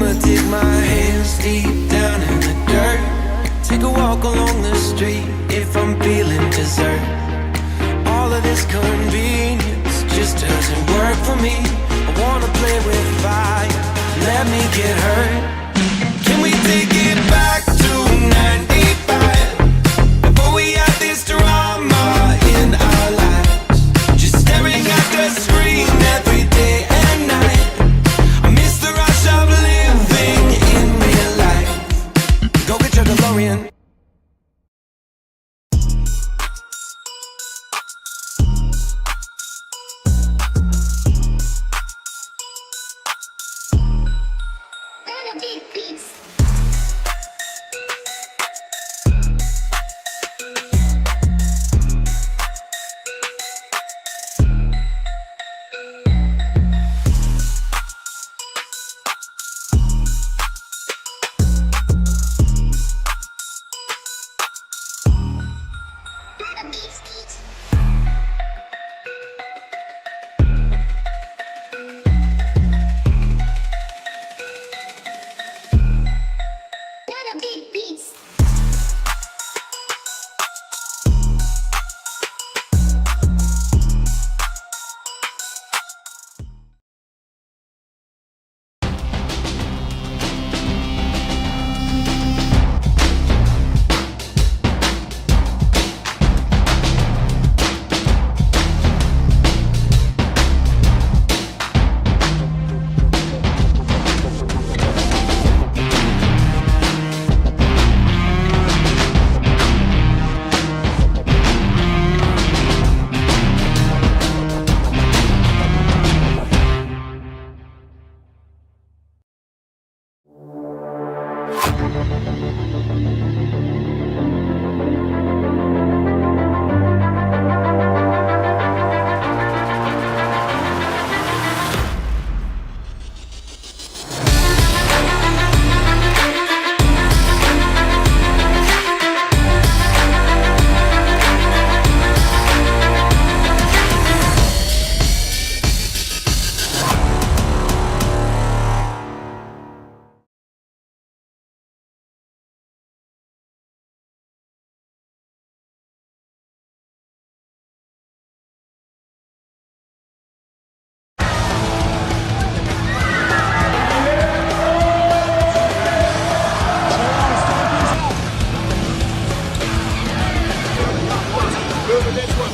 I'ma dig my hands deep down in the dirt. Take a walk along the street if I'm feeling dessert. All of this convenience just doesn't work for me. I wanna play with fire, let me get hurt. Can we take it back to 95? Before we had this drama in our lives, just staring at the screen every day and night. I miss the rush of living in real life. Go get your DeLorean.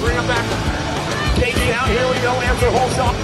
Bring him back. KG out, here we go, answer whole shot.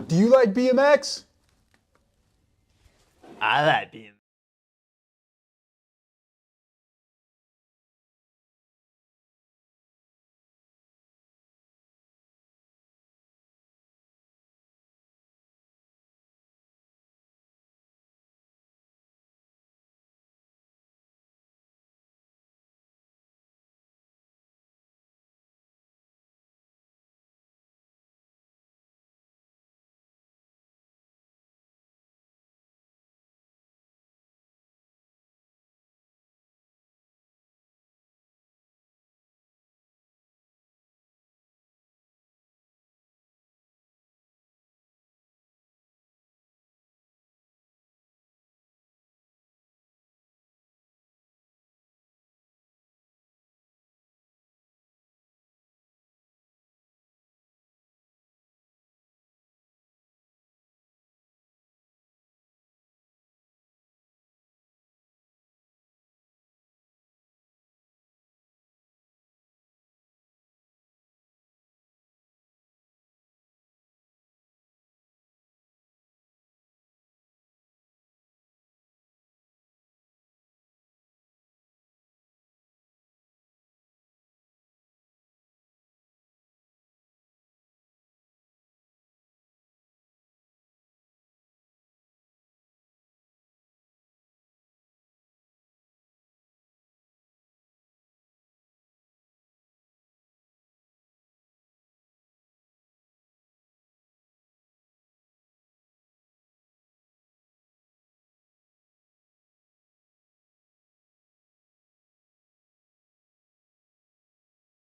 Do you like BMX? I like BMX.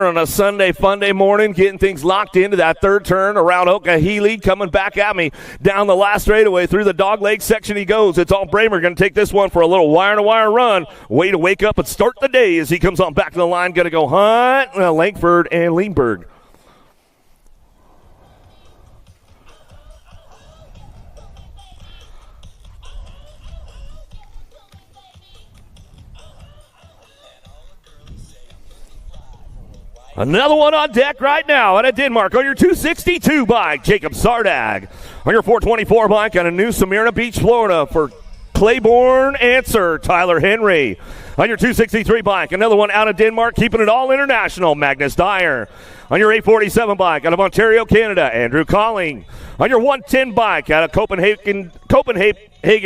On a Sunday fun day morning, getting things locked into that third turn around Okeeheelee, coming back at me down the last straightaway through the dog leg section he goes. It's all Bramer going to take this one for a little wire-to-wire run. Way to wake up and start the day as he comes on back to the line. Going to go Hunt, Langford, and Leinberg. Another one on deck right now out of Denmark on your 262 bike, Jacob Sardag. On your 424 bike out of New Smyrna Beach, Florida for Claiborne Answer, Tyler Henry. On your 263 bike, another one out of Denmark, keeping it all international, Magnus Dyer. On your 847 bike out of Ontario, Canada, Andrew Colling. On your 110 bike out of Copenhagen,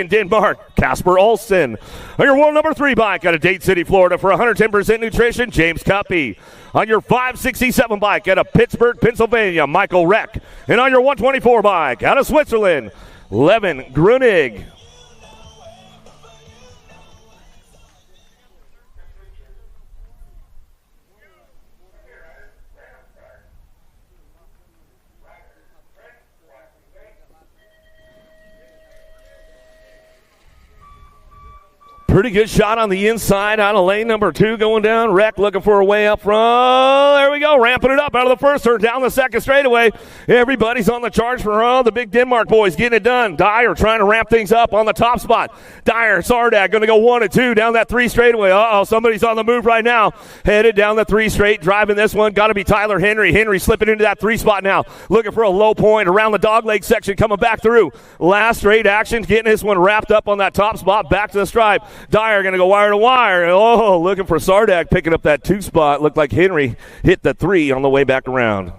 Denmark, Casper Olsen. On your world number 3 bike out of Dade City, Florida for 110% nutrition, James Cuppy. On your 567 bike out of Pittsburgh, Pennsylvania, Michael Reck. And on your 124 bike out of Switzerland, Levin Grunig. Pretty good shot on the inside out of lane number 2 going down. Reck looking for a way up front. There we go, ramping it up out of the first turn, down the second straightaway. Everybody's on the charge for the big Denmark boys getting it done. Dyer trying to ramp things up on the top spot. Dyer, Sardag going to go 1 and 2 down that 3 straightaway. Somebody's on the move right now. Headed down the 3 straight, driving this one. Got to be Tyler Henry. Henry slipping into that 3 spot now. Looking for a low point around the dog leg section, coming back through. Last straight action, getting this one wrapped up on that top spot. Back to the stripe. Dyer going to go wire to wire. Looking for Sardag picking up that 2 spot. Looked like Henry hit the 3 on the way back around.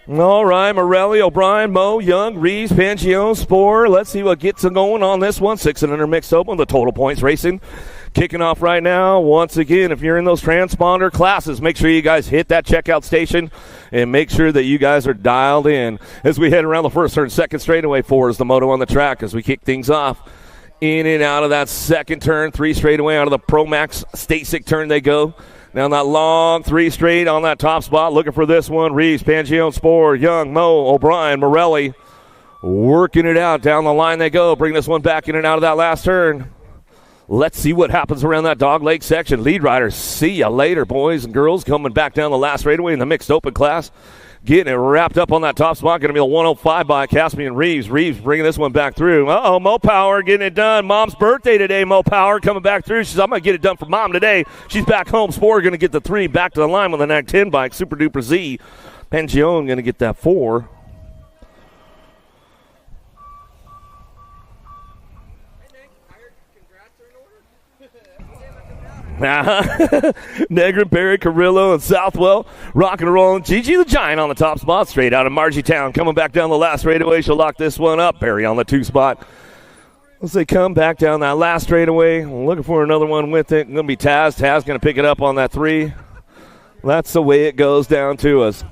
All right, Morelli, O'Brien, Mo, Young, Reeves, Pangione, Sporer. Let's see what gets going on this one. 600 mixed open. The total points racing kicking off right now. Once again, if you're in those transponder classes, make sure you guys hit that checkout station and make sure that you guys are dialed in. As we head around the first turn, second straightaway, 4 is the moto on the track as we kick things off. In and out of that second turn, 3 straightaway out of the Pro Max Stasic turn they go. Down that long 3 straight on that top spot. Looking for this one. Reeves, Pangione, Sporer, Young, Mo, O'Brien, Morelli. Working it out. Down the line they go. Bring this one back in and out of that last turn. Let's see what happens around that dog leg section. Lead riders, see ya later, boys and girls. Coming back down the last straightaway in the mixed open class. Getting it wrapped up on that top spot. Going to be the 105 by Caspian Reeves. Reeves bringing this one back through. Mo Power getting it done. Mom's birthday today, Mo Power coming back through. She says, I'm going to get it done for Mom today. She's back home. Sporer going to get the 3 back to the line with the NAG 10 bike. Super Duper Z. Pangione going to get that 4. Negrin, Barry, Carrillo, and Southwell rock and rolling. Gigi the Giant on the top spot, straight out of Margie Town. Coming back down the last straightaway, she'll lock this one up. Barry on the 2 spot. Let's say come back down that last straightaway. Looking for another one with it. Going to be Taz. Taz going to pick it up on that 3. That's the way it goes down to us.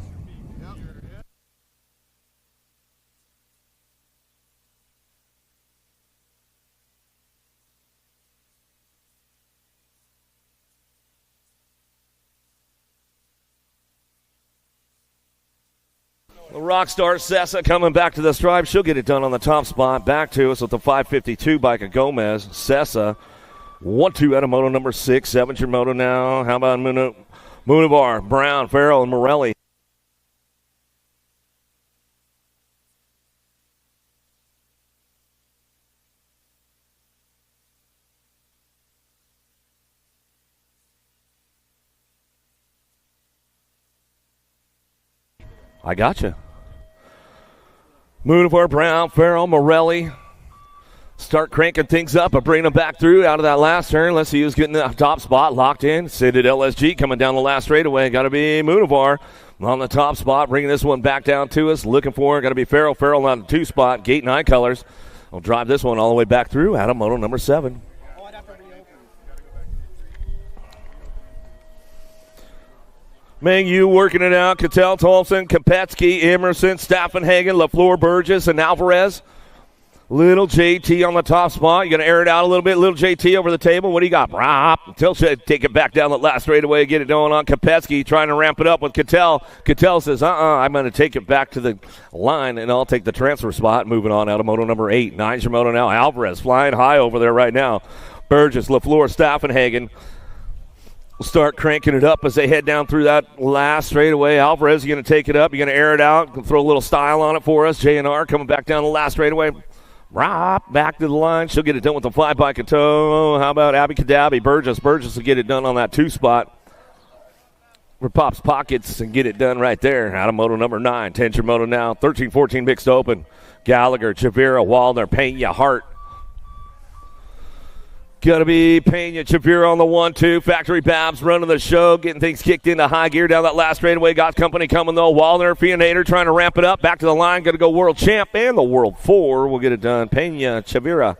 The Rockstar Sessa coming back to the stripe. She'll get it done on the top spot. Back to us with the 552 bike of Gomez. Sessa, 1-2 out of moto number 6. 7's your moto now. How about Munivar, Brown, Farrell, and Morelli? I gotcha. Munivar, Brown, Farrell, Morelli. Start cranking things up and bringing them back through out of that last turn. Let's see who's getting the top spot locked in. Sid at LSG coming down the last straightaway. Got to be Munivar on the top spot, bringing this one back down to us. Looking for it. Got to be Farrell. Farrell on the 2 spot. Gate and Eye Colors. I'll drive this one all the way back through out of moto number 7. Mangu working it out. Cattell, Tolson, Kopetsky, Emerson, Staffenhagen, LaFleur, Burgess, and Alvarez. Little JT on the top spot. You're going to air it out a little bit. Little JT over the table. What do you got? Until take it back down the last straightaway. Get it going on. Kopetsky trying to ramp it up with Cattell. Cattell says, I'm going to take it back to the line, and I'll take the transfer spot. Moving on out of moto number 8. 9's your moto now. Alvarez flying high over there right now. Burgess, LaFleur, Staffenhagen will start cranking it up as they head down through that last straightaway. Alvarez, you're going to take it up. You're going to air it out. Throw a little style on it for us. J&R coming back down the last straightaway. Back to the line. She'll get it done with the fly by Cato. How about Abby Kadabi? Burgess will get it done on that 2 spot for Pop's Pockets and get it done right there. Out of moto number 9. 10's your moto now. 13-14 mixed open. Gallagher, Chavira, Waldner, Pena, Hart. Got to be Pena, Chavira on the 1-2. Factory Babs running the show, getting things kicked into high gear down that last straightaway. Got company coming, though. Waldner, Fianator trying to ramp it up. Back to the line. Going to go World Champ and the World 4. We'll get it done. Pena, Chavira.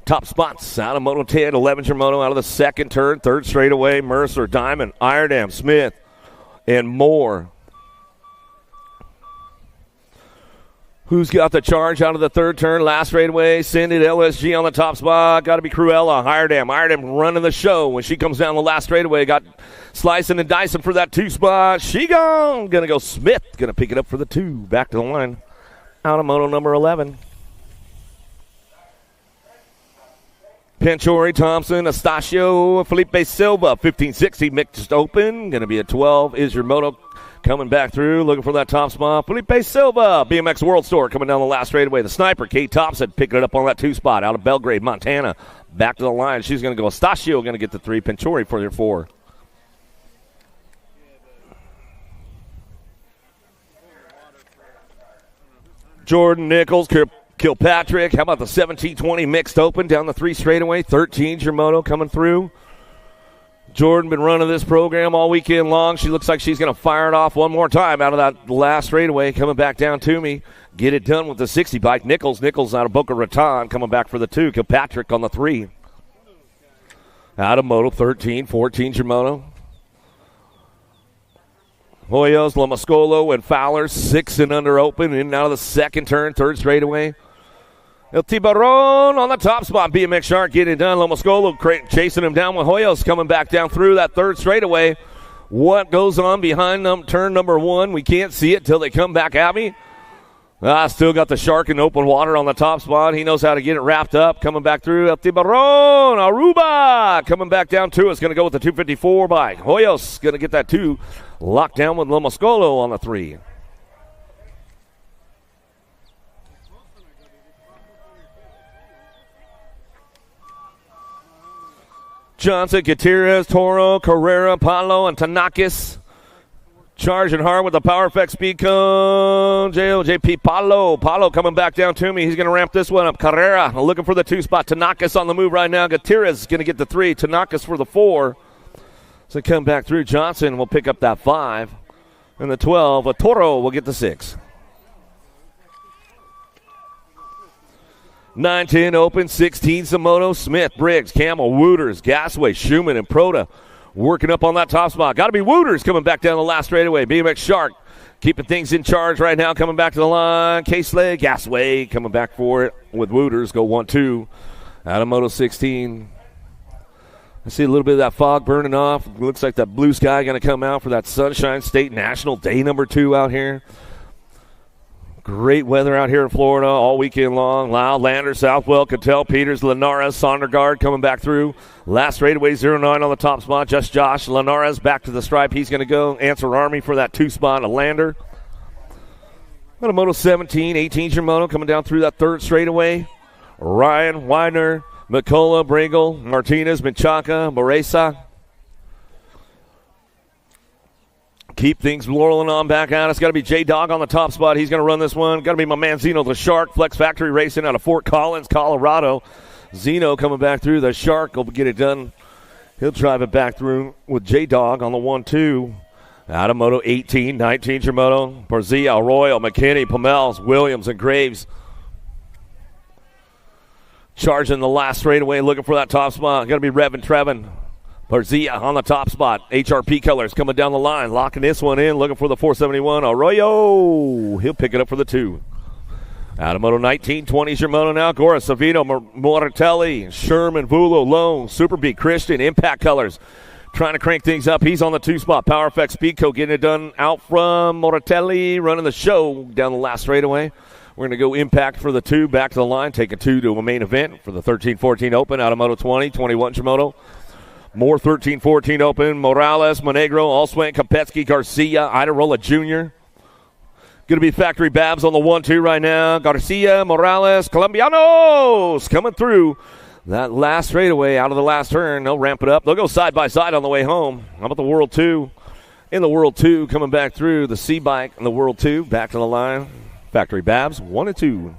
Top spots out of Moto 10. 11's your moto out of the second turn. Third straightaway. Mercer, Diamond, Iredam, Smith, and more. Who's got the charge out of the third turn? Last straightaway. Send it LSG on the top spot. Got to be Cruella. Iredam running the show when she comes down the last straightaway. Got slicing and dicing for that 2 spot. She gone. Going to go Smith. Going to pick it up for the 2. Back to the line. Out of moto number 11. Panchori, Thompson, Estacio, Felipe Silva. 15-60 mixed open. Going to be a 12. Is your moto. Coming back through, looking for that top spot. Felipe Silva, BMX World Store, coming down the last straightaway. The sniper, Kate Thompson, picking it up on that 2 spot out of Belgrade, Montana. Back to the line. She's going to go. Estacio going to get the 3. Panchori for their 4. Jordan Nichols, Kilpatrick. How about the 17-20 mixed open down the 3 straightaway? 13's your moto coming through. Jordan been running this program all weekend long. She looks like she's going to fire it off one more time out of that last straightaway. Coming back down to me. Get it done with the 60 bike. Nichols out of Boca Raton coming back for the 2. Kilpatrick on the 3. Out of moto 13. 14's your moto. Hoyos, Lamascolo, and Fowler 6 and under open. In and out of the second turn. Third straightaway. El Tiburon on the top spot. BMX Shark getting it done. Lomascolo chasing him down with Hoyos coming back down through that third straightaway. What goes on behind turn number 1? We can't see it till they come back at me. Still got the Shark in open water on the top spot. He knows how to get it wrapped up. Coming back through. El Tiburon, Aruba coming back down to us. Going to go with the 254 bike. Hoyos going to get that 2 locked down with Lomascolo on the 3. Johnson, Gutierrez, Toro, Carrera, Paulo, and Tanakis. Charging hard with the Power Effect speed cone. JP Paulo. Paulo coming back down to me. He's going to ramp this one up. Carrera looking for the 2 spot. Tanakis on the move right now. Gutierrez is going to get the 3. Tanakis for the 4. So come back through. Johnson will pick up that 5. And the 12. Toro will get the 6. 9-10 open, 16 Samoto, Smith, Briggs, Camel, Wooters, Gasway, Schumann, and Proda working up on that top spot. Got to be Wooters coming back down the last straightaway. BMX Shark keeping things in charge right now, coming back to the line. Casely, Gasway coming back for it with Wooters. Go 1-2 out of Moto 16. I see a little bit of that fog burning off. Looks like that blue sky going to come out for that Sunshine State National Day number 2 out here. Great weather out here in Florida all weekend long. Loud, Lander, Southwell, Cattell, Peters, Linares, Sondergaard coming back through. Last straightaway 09 on the top spot. Just Josh. Linares back to the stripe. He's going to go. Answer Army for that 2 spot. A Lander. Got a Moto 17. 18's your moto coming down through that third straightaway. Ryan, Widener, McCullough, Bringle, Martinez, Menchaca, Moresa. Keep things rolling on back out. It's got to be J-Dog on the top spot. He's going to run this one. Got to be my man Zeno the Shark. Flex Factory Racing out of Fort Collins, Colorado. Zeno coming back through. The Shark will get it done. He'll drive it back through with J-Dog on the 1-2. Out of Moto 18, 19's your moto. Barzia, Arroyo, McKinney, Pomels, Williams, and Graves. Charging the last straightaway, looking for that top spot. Got to be Revin Trevin. Barzia on the top spot. HRP colors coming down the line. Locking this one in. Looking for the 471. Arroyo. He'll pick it up for the 2. Out of Moto 19, 20's your Moto now. Gora, Savino, Moratelli, Sherman, Vulo, Lone, Superbeat, Christian, Impact colors. Trying to crank things up. He's on the 2 spot. Power Effect Speedco getting it done out from Moratelli. Running the show down the last straightaway. We're going to go Impact for the 2. Back to the line. Take a 2 to a main event for the 13-14 Open. Out of Moto 20, 21's your Moto. More 13-14 Open. Morales, Monegro, Allswing, Kopetsky, Garcia, Idarola Jr. Going to be Factory Babs on the 1-2 right now. Garcia, Morales, Colombianos coming through that last straightaway out of the last turn. They'll ramp it up. They'll go side by side on the way home. How about the World 2? In the World 2 coming back through the C-Bike and the World 2. Back to the line. Factory Babs 1 and 2.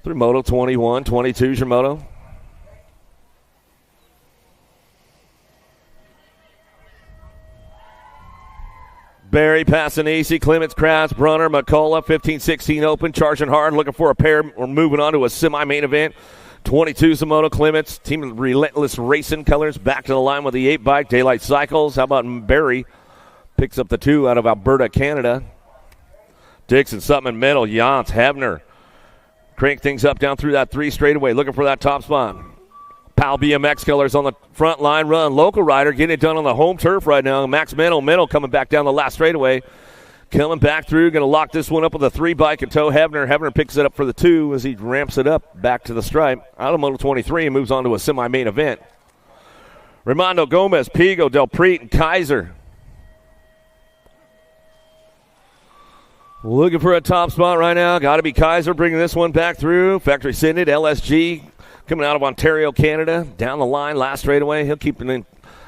Through Moto 21, 22's your Moto. Barry, Passanisi, Clements, Kratz, Brunner, McCullough, 15-16 Open, charging hard, looking for a pair. We're moving on to a semi-main event. 22 Moto, Clements, Team of Relentless Racing colors, back to the line with the 8 bike, Daylight Cycles. How about Barry? Picks up the 2 out of Alberta, Canada. Dixon, Sutton, Middle, Jans, Hebner. Crank things up down through that 3 straightaway, looking for that top spot. Pal BMX colors on the front line run. Local rider getting it done on the home turf right now. Max Mental coming back down the last straightaway. Coming back through, going to lock this one up with a 3 bike and tow Hebner. Hebner picks it up for the 2 as he ramps it up back to the stripe. Out of Moto 23 and moves on to a semi-main event. Raimondo, Gomez, Pigo, Del Preet, and Kaiser. Looking for a top spot right now. Got to be Kaiser bringing this one back through. Factory Synod, LSG. Coming out of Ontario, Canada, down the line, last straightaway. He'll keep it in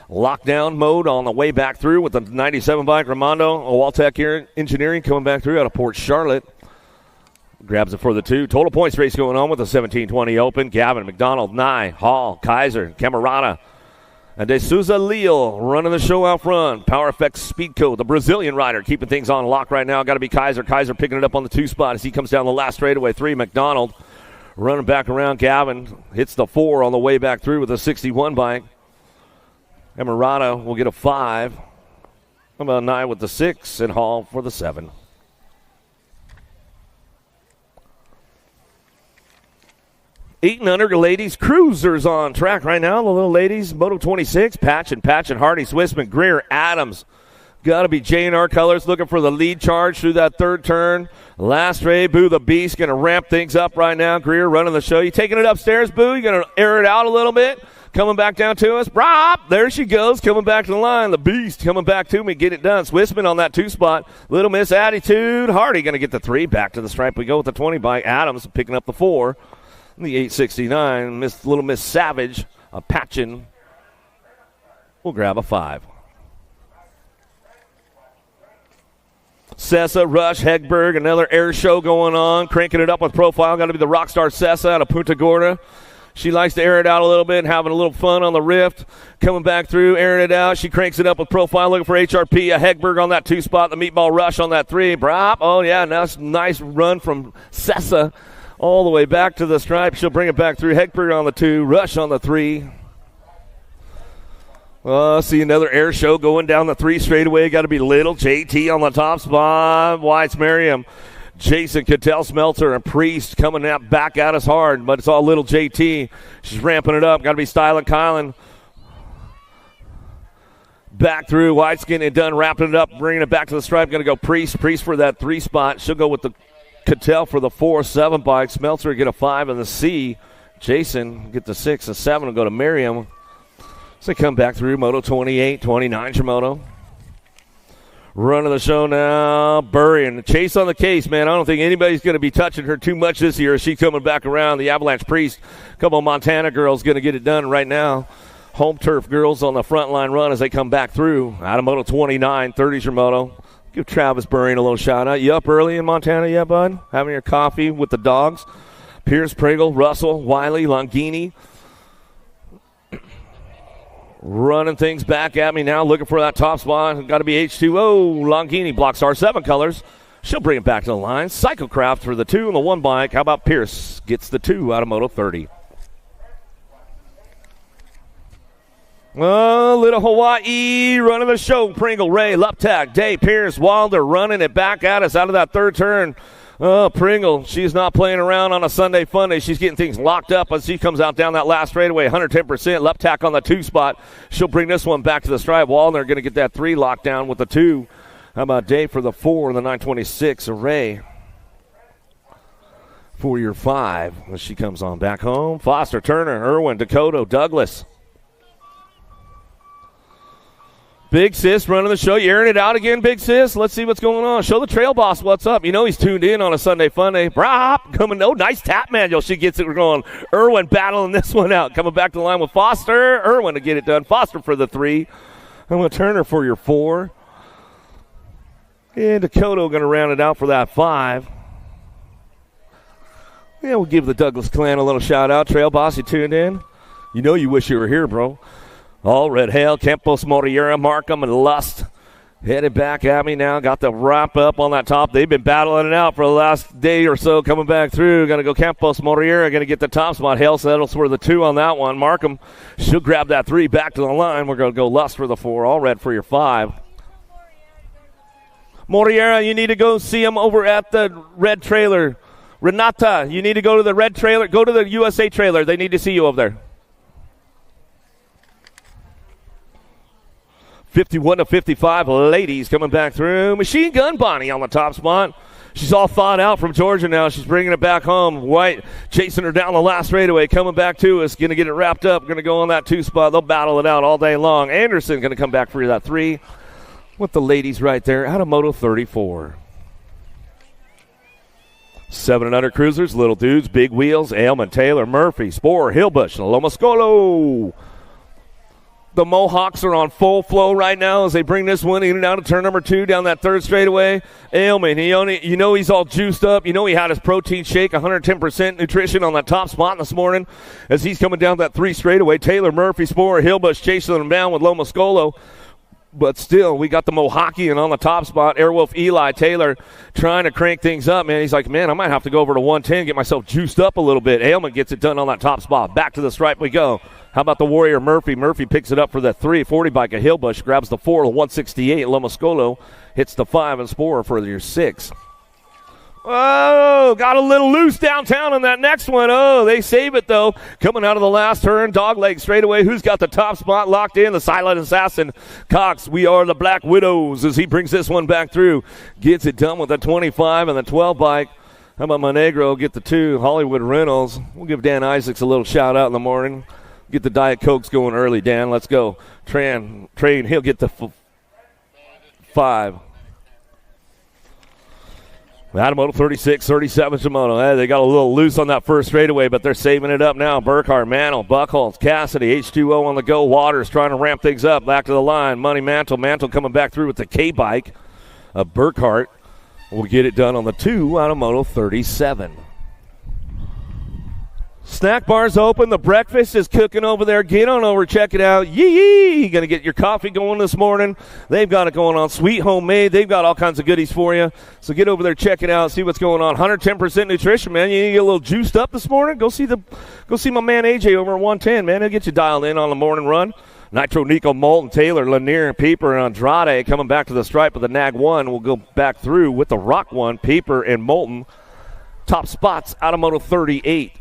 lockdown mode on the way back through with the 97 bike. Raimondo, Waltech Engineering coming back through out of Port Charlotte. Grabs it for the 2. Total points race going on with the 17-20 Open. Gavin, McDonald, Nye, Hall, Kaiser, Camarada, and De Souza Leal running the show out front. Power Effects Speedco, the Brazilian rider, keeping things on lock right now. Got to be Kaiser. Kaiser picking it up on the 2 spot as he comes down the last straightaway. 3, McDonald. Running back around, Gavin hits the 4 on the way back through with a 61 bike. Emirata will get a 5. How about 9 with the 6 and Hall for the 7. Eight and under ladies cruisers on track right now. The little ladies, Moto 26, Patch and Hardy, Swissman, Greer, Adams. Got to be J&R colors looking for the lead charge through that 3rd turn. Last Ray, Boo the Beast, going to ramp things up right now. Greer running the show. You taking it upstairs, Boo? You going to air it out a little bit? Coming back down to us. Brop! There she goes, coming back to the line. The Beast coming back to me. Get it done. Swissman on that 2 spot. Little Miss Attitude. Hardy going to get the 3. Back to the stripe we go with the 20 bike. Adams picking up the 4. The 869. Little Miss Savage, a Patchin. We'll grab a 5. Sessa, Rush, Hegberg, another air show going on. Cranking it up with profile. Got to be the Rockstar Sessa out of Punta Gorda. She likes to air it out a little bit and having a little fun on the Rift. Coming back through, airing it out. She cranks it up with profile. Looking for HRP. A Hegberg on that 2 spot. The Meatball Rush on that 3. Brop. Oh, yeah, nice run from Sessa all the way back to the stripe. She'll bring it back through. Hegberg on the 2. Rush on the 3. See another air show going down the 3 straightaway. Got to be Little JT on the top spot. White's Merriam, Jason, Cattell, Smelter, and Priest coming out back at us hard, but it's all Little JT. She's ramping it up. Got to be Styling Kylan. Back through. White's getting it done, wrapping it up, bringing it back to the stripe. Going to go Priest for that 3 spot. She'll go with the Cattell for the 4-7 bike. Smelter get a 5 in the C. Jason get the 6 and 7 will go to Merriam. So they come back through Moto 28, 29 Shimoto. Running the show now, Burry. Chase on the case, man. I don't think anybody's going to be touching her too much this year. She's coming back around. The Avalanche Priest, a couple of Montana girls going to get it done right now. Home turf girls on the front line run as they come back through. Out of Moto 29, 30 Shimoto. Give Travis Burry a little shout out. You up early in Montana yet, bud? Having your coffee with the dogs? Pierce, Pringle, Russell, Wiley, Longini. Running things back at me now, looking for that top spot. Got to be H2O. Longini blocks R7 colors. She'll bring it back to the line. Psychocraft for the 2 and the 1 bike. How about Pierce gets the 2 out of Moto 30. Oh, little Hawaii running the show. Pringle, Ray, Luptak, Day, Pierce, Wilder running it back at us out of that third turn. Oh, Pringle, she's not playing around on a Sunday Funday. She's getting things locked up as she comes out down that last straightaway, 110%. Luptak on the 2 spot. She'll bring this one back to the stripe. Wilder going to get that 3 locked down with the 2. How about Day for the 4 and the 926? Ray for your 5 as she comes on back home. Foster, Turner, Irwin, Dakota, Douglas. Big Sis running the show. You airing it out again, Big Sis? Let's see what's going on. Show the trail boss what's up. You know he's tuned in on a Sunday Funday. Brop coming. Oh, nice tap manual. She gets it going. Irwin battling this one out. Coming back to the line with Foster. Irwin to get it done. Foster for the 3. I'm going to Turner for your 4. And Dakota going to round it out for that 5. Yeah, we'll give the Douglas clan a little shout out. Trail boss, you tuned in? You know you wish you were here, bro. All Red Hale, Campos, Moriera, Markham, and Lust headed back at me now. Got the wrap up on that top. They've been battling it out for the last day or so coming back through. Going to go Campos, Moriera, going to get the top spot. Hale settles for the 2 on that one. Markham, she'll grab that 3 back to the line. We're going to go Lust for the 4. All Red for your 5. Moriera, you need to go see him over at the red trailer. Renata, you need to go to the red trailer. Go to the USA trailer. They need to see you over there. 51-55, ladies coming back through. Machine Gun Bonnie on the top spot. She's all thawed out from Georgia now. She's bringing it back home. White chasing her down the last straightaway, coming back to us. Going to get it wrapped up. Going to go on that 2 spot. They'll battle it out all day long. Anderson going to come back for that 3 with the ladies right there out of Moto 34. 7 and under cruisers, little dudes, big wheels, Ailman, Taylor, Murphy, Sporer, Hillbush, Lomascolo. The Mohawks are on full flow right now as they bring this one in and out of turn number 2 down that 3rd straightaway. Ailman, you know he's all juiced up. You know he had his protein shake, 110% nutrition on that top spot this morning as he's coming down that 3 straightaway. Taylor, Murphy, Sporer, Hillbush chasing him down with Lomascolo. But still, we got the Mohawkian on the top spot. Airwolf Eli Taylor trying to crank things up, man. He's like, man, I might have to go over to 110, get myself juiced up a little bit. Ailman gets it done on that top spot. Back to the stripe we go. How about the Warrior Murphy? Murphy picks it up for the 340 bike of Hillbush, grabs the 4, the 168. Lomascolo hits the 5 and Sporer for your 6. Oh, got a little loose downtown on that next one. Oh, they save it, though. Coming out of the last turn, dogleg straightaway. Who's got the top spot locked in? The silent assassin, Cox. We are the Black Widows as he brings this one back through. Gets it done with the 25 and the 12 bike. How about Monegro? Get the 2. Hollywood Reynolds. We'll give Dan Isaacs a little shout out in the morning. Get the Diet Cokes going early, Dan. Let's go. Train, he'll get the 5. Moto 36, 37 Shimono. Hey, they got a little loose on that first straightaway, but they're saving it up now. Burkhart, Mantle, Buckholz, Cassidy, H2O on the go. Waters trying to ramp things up. Back to the line. Money Mantle. Mantle coming back through with the K-bike. Burkhart will get it done on the 2 out of Moto 37. Snack bar's open. The breakfast is cooking over there. Get on over, check it out. Yee! Going to get your coffee going this morning. They've got it going on. Sweet homemade. They've got all kinds of goodies for you. So get over there, check it out, see what's going on. 110% nutrition, man. You need to get a little juiced up this morning? Go see my man AJ over at 110, man. He'll get you dialed in on the morning run. Nitro, Nico, Moulton, Taylor, Lanier, Pieper, and Andrade coming back to the stripe with the Nag 1. We'll go back through with the Rock 1, Pieper, and Moulton. Top spots out of Moto 38.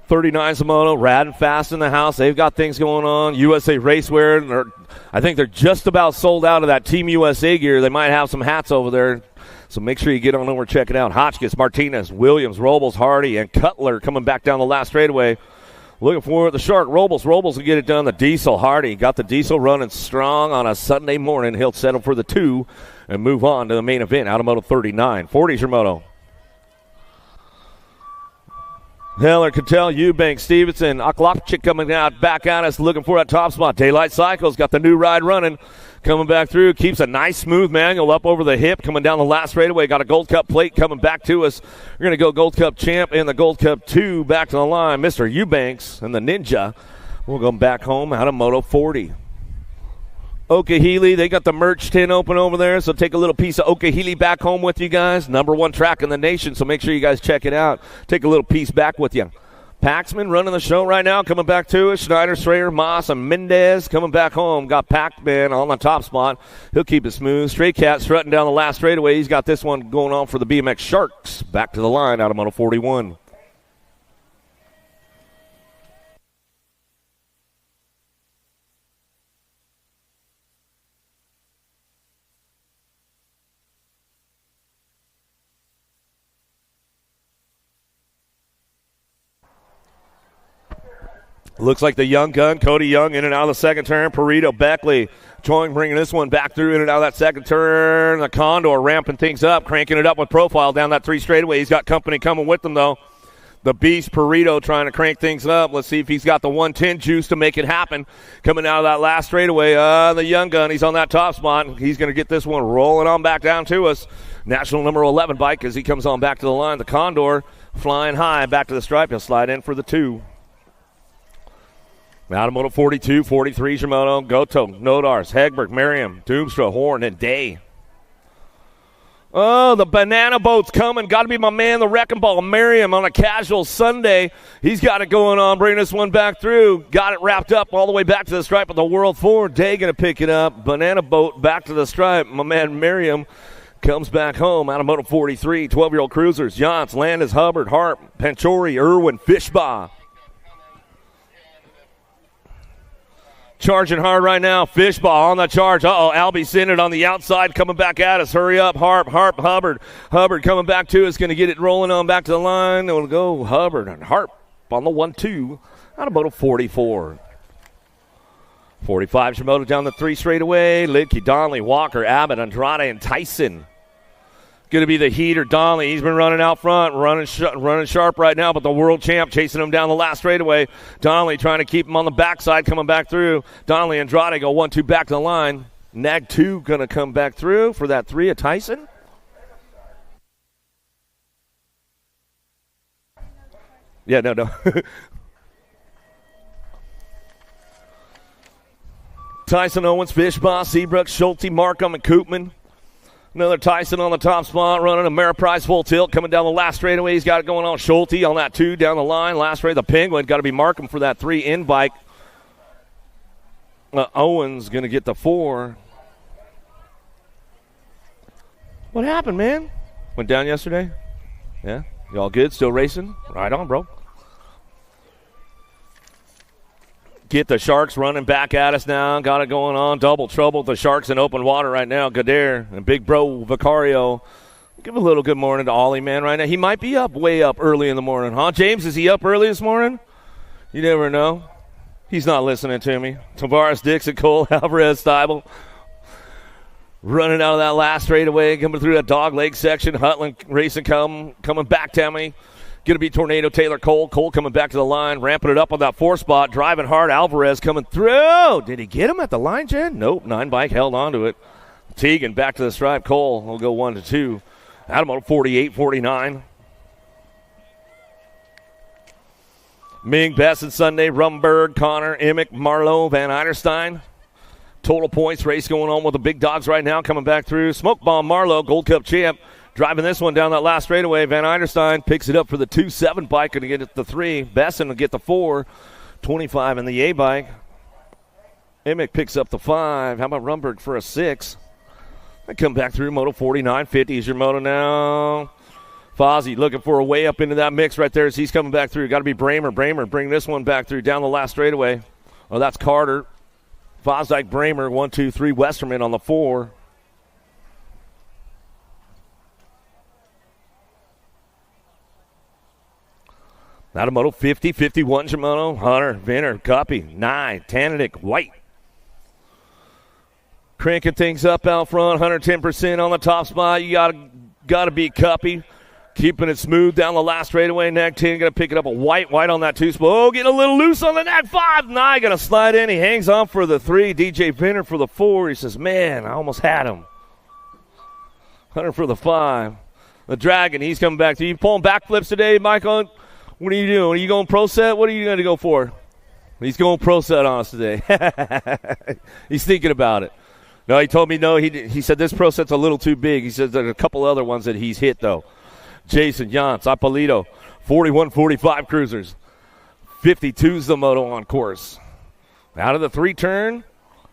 39 Shimono, rad and fast in the house. They've got things going on. USA Racewear, I think they're just about sold out of that Team USA gear. They might have some hats over there. So make sure you get on over and check it out. Hotchkiss, Martinez, Williams, Robles, Hardy, and Cutler coming back down the last straightaway. Looking for the Shark. Robles will get it done. The Diesel, Hardy got the Diesel running strong on a Sunday morning. He'll settle for the 2 and move on to the main event out of Moto 39. 40's your moto. Heller, Cattell, Eubank, Stevenson, Aklopchik coming out back at us looking for that top spot. Daylight Cycles got the new ride running. Coming back through, keeps a nice smooth manual up over the hip, coming down the last straightaway. Got a Gold Cup plate coming back to us. We're going to go Gold Cup champ and the Gold Cup 2 back to the line. Mr. Eubanks and the Ninja will go back home out of Moto 40. Okeeheelee, they got the merch tin open over there, so take a little piece of Okeeheelee back home with you guys. #1 track in the nation, so make sure you guys check it out. Take a little piece back with you. Paxman running the show right now, coming back to it. Schneider, Strayer, Moss, and Mendez coming back home. Got Pac-Man on the top spot. He'll keep it smooth. Stray Cat strutting down the last straightaway. He's got this one going on for the BMX Sharks. Back to the line out of Moto 41. Looks like the young gun, Cody Young, in and out of the second turn. Perito, Beckley, Choing bringing this one back through in and out of that second turn. The Condor ramping things up, cranking it up with profile down that 3 straightaway. He's got company coming with him, though. The Beast, Perito, trying to crank things up. Let's see if he's got the 110 juice to make it happen. Coming out of that last straightaway, the young gun, he's on that top spot. He's going to get this one rolling on back down to us. National number 11 bike as he comes on back to the line. The Condor flying high back to the stripe. He'll slide in for the 2. Out of Moto 42, 43, Shimono, Goto, Nodars, Hegberg, Merriam, Doomstra, Horn, and Day. Oh, the banana boat's coming. Got to be my man, the Wrecking Ball, Merriam, on a casual Sunday. He's got it going on, bringing this one back through. Got it wrapped up all the way back to the stripe of the World 4. Day going to pick it up. Banana boat back to the stripe. My man, Merriam, comes back home out of Moto 43. 12-year-old cruisers, Jantz, Landis, Hubbard, Harp, Panchori, Irwin, Fishbaugh. Charging hard right now. Fishbaugh on the charge. Albie sent it on the outside, coming back at us. Hurry up, Harp, Hubbard. Hubbard coming back to us, going to get it rolling on back to the line. It'll go Hubbard and Harp on the 1-2 out of Moto 44. 45, Shimoda down the 3 straightaway. Lidke, Donnelly, Walker, Abbott, Andrade, and Tyson. Going to be the heater, Donnelly. He's been running out front, running sharp right now, but the world champ chasing him down the last straightaway. Donnelly trying to keep him on the backside, coming back through. Donnelly and Andrade go 1-2 back to the line. Nag 2 going to come back through for that 3 of Tyson. Yeah, no. Tyson, Owens, Fishbaugh, Seabrook, Schulte, Markham, and Koopman. Another Tyson on the top spot, running a Ameriprise full tilt, coming down the last straightaway. He's got it going on. Schulte on that 2 down the line. Last straight, the Penguin. Got to be Markham for that 3 in bike. Owens going to get the 4. What happened, man? Went down yesterday? Yeah? You all good? Still racing? Right on, bro. Get the Sharks running back at us now. Got it going on. Double trouble. The Sharks in open water right now. Godair and Big Bro Vicario. Give a little good morning to Ollie, man, right now. He might be up way up early in the morning, huh? James, is he up early this morning? You never know. He's not listening to me. Tavares, Dixon, Cole, Alvarez, Steibel. Running out of that last straightaway, coming through that dog leg section. Hutland racing coming back to me. Going to be Tornado, Taylor, Cole. Cole coming back to the line, ramping it up on that 4 spot, driving hard. Alvarez coming through. Did he get him at the line, Jen? Nope. 9 bike held on to it. Teagan back to the stripe. Cole will go 1-2. Adam 48, 49. Ming, Besson, Sunday, Rumberg, Connor, Emick, Marlowe, Van Eiderstein. Total points race going on with the big dogs right now coming back through. Smoke Bomb Marlowe, Gold Cup champ. Driving this one down that last straightaway. Van Eiderstein picks it up for the 2-7 bike. Going to get it the 3. Besson will get the 4. 25 in the A bike. Emick picks up the 5. How about Rumberg for a 6? I come back through Moto 49. 50 is your moto now. Fozzie looking for a way up into that mix right there as he's coming back through. Got to be Bramer. Bramer bring this one back through down the last straightaway. Oh, that's Carter. Fosdyke, Bramer, 1, 2, 3. Westerman on the 4. Out of Moto 50, 51, Shimano, Hunter, Vinner, Guppy, Nye, Tanadik, White. Cranking things up out front, 110% on the top spot. You got to beat Guppy. Keeping it smooth down the last straightaway. Nag 10 going to pick it up a White on that 2 spot. Oh, getting a little loose on the Nag 5. Nye going to slide in. He hangs on for the 3. DJ Vinner for the 4. He says, man, I almost had him. Hunter for the 5. The Dragon, he's coming back. Are you pulling backflips today, Michael? What are you doing? Are you going pro set? What are you going to go for? He's going pro set on us today. He's thinking about it. No, he told me no. He said this pro set's a little too big. He said there are a couple other ones that he's hit, though. Jason, Jantz, Apolito, 41-45 cruisers. 52's the moto on course. Out of the 3 turn.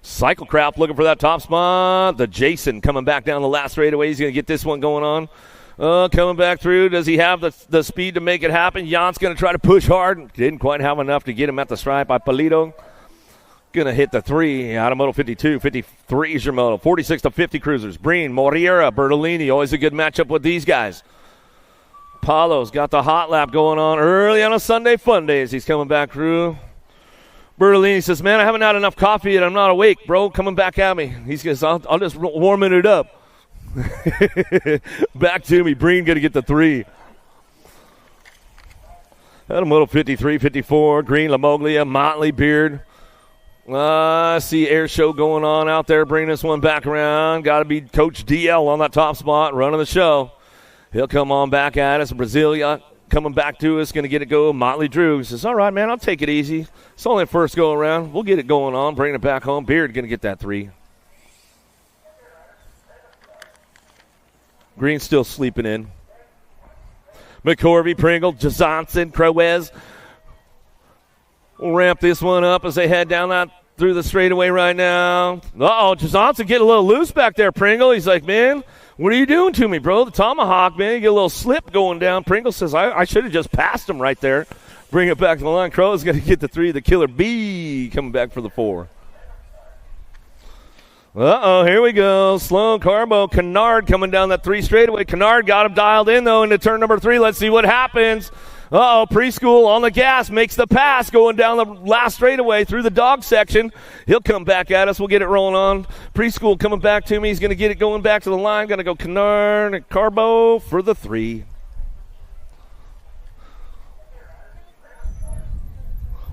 Cyclecraft looking for that top spot. The Jason coming back down the last straightaway. He's going to get this one going on. Coming back through. Does he have the speed to make it happen? Jan's going to try to push hard. Didn't quite have enough to get him at the stripe. Polito going to hit the 3 out of Moto 52. 53 is your Moto. 46 to 50 cruisers. Breen, Moriera, Bertolini. Always a good matchup with these guys. Paulo's got the hot lap going on early on a Sunday fun day as he's coming back through. Bertolini says, man, I haven't had enough coffee and I'm not awake, bro. Coming back at me. He says, I'll just warming it up. Back to me. Breen going to get the 3. Out of Moto 53, 54. Green, Lamoglia, Motley, Beard. I see air show going on out there. Bring this one back around. Got to be Coach DL on that top spot, running the show. He'll come on back at us. Brasilia coming back to us, going to get it go. Motley Drew says, all right, man, I'll take it easy. It's only the first go around. We'll get it going on, bring it back home. Beard going to get that 3. Green still sleeping in. McCorvey, Pringle, Johnson, Crowez. We'll ramp this one up as they head down that through the straightaway right now. Johnson getting a little loose back there, Pringle. He's like, man, what are you doing to me, bro? The tomahawk, man. You get a little slip going down. Pringle says, I should have just passed him right there. Bring it back to the line. Crow is going to get the 3. The Killer B coming back for the 4. Here we go. Sloan, Carbo, Kennard coming down that 3 straightaway. Kennard got him dialed in, though, into turn number 3. Let's see what happens. Preschool on the gas, makes the pass, going down the last straightaway through the dog section. He'll come back at us. We'll get it rolling on. Preschool coming back to me. He's going to get it going back to the line. Going to go Kennard and Carbo for the 3.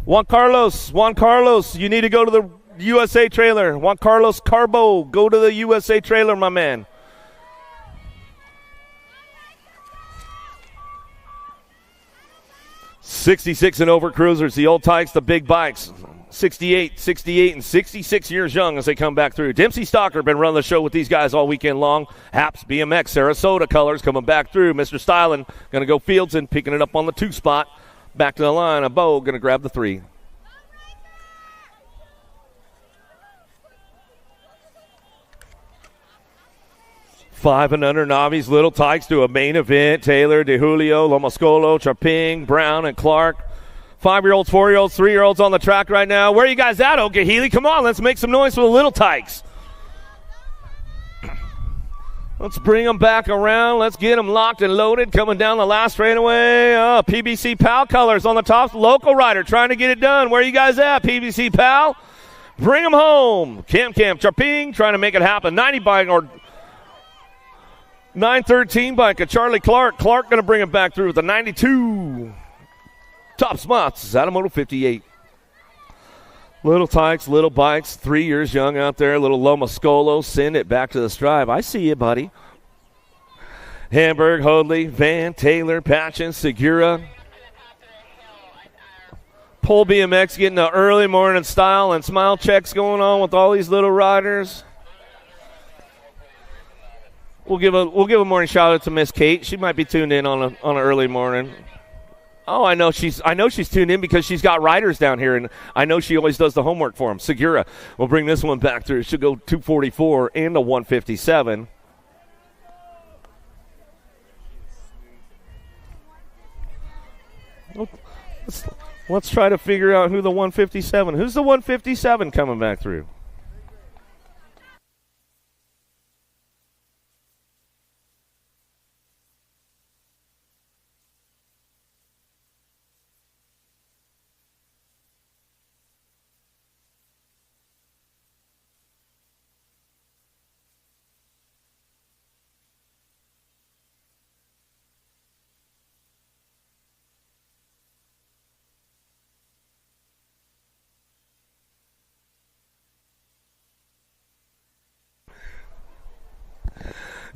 Juan Carlos, you need to go to the USA trailer. Juan Carlos Carbo, go to the USA trailer, my man. '66 and over cruisers, the old tykes, the big bikes. 68, and 66 years young as they come back through. Dempsey Stalker been running the show with these guys all weekend long. Haps, BMX, Sarasota colors coming back through. Mr. Stylen going to go Fieldson, picking it up on the 2 spot. Back to the line. A Bo going to grab the 3. Five and under Novice, Little Tykes to a main event. Taylor, DeJulio, Lomascolo, Charping, Brown, and Clark. 5-year-olds, 4-year-olds, 3-year-olds on the track right now. Where are you guys at, Okeeheelee? Come on, let's make some noise for the Little Tykes. Let's bring them back around. Let's get them locked and loaded. Coming down the last straightaway. PBC Pal colors on the top. Local rider trying to get it done. Where are you guys at, PBC Pal? Bring them home. Cam Charping trying to make it happen. 90 bike or 913 bike of Charlie Clark. Clark going to bring it back through with the 92. Top spots out of Moto 58. Little Tykes, little bikes, 3 years young out there. Little Lomascolo, send it back to the strive. I see you, buddy. Hamburg, Hoadley, Van, Taylor, Patchen, Segura. Pole BMX getting the early morning style and smile checks going on with all these little riders. We'll give a morning shout out to Miss Kate. She might be tuned in on an early morning. Oh, I know she's tuned in because she's got riders down here, and I know she always does the homework for them. Segura will bring this one back through. She'll go 244 and a 157. Let's try to figure out who the 157. Who's the 157 coming back through?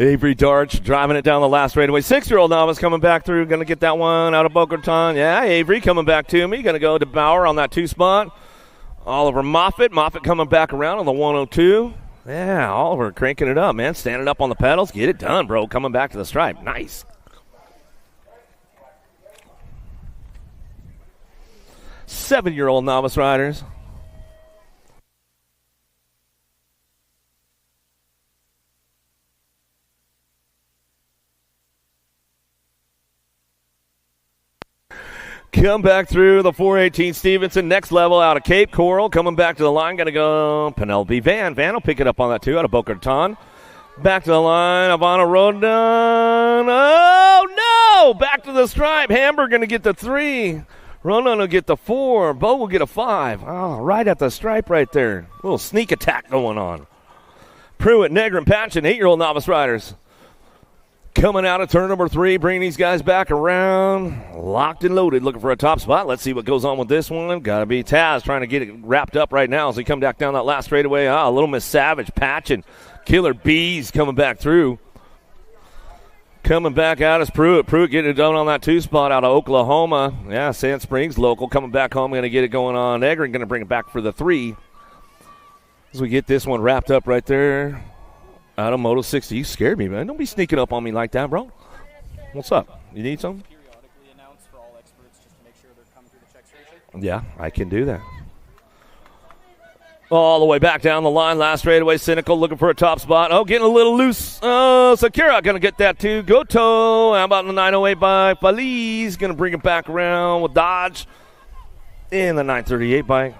Avery Darch driving it down the last straightaway. 6-year-old Novice coming back through. Going to get that one out of Boca Raton. Yeah, Avery coming back to me. Going to go to Bauer on that 2 spot. Oliver Moffitt coming back around on the 102. Yeah, Oliver cranking it up, man. Standing up on the pedals. Get it done, bro. Coming back to the stripe. Nice. 7-year-old novice riders. Come back through the 418 Stevenson. Next level out of Cape Coral. Coming back to the line. Going to go Penelope Van. Van will pick it up on that too out of Boca Raton. Back to the line. Ivana Rodon. Oh, no! Back to the stripe. Hamburg going to get the 3. Rodon will get the 4. Bo will get a 5. Oh, right at the stripe right there. A little sneak attack going on. Pruitt, Negrin, Patchen, 8-year-old novice riders. Coming out of turn number 3, bringing these guys back around. Locked and loaded, looking for a top spot. Let's see what goes on with this one. Got to be Taz trying to get it wrapped up right now as they come back down that last straightaway. A little Miss Savage, Patchen, Killer Bees coming back through. Coming back out is Pruitt. Pruitt getting it done on that 2 spot out of Oklahoma. Yeah, Sand Springs local. Coming back home, going to get it going on. Negrin going to bring it back for the 3. As we get this one wrapped up right there. Out of Moto 60. You scared me, man. Don't be sneaking up on me like that, bro. What's up? You need something? Periodically announce for all experts just to make sure they're coming through the check station. Yeah, I can do that. All the way back down the line. Last straightaway. Cynical looking for a top spot. Oh, getting a little loose. Oh, Sakura going to get that too. Goto. How about the 908 bike? Feliz going to bring it back around with Dodge. In the 938 bike.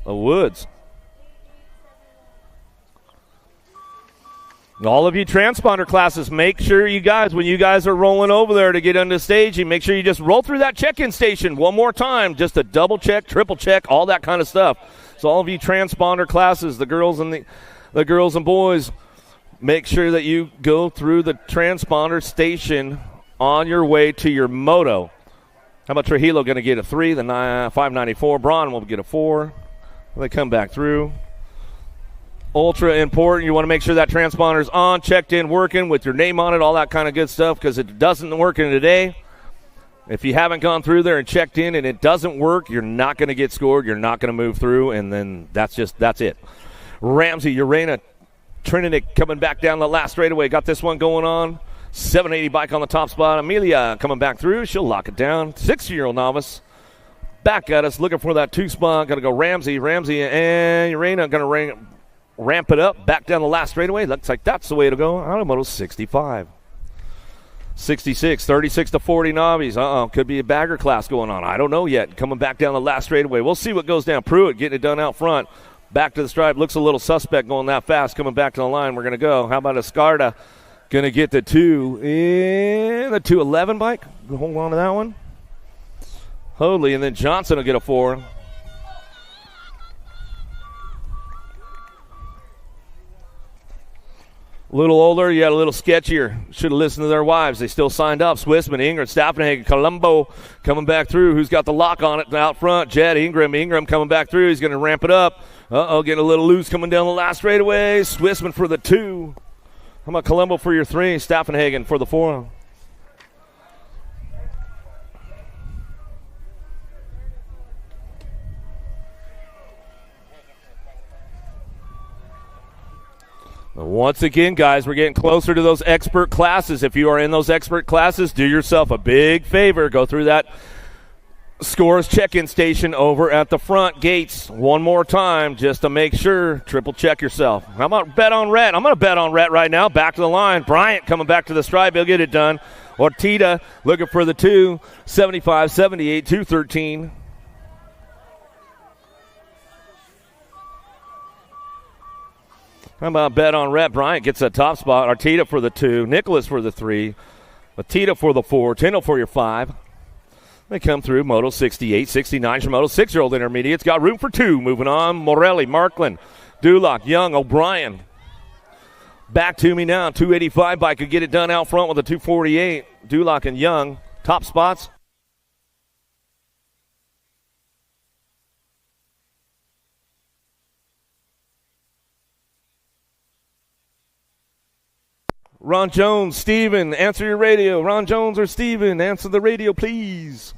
The Woods. All of you transponder classes, make sure you guys, when you guys are rolling over there to get into staging, make sure you just roll through that check-in station one more time, just to double check, triple check, all that kind of stuff. So all of you transponder classes, the girls and the girls and boys, make sure that you go through the transponder station on your way to your moto. How about Trujillo going to get a 3, the 594. Braun will get a 4. They come back through. Ultra important. You want to make sure that transponder's on, checked in, working with your name on it, all that kind of good stuff, because it doesn't work in today. If you haven't gone through there and checked in and it doesn't work, you're not going to get scored. You're not going to move through, and then that's it. Ramsey, Urena, Trinidad coming back down the last straightaway. Got this one going on. 780 bike on the top spot. Amelia coming back through. She'll lock it down. 6-year-old novice. Back at us, looking for that 2 spot. Going to go Ramsey, and Urena going to ramp it up, back down the last straightaway. Looks like that's the way to go. Out of Moto 65. 66, 36 to 40 Novice. Could be a bagger class going on. I don't know yet. Coming back down the last straightaway. We'll see what goes down. Pruitt getting it done out front. Back to the stripe. Looks a little suspect going that fast. Coming back to the line. We're going to go. How about Escarda? Going to get the 2 in the 211 bike. Hold on to that one. Hoadley, and then Johnson will get a 4. A little older, yet a little sketchier. Should have listened to their wives. They still signed up. Swissman, Ingram, Staffenhagen, Colombo coming back through. Who's got the lock on it out front? Jed, Ingram coming back through. He's going to ramp it up. Getting a little loose coming down the last straightaway. Swissman for the 2. How about Colombo for your 3? Staffenhagen for the 4. Once again, guys, we're getting closer to those expert classes. If you are in those expert classes, do yourself a big favor. Go through that scores check-in station over at the front gates one more time just to make sure. Triple check yourself. How about bet on Rhett? I'm going to bet on Rhett right now. Back to the line. Bryant coming back to the stripe. He'll get it done. Ortida looking for the 2. 75, 78, 213. How about bet on Rhett? Bryant gets a top spot. Arteta for the 2. Nicholas for the 3. Arteta for the 4. Tino for your 5. They come through. Moto 68, 69 for Moto 6-year-old intermediates. Got room for 2. Moving on. Morelli, Markland, Duloc, Young, O'Brien. Back to me now. 285 bike could get it done out front with a 248. Duloc and Young. Top spots. Ron Jones, Steven, answer your radio. Ron Jones or Steven, answer the radio, please.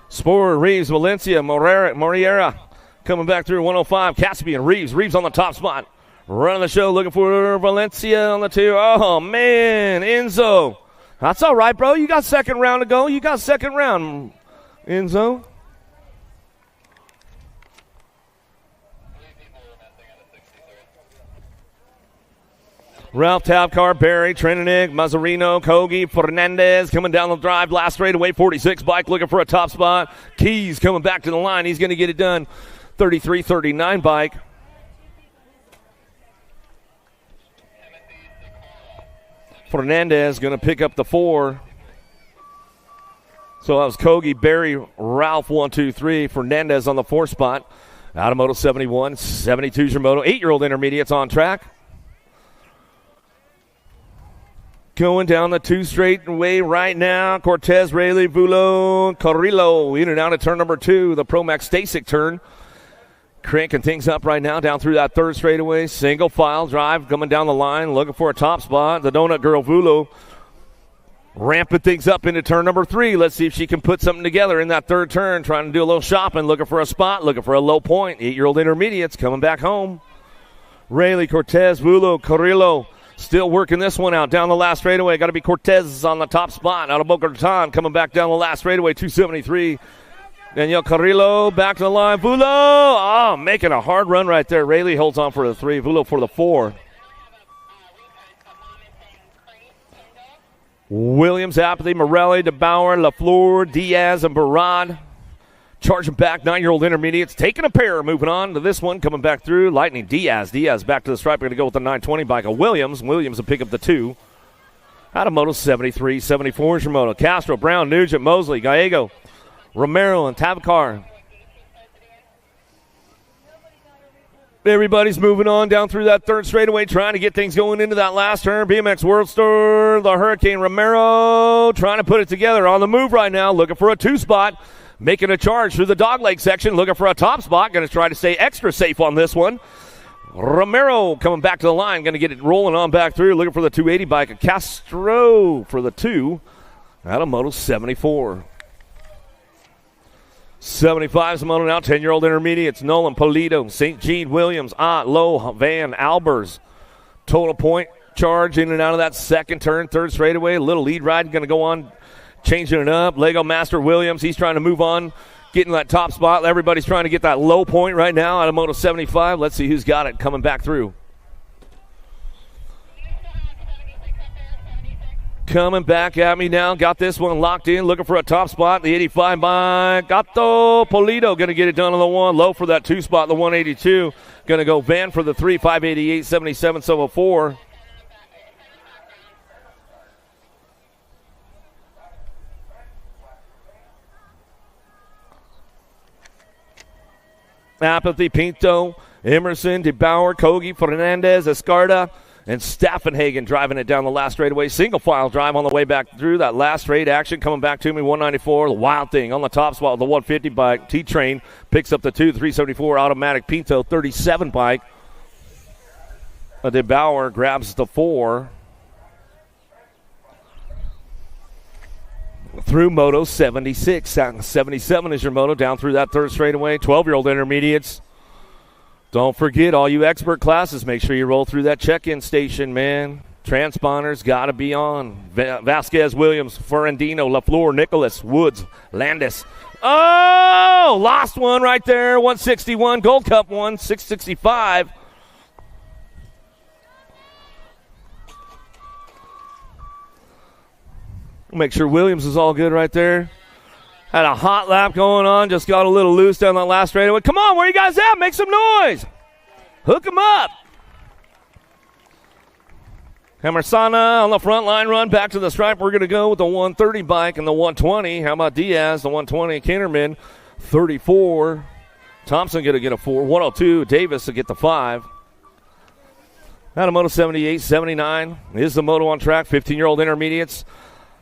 Sporer, Reeves, Valencia, Moriera coming back through 105. Caspian, Reeves on the top spot. Running the show, looking for Valencia on the 2. Oh, man, Enzo That's all right, bro. You got second round to go. You got second round, Enzo. Ralph Tavkar, Barry, Trininig, Mazzarino, Kogi, Fernandez coming down the drive. Last straightaway, 46 bike looking for a top spot. Keys coming back to the line. He's going to get it done. 33-39 bike. Fernandez going to pick up the 4. So that was Kogi, Barry, Ralph, 1, 2, 3. Fernandez on the 4 spot. Out of Moto 71. 72 is your Moto. 8-year-old intermediates on track. Going down the 2 straightaway right now. Cortez, Rayleigh, Vulo, Carrillo in and out of turn number 2. The Promax Stasic turn. Cranking things up right now down through that 3rd straightaway. Single file drive coming down the line. Looking for a top spot. The Donut Girl, Vulo, ramping things up into turn number 3. Let's see if she can put something together in that 3rd turn. Trying to do a little shopping. Looking for a spot. Looking for a low point. 8-year-old intermediates coming back home. Rayleigh, Cortez, Vulo, Carrillo. Still working this one out down the last straightaway. Got to be Cortez on the top spot. Out of Boca Raton coming back down the last straightaway. 273. Daniel Carrillo back to the line. Vulo. Oh, making a hard run right there. Rayleigh holds on for the 3. Vulo for the 4. Williams, Apathy, Morelli, DeBauer, LaFleur, Diaz, and Barad. Charging back, 9-year-old intermediates. Taking a pair, moving on to this one. Coming back through, Lightning Diaz. Diaz back to the stripe. We're going to go with the 920 bike of Williams. Williams will pick up the 2. Out of Moto 73, 74 is your Moto. Castro, Brown, Nugent, Mosley, Gallego, Romero, and Tavkar. Everybody's moving on down through that 3rd straightaway, trying to get things going into that last turn. BMX World Store, the Hurricane Romero, trying to put it together. On the move right now, looking for a 2 spot. Making a charge through the dogleg section, looking for a top spot. Going to try to stay extra safe on this one. Romero coming back to the line, going to get it rolling on back through, looking for the 280 bike. Castro for the 2 out of Moto 74. 75 is the Moto now, 10-year-old intermediates. Nolan, Polito, St. Jean, Williams, Ott, Lowe, Van, Albers. Total point charge in and out of that 2nd turn, 3rd straightaway. A little lead ride going to go on. Changing it up. Lego Master Williams, he's trying to move on, getting that top spot. Everybody's trying to get that low point right now out of Moto 75. Let's see who's got it coming back through. Coming back at me now. Got this one locked in, looking for a top spot. The 85 by Gato Polito going to get it done on the 1. Low for that 2 spot, the 182. Going to go Van for the 3, 588, 77, 704. Apathy, Pinto, Emerson, DeBauer, Kogi, Fernandez, Escarda, and Staffenhagen driving it down the last straightaway. Single file drive on the way back through that last straight action. Coming back to me, 194. The Wild Thing on the top spot with the 150 bike. T-Train picks up the 2, 374 automatic. Pinto, 37 bike. DeBauer grabs the 4. Through Moto 76. 77 is your Moto down through that 3rd straightaway. 12-year-old intermediates. Don't forget, all you expert classes, make sure you roll through that check-in station, man. Transponders got to be on. Vasquez, Williams, Ferrandino, LaFleur, Nicholas, Woods, Landis. Oh, lost one right there. 161. Gold Cup one, 665. Make sure Williams is all good right there. Had a hot lap going on. Just got a little loose down that last straightaway. Come on, where you guys at? Make some noise. Hook them up. Hamarsana on the front line run. Back to the stripe. We're going to go with the 130 bike and the 120. How about Diaz, the 120? Kinnerman, 34. Thompson going to get a 4. 102. Davis to get the 5. Out of Moto 78, 79 is the Moto on track. 15-year-old intermediates.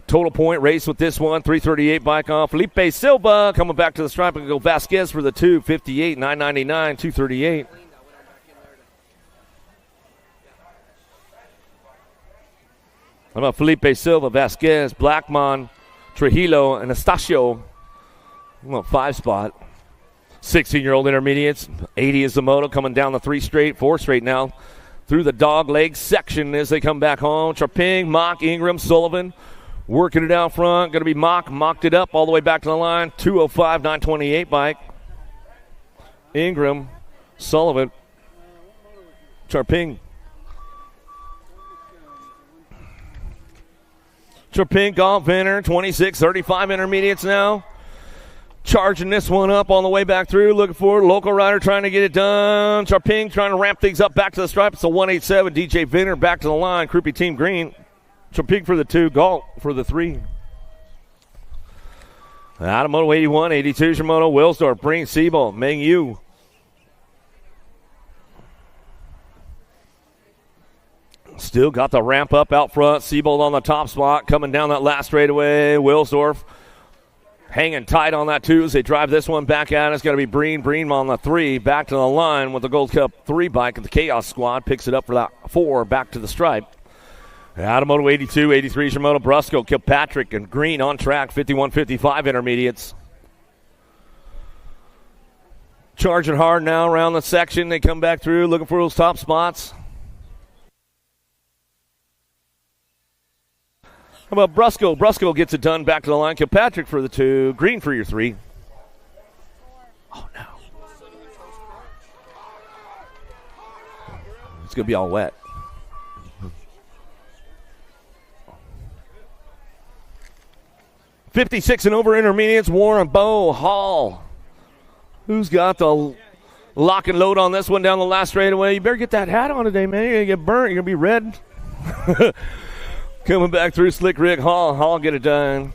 Total point race with this one, 338 bike on. Felipe Silva coming back to the stripe and go Vasquez for the 2, 58, 999, 238. How about Felipe Silva, Vasquez, Blackmon, Trujillo, and Estacio? 5 spot. 16-year-old intermediates. 80 is the Moto coming down the 3 straight, 4 straight now. Through the dog leg section as they come back home. Charping, Mock, Ingram, Sullivan, Working it out front. Going to be mocked it up all the way back to the line. 205, 928 bike. Ingram, Sullivan, Charping. Charping, Golf Vinner, 26-35 intermediates now. Charging this one up on the way back through. Looking for local rider trying to get it done. Charping trying to ramp things up back to the stripe. It's a 187. DJ Vinner back to the line. Krupe Team Green. Charping for the 2. Galt for the 3. Out of Moto 81, 82 is your Moto. Wilsdorf, Breen, Siebel, Meng Yu. Still got the ramp up out front. Siebel on the top spot. Coming down that last straightaway. Wilsdorf hanging tight on that 2 as they drive this one back out. It's going to be Breen. Breen on the 3. Back to the line with the Gold Cup 3 bike. The Chaos Squad picks it up for that 4. Back to the stripe. Out of Moto 82, 83 is your Moto. Brusco, Kilpatrick, and Green on track. 51-55 intermediates. Charging hard now around the section. They come back through looking for those top spots. How about Brusco? Brusco gets it done back to the line. Kilpatrick for the 2. Green for your 3. Oh, no. It's going to be all wet. .56 and over intermediates. Warren, Bowe, Hall. Who's got the lock and load on this one down the last straightaway? You better get that hat on today, man. You're going to get burnt. You're going to be red. Coming back through Slick Rick Hall. Hall get it done.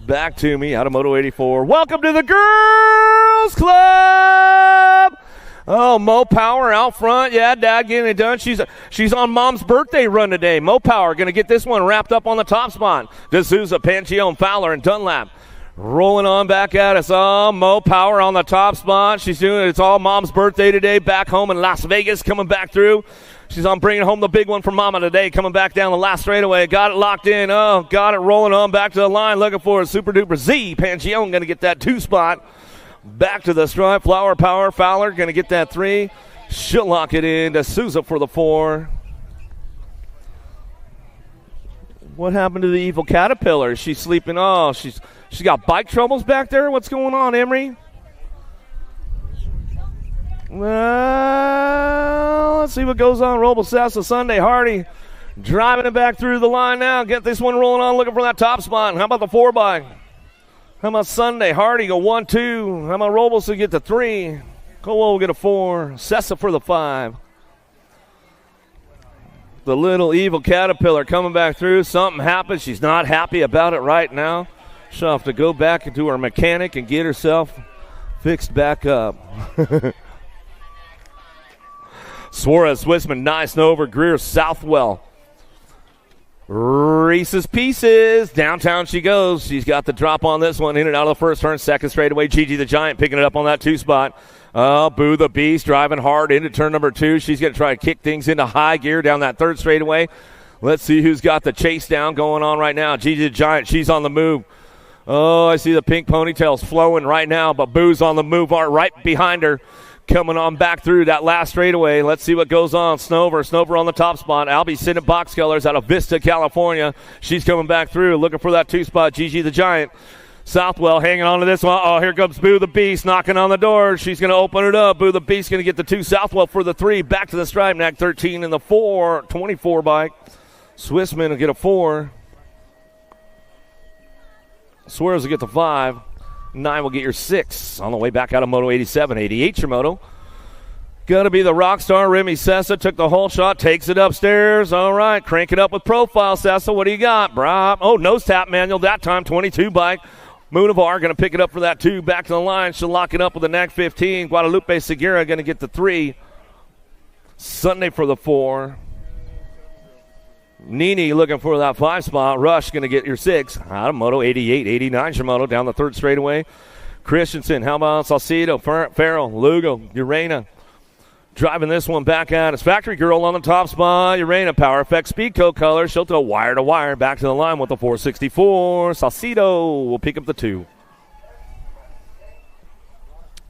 Back to me out of Moto 84. Welcome to the Girls Club. Oh, Mo Power out front. Yeah, Dad getting it done. She's on Mom's birthday run today. Mo Power going to get this one wrapped up on the top spot. D'Souza, Panchione, Fowler, and Dunlap. Rolling on back at us. Oh, Mo Power on the top spot. She's doing it. It's all Mom's birthday today. Back home in Las Vegas. Coming back through. She's on bringing home the big one for Mama today. Coming back down the last straightaway. Got it locked in. Oh, got it rolling on back to the line. Looking for a super duper Z. Panchione going to get that 2 spot. Back to the stripe. Flower Power. Fowler going to get that 3. She'll lock it in. D'Souza for the 4. What happened to the evil caterpillar? She's sleeping. Oh, she's got bike troubles back there. What's going on, Emery? Well, let's see what goes on. Roble Sessa, Sunday Hardy driving it back through the line now. Get this one rolling on, looking for that top spot. How about the 4 bike? How about Sunday Hardy go 1, 2? How about Robles to get the 3? Cole will get a 4. Sessa for the 5. The little evil caterpillar coming back through. Something happened. She's not happy about it right now. She'll have to go back into her mechanic and get herself fixed back up. Suarez, Swissman, Nice, Nover, Greer, Southwell. Reese's Pieces. Downtown she goes. She's got the drop on this one. In and out of the first turn. Second straightaway. Gigi the Giant picking it up on that 2 spot. Boo the Beast driving hard into turn number 2. She's going to try to kick things into high gear down that 3rd straightaway. Let's see who's got the chase down going on right now. Gigi the Giant, she's on the move. Oh, I see the pink ponytails flowing right now, but Boo's on the move right behind her. Coming on back through that last straightaway. Let's see what goes on. Snover on the top spot. Albie sitting at box colors out of Vista, California. She's coming back through, looking for that 2 spot. Gigi the Giant. Southwell hanging on to this one. Oh, here comes Boo the Beast knocking on the door. She's going to open it up. Boo the Beast going to get the 2. Southwell for the 3. Back to the stripe. Knack 13 in the 4. 24 bike. Swissman will get a 4. Suarez will get the 5. 9 will get your 6. On the way back out of Moto 87. 88 your Moto. Going to be the rock star. Remy Sessa took the whole shot. Takes it upstairs. All right. Crank it up with profile, Sessa. What do you got? Oh, nose tap manual that time. 22 bike. Munivar going to pick it up for that 2. Back to the line. She'll lock it up with the NAC 15. Guadalupe Segura going to get the 3. Sunday for the 4. Nini looking for that 5 spot. Rush going to get your 6. Out of Moto 88, 89 Shimoto down the 3rd straightaway. Christensen, how about Salcido, Farrell, Lugo, Urena. Driving this one back out. It's Factory Girl on the top spot. Urena, Power Effect Speedco color. She'll go wire to wire. Back to the line with the 464. Salcido will pick up the 2.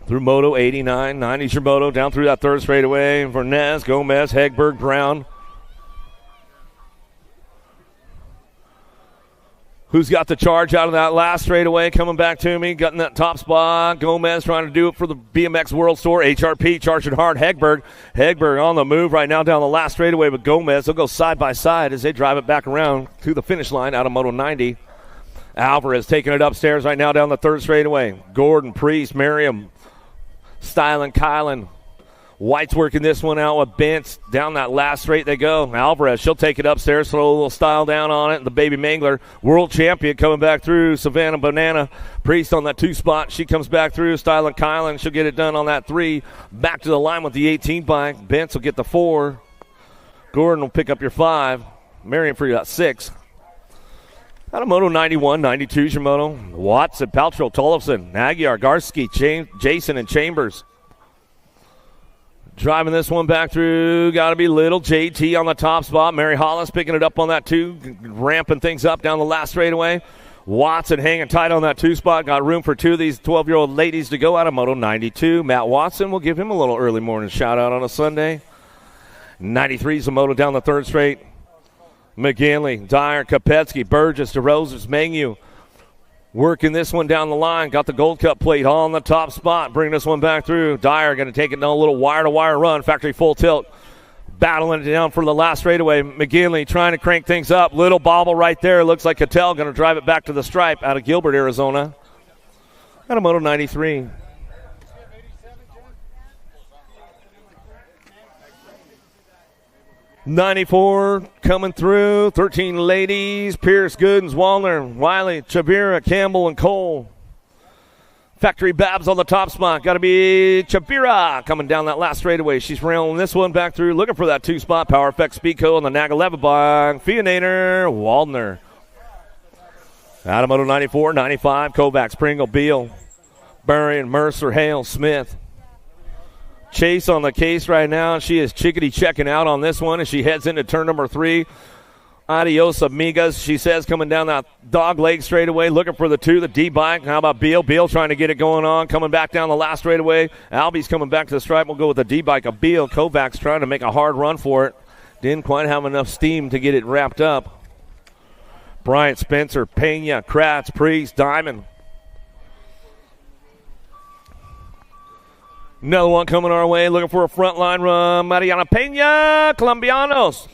Through Moto 89, 90 Shimoto down through that 3rd straightaway. Vernez, Gomez, Hegberg, Brown. Who's got the charge out of that last straightaway? Coming back to me, got in that top spot. Gomez trying to do it for the BMX World Tour. HRP charging hard. Hegberg on the move right now down the last straightaway with Gomez. They'll go side by side as they drive it back around to the finish line out of Moto 90. Alvarez taking it upstairs right now down the third straightaway. Gordon, Priest, Merriam, Stylen, Kylan. White's working this one out with Bentz. Down that last straight they go. Alvarez, she'll take it upstairs, throw a little style down on it. The baby Mangler, world champion, coming back through. Savannah Banana. Priest on that 2 spot. She comes back through. Stylen Kylan, she'll get it done on that 3. Back to the line with the 18 bike. Bentz will get the 4. Gordon will pick up your 5. Marion for you 6. Out of Moto 91, 92 is your moto. Watson, Paltrow, Tollefson, Aguiar, Garski, Jason, and Chambers. Driving this one back through, got to be Little. JT on the top spot. Mary Hollis picking it up on that 2, ramping things up down the last straightaway. Watson hanging tight on that 2 spot. Got room for 2 of these 12-year-old ladies to go out of Moto 92. Matt Watson, will give him a little early morning shout-out on a Sunday. 93 is a moto down the 3rd straight. McGinley, Dyer, Kopetsky, Burgess, DeRoses, Menu. Working this one down the line. Got the Gold Cup plate on the top spot. Bring this one back through. Dyer going to take it down a little wire-to-wire run. Factory full tilt. Battling it down for the last straightaway. McGinley trying to crank things up. Little bobble right there. Looks like Cattell going to drive it back to the stripe out of Gilbert, Arizona. Out of Moto 93. '94 coming through. 13 ladies. Pierce, Goodens, Wallner, Wiley, Chavira, Campbell, and Cole. Factory Babs on the top spot. Got to be Chavira coming down that last straightaway. She's railing this one back through. Looking for that 2 spot. Power Effect Speedco on the NAG 11 bike. Fionator, Waldner. Out of Moto 94, 95. Kovacs, Pringle, Beal, Burrion, Mercer, Hale, Smith. Chase on the case right now. She is chickadee checking out on this one as she heads into turn number 3. Adios, amigas, she says, coming down that dog leg straightaway, looking for the 2, the D-bike. How about Beal? Beal trying to get it going on, coming back down the last straightaway. Albie's coming back to the stripe. We'll go with the D-bike of Beal. Kovacs trying to make a hard run for it. Didn't quite have enough steam to get it wrapped up. Bryant, Spencer, Pena, Kratz, Priest, Diamond. Another one coming our way, looking for a front line run. Mariana Pena, Colombianos.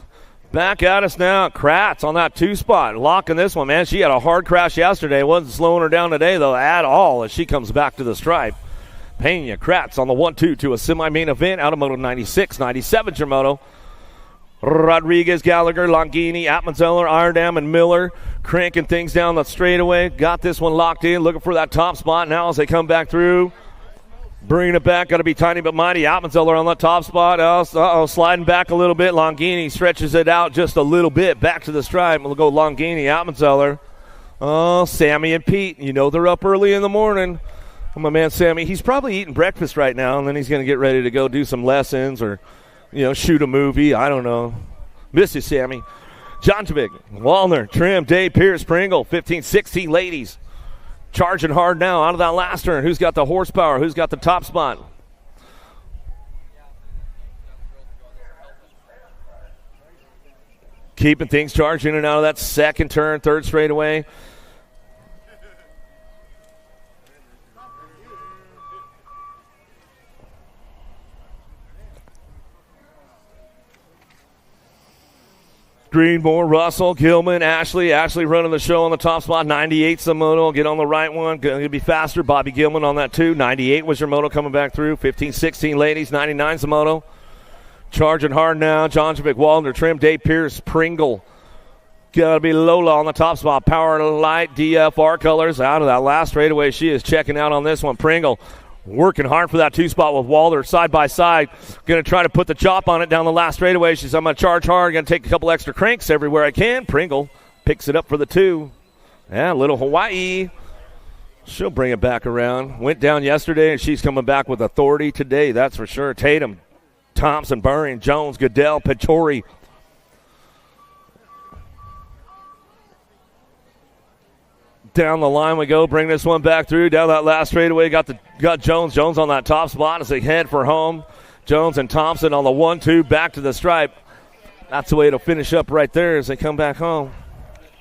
Back at us now. Kratz on that 2 spot. Locking this one, man. She had a hard crash yesterday. Wasn't slowing her down today, though, at all as she comes back to the stripe. Pena, Kratz on the 1-2 to a semi-main event out of Moto 96. 97 your moto. Rodriguez, Gallagher, Longini, Atmanzeller, Iredam, and Miller cranking things down the straightaway. Got this one locked in, looking for that top spot now as they come back through. Bringing it back, got to be tiny but mighty. Atmanzeller on the top spot. Sliding back a little bit. Longini stretches it out just a little bit. Back to the stripe. We'll go Longini, Atmanzeller. Oh, Sammy and Pete. You know they're up early in the morning. Oh, my man Sammy, he's probably eating breakfast right now, and then he's going to get ready to go do some lessons or, shoot a movie. I don't know. Miss you, Sammy. Jonjovic, Wallner, Trim, Dave, Pierce, Pringle, 15, 16 ladies. Charging hard now out of that last turn. Who's got the horsepower? Who's got the top spot? Keeping things charged in and out of that second turn, 3rd straightaway. Greenmore, Russell, Gilman, Ashley running the show on the top spot. 98's the moto. Get on the right one. Going to be faster. Bobby Gilman on that 2. 98 was your moto coming back through. 15, 16 ladies. 99's the moto. Charging hard now. Jonjovic, Waldner, Trim, Dave Pierce, Pringle. Got to be Lola on the top spot. Power Light, DFR colors. Out of that last straightaway, she is checking out on this one. Pringle working hard for that 2 spot with Walder side by side. Going to try to put the chop on it down the last straightaway. She's, I'm going to charge hard. Going to take a couple extra cranks everywhere I can. Pringle picks it up for the 2. Yeah, little Hawaii. She'll bring it back around. Went down yesterday, and she's coming back with authority today. That's for sure. Tatum, Thompson, Burring, Jones, Goodell, Pachori. Down the line we go. Bring this one back through. Down that last straightaway. Got Jones. Jones on that top spot as they head for home. Jones and Thompson on the 1-2 back to the stripe. That's the way it'll finish up right there as they come back home.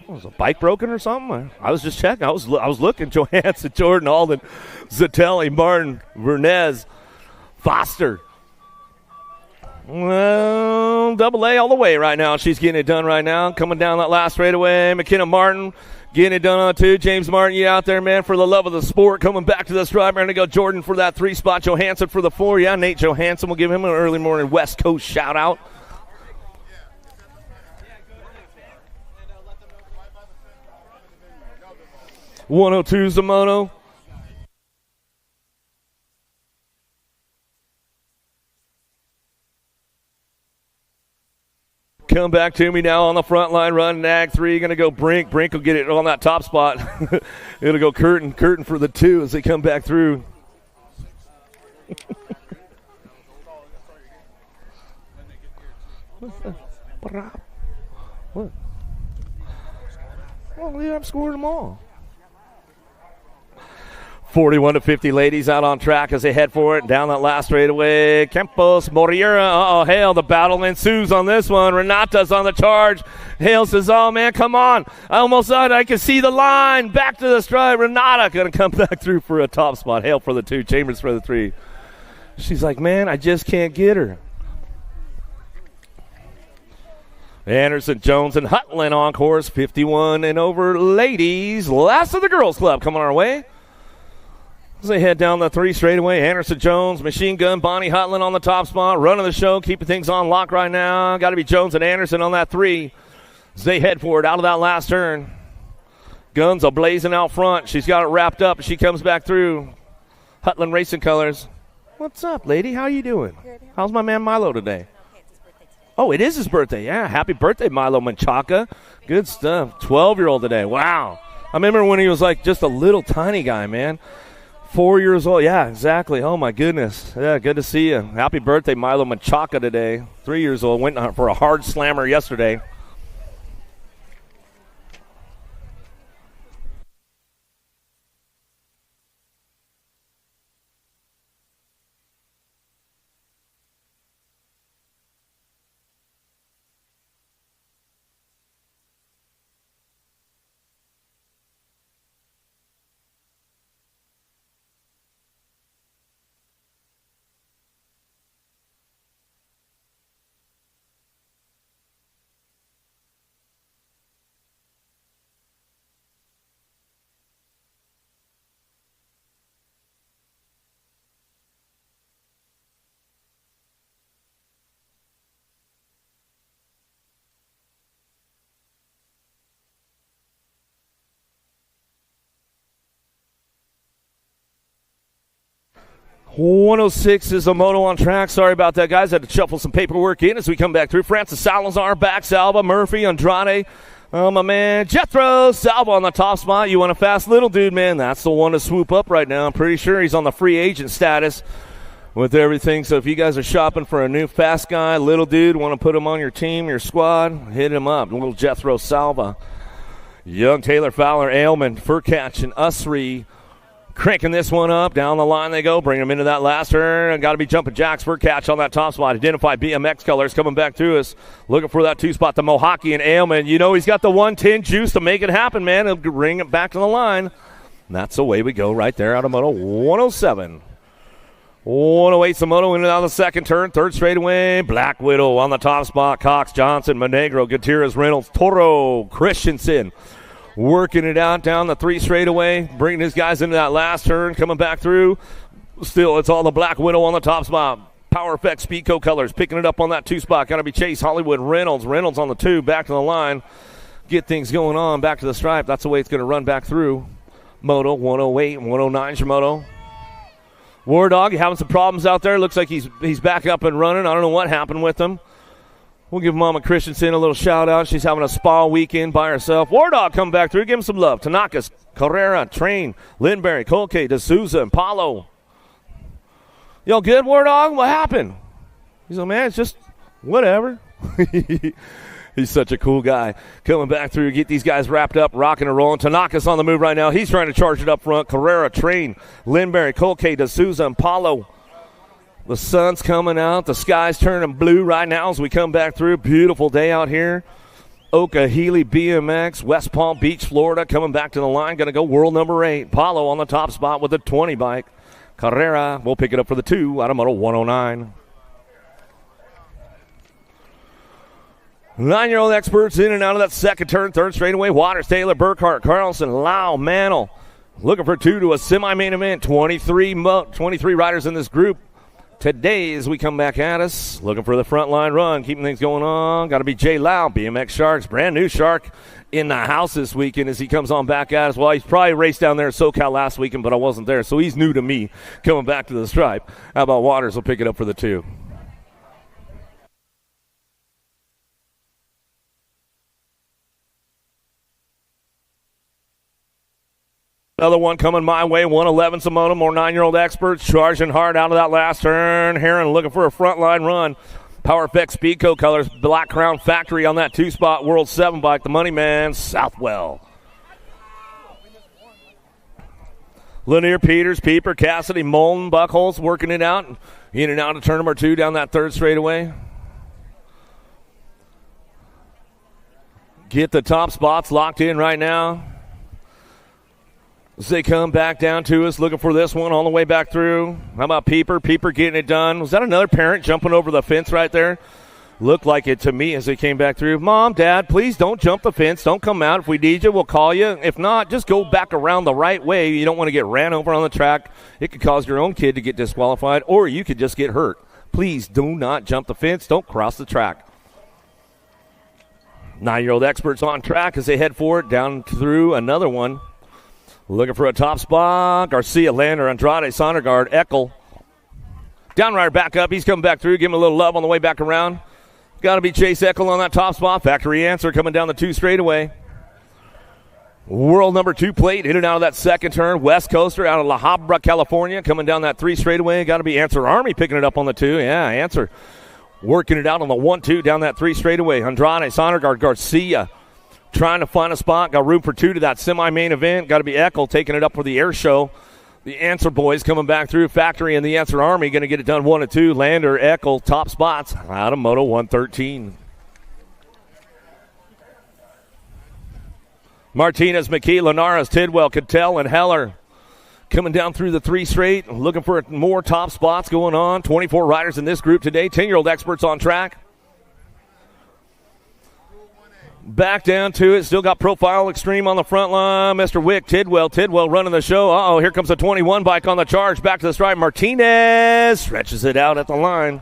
Was a bike broken or something? I was just checking. I was looking. Johansson, Jordan, Alden, Zatelli, Martin, Vernez, Foster. Well, double A all the way right now. She's getting it done right now. Coming down that last straightaway. McKenna Martin getting it done on two. James Martin, you out there, man, for the love of the sport. Coming back to this drive. We're going to go Jordan for that 3 spot. Johansson for the 4. Yeah, Nate Johansson. We'll give him an early morning West Coast shout out. .102's the moto. Come back to me now on the front line, run Ag 3. Going to go Brink. Brink will get it on that top spot. It'll go Curtin. Curtin for the 2 as they come back through. What? Well, we have scored them all. 41-50 ladies out on track as they head for it. Down that last straightaway. Campos, Moreira. Hale, the battle ensues on this one. Renata's on the charge. Hale says, oh, man, come on. I almost thought I could see the line. Back to the stride. Renata going to come back through for a top spot. Hale for the 2. Chambers for the 3. She's like, man, I just can't get her. Anderson, Jones, and Hutland on course. 51 and over ladies. Last of the girls club coming our way. As they head down the 3 straightaway, Anderson Jones, Machine Gun, Bonnie Hutland on the top spot, running the show, keeping things on lock right now. Got to be Jones and Anderson on that 3 as they head for it out of that last turn. Guns are blazing out front. She's got it wrapped up. She comes back through. Hutland Racing Colors. What's up, lady? How you doing? Good. How's my man Milo today? Oh, it is his birthday. Yeah, happy birthday, Milo Menchaca. Good stuff. 12-year-old today. Wow. I remember when he was like just a little tiny guy, man. 4 years old. Yeah, exactly. Oh, my goodness. Yeah, good to see you. Happy birthday, Milo Menchaca today. 3 years old. Went for a hard slammer yesterday. .106 is a moto on track. Sorry about that, guys. Had to shuffle some paperwork in as we come back through. Francis Salazar back, Salva, Murphy, Andrade. Oh, my man, Jethro, Salva on the top spot. You want a fast little dude, man? That's the one to swoop up right now. I'm pretty sure he's on the free agent status with everything. So if you guys are shopping for a new fast guy, little dude, want to put him on your team, your squad, hit him up. Little Jethro Salva. Young Taylor Fowler, Ailman, Furcatch, and Usry. Cranking this one up. Down the line they go. Bring them into that last turn. Got to be jumping jacks for catch on that top spot. Identify BMX colors coming back to us. Looking for that 2 spot. The Mohawkie and Ailman. You know he's got the 110 juice to make it happen, man. He'll bring it back to the line. And that's the way we go right there out of Moto 107. 108 Samoto into the second turn. 3rd straightaway. Black Widow on the top spot. Cox, Johnson, Monegro, Gutierrez, Reynolds, Toro, Christensen. Working it out down the 3 straightaway, bringing his guys into that last turn, coming back through. Still, it's all the Black Widow on the top spot. Power Effect Speedco colors, picking it up on that 2 spot. Got to be Chase, Hollywood, Reynolds. Reynolds on the 2, back to the line. Get things going on, back to the stripe. That's the way it's going to run back through. Moto 108 and 109 is your moto. War Dog, you having some problems out there? Looks like he's back up and running. I don't know what happened with him. We'll give Mama Christensen a little shout-out. She's having a spa weekend by herself. War Dog coming back through. Give him some love. Tanakas, Carrera, Train, Lindberry, Colque, D'Souza, and Paulo. Y'all good, War Dog? What happened? He's like, man, it's just whatever. He's such a cool guy. Coming back through, get these guys wrapped up, rocking and rolling. Tanaka's on the move right now. He's trying to charge it up front. Carrera, Train, Lindberry, Colque, D'Souza, and Paulo. The sun's coming out. The sky's turning blue right now as we come back through. Beautiful day out here. Okeeheelee BMX, West Palm Beach, Florida, coming back to the line. Going to go world number 8. Paulo on the top spot with the 20 bike. Carrera will pick it up for the 2 out of moto 109. 9-year-old experts in and out of that second turn, third straightaway. Waters, Taylor, Burkhart, Carlson, Lau, Mantle. Looking for 2 to a semi-main event. 23 riders in this group today as we come back at us. Looking for the front line run, keeping things going on. Got to be Jay Lau, BMX Sharks. Brand new Shark in the house this weekend as he comes on back at us. Well, he's probably raced down there in SoCal last weekend, but I wasn't there, so he's new to me coming back to the stripe. How about Waters will pick it up for the 2. Another one coming my way, 111 Samoto, more 9-year-old experts, charging hard out of that last turn. Heron looking for a frontline run. Power Effect Speedco colors, Black Crown Factory on that 2-spot World 7 bike, the money man, Southwell. Lanier, Peters, Pieper, Cassidy, Molden, Buckholz working it out. In and out of turn number 2 down that third straightaway. Get the top spots locked in right now. As they come back down to us, looking for this one all the way back through. How about Pieper? Pieper getting it done. Was that another parent jumping over the fence right there? Looked like it to me as they came back through. Mom, Dad, please don't jump the fence. Don't come out. If we need you, we'll call you. If not, just go back around the right way. You don't want to get ran over on the track. It could cause your own kid to get disqualified, or you could just get hurt. Please do not jump the fence. Don't cross the track. 9-year-old experts on track as they head for it down through another one. Looking for a top spot. Garcia, Lander, Andrade, Sondergaard, Eckel. Downrider back up. He's coming back through. Give him a little love on the way back around. Got to be Chase Eckel on that top spot. Factory Answer coming down the 2 straightaway. World number 2 plate. In and out of that second turn. West Coaster out of La Habra, California. Coming down that 3 straightaway. Got to be Answer Army picking it up on the 2. Yeah, Answer working it out on the 1-2 down that 3 straightaway. Andrade, Sondergaard, Garcia. Trying to find a spot. Got room for 2 to that semi-main event. Got to be Eckel taking it up for the air show. The Answer boys coming back through. Factory and the Answer Army going to get it done 1 and 2. Lander, Eckel, top spots out of Moto 113. Martinez, McKee, Linares, Tidwell, Cattell, and Heller coming down through the 3 straight. Looking for more top spots going on. 24 riders in this group today. 10-year-old experts on track. Back down to it. Still got Profile Extreme on the front line. Mr. Wick, Tidwell running the show. Uh-oh, here comes a 21 bike on the charge. Back to the stripe. Martinez stretches it out at the line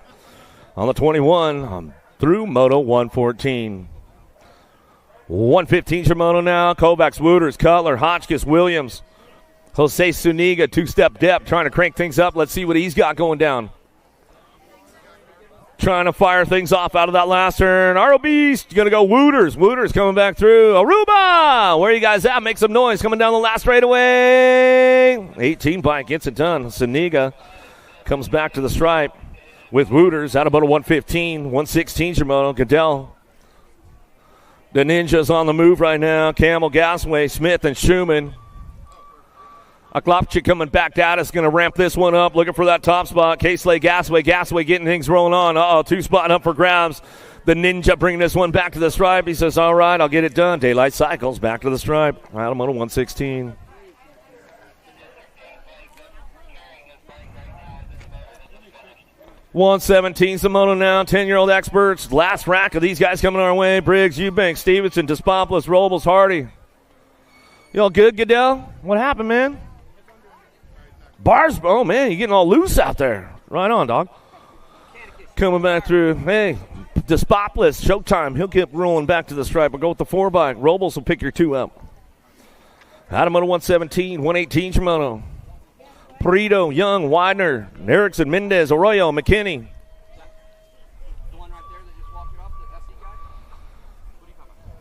on the 21 through Moto 114. 115 Shimano now. Kovacs, Wooters, Cutler, Hotchkiss, Williams. Jose Suniga, 2-step depth, trying to crank things up. Let's see what he's got going down. Trying to fire things off out of that last turn. ROB's going to go Wooters. Wooters coming back through. Aruba! Where are you guys at? Make some noise. Coming down the last straightaway. 18 bike gets it done. Suniga comes back to the stripe with Wooters out about a 115. 116 Shimano. Goodell. The Ninjas on the move right now. Camel, Gasway, Smith, and Schumann. Aklopchik coming back at us, going to ramp this one up, looking for that top spot. Caseley, Gasway getting things rolling on. 2-spot up for grabs. The Ninja bringing this one back to the stripe. He says, all right, I'll get it done. Daylight Cycles back to the stripe. Out of Moto 116. $117's the Moto now. 10-year-old experts. Last rack of these guys coming our way. Briggs, Eubanks, Stevenson, Despopoulos, Robles, Hardy. You all good, Goodell? What happened, man? Bars, oh, man, you're getting all loose out there. Right on, dog. Coming back through. Hey, Despopoulos, Showtime. He'll get rolling back to the stripe. We'll go with the 4-bike. Robles will pick your 2 up. Out of Moto 117, 118 Shimano. Perito, Young, Widener, Erickson, Mendez, Arroyo, McKinney. The one right there that just walked it off, the SC guy? What are you talking about?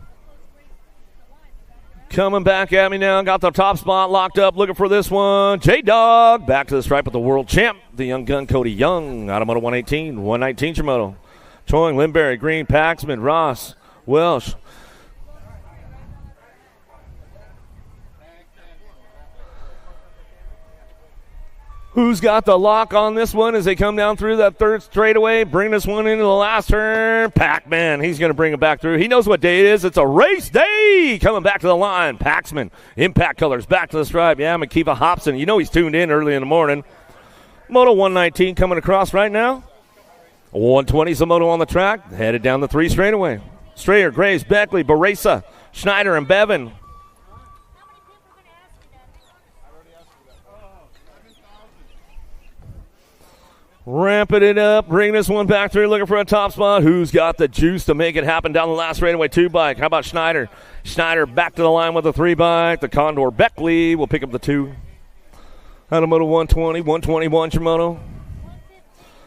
Coming back at me now. Got the top spot locked up. Looking for this one. J-Dog back to the stripe with the world champ. The young gun, Cody Young. Out of Moto 118. 119 Shimoto. Choing, Lindberry, Green, Paxman, Ross, Welsh. Who's got the lock on this one as they come down through that third straightaway? Bring this one into the last turn. Pac-Man, he's going to bring it back through. He knows what day it is. It's a race day. Coming back to the line. Paxman, Impact Colors, back to the stripe. Yeah, McKeeva Hobson. You know he's tuned in early in the morning. Moto 119 coming across right now. 120's the moto on the track. Headed down the 3 straightaway. Strayer, Graves, Beckley, Baresa, Schneider, and Bevan. Ramping it up, bring this one back through, looking for a top spot. Who's got the juice to make it happen down the last straightaway? 2 bike. How about Schneider? Schneider back to the line with a 3 bike. The Condor Beckley will pick up the 2. Out of Moto 120, 121 Shimono.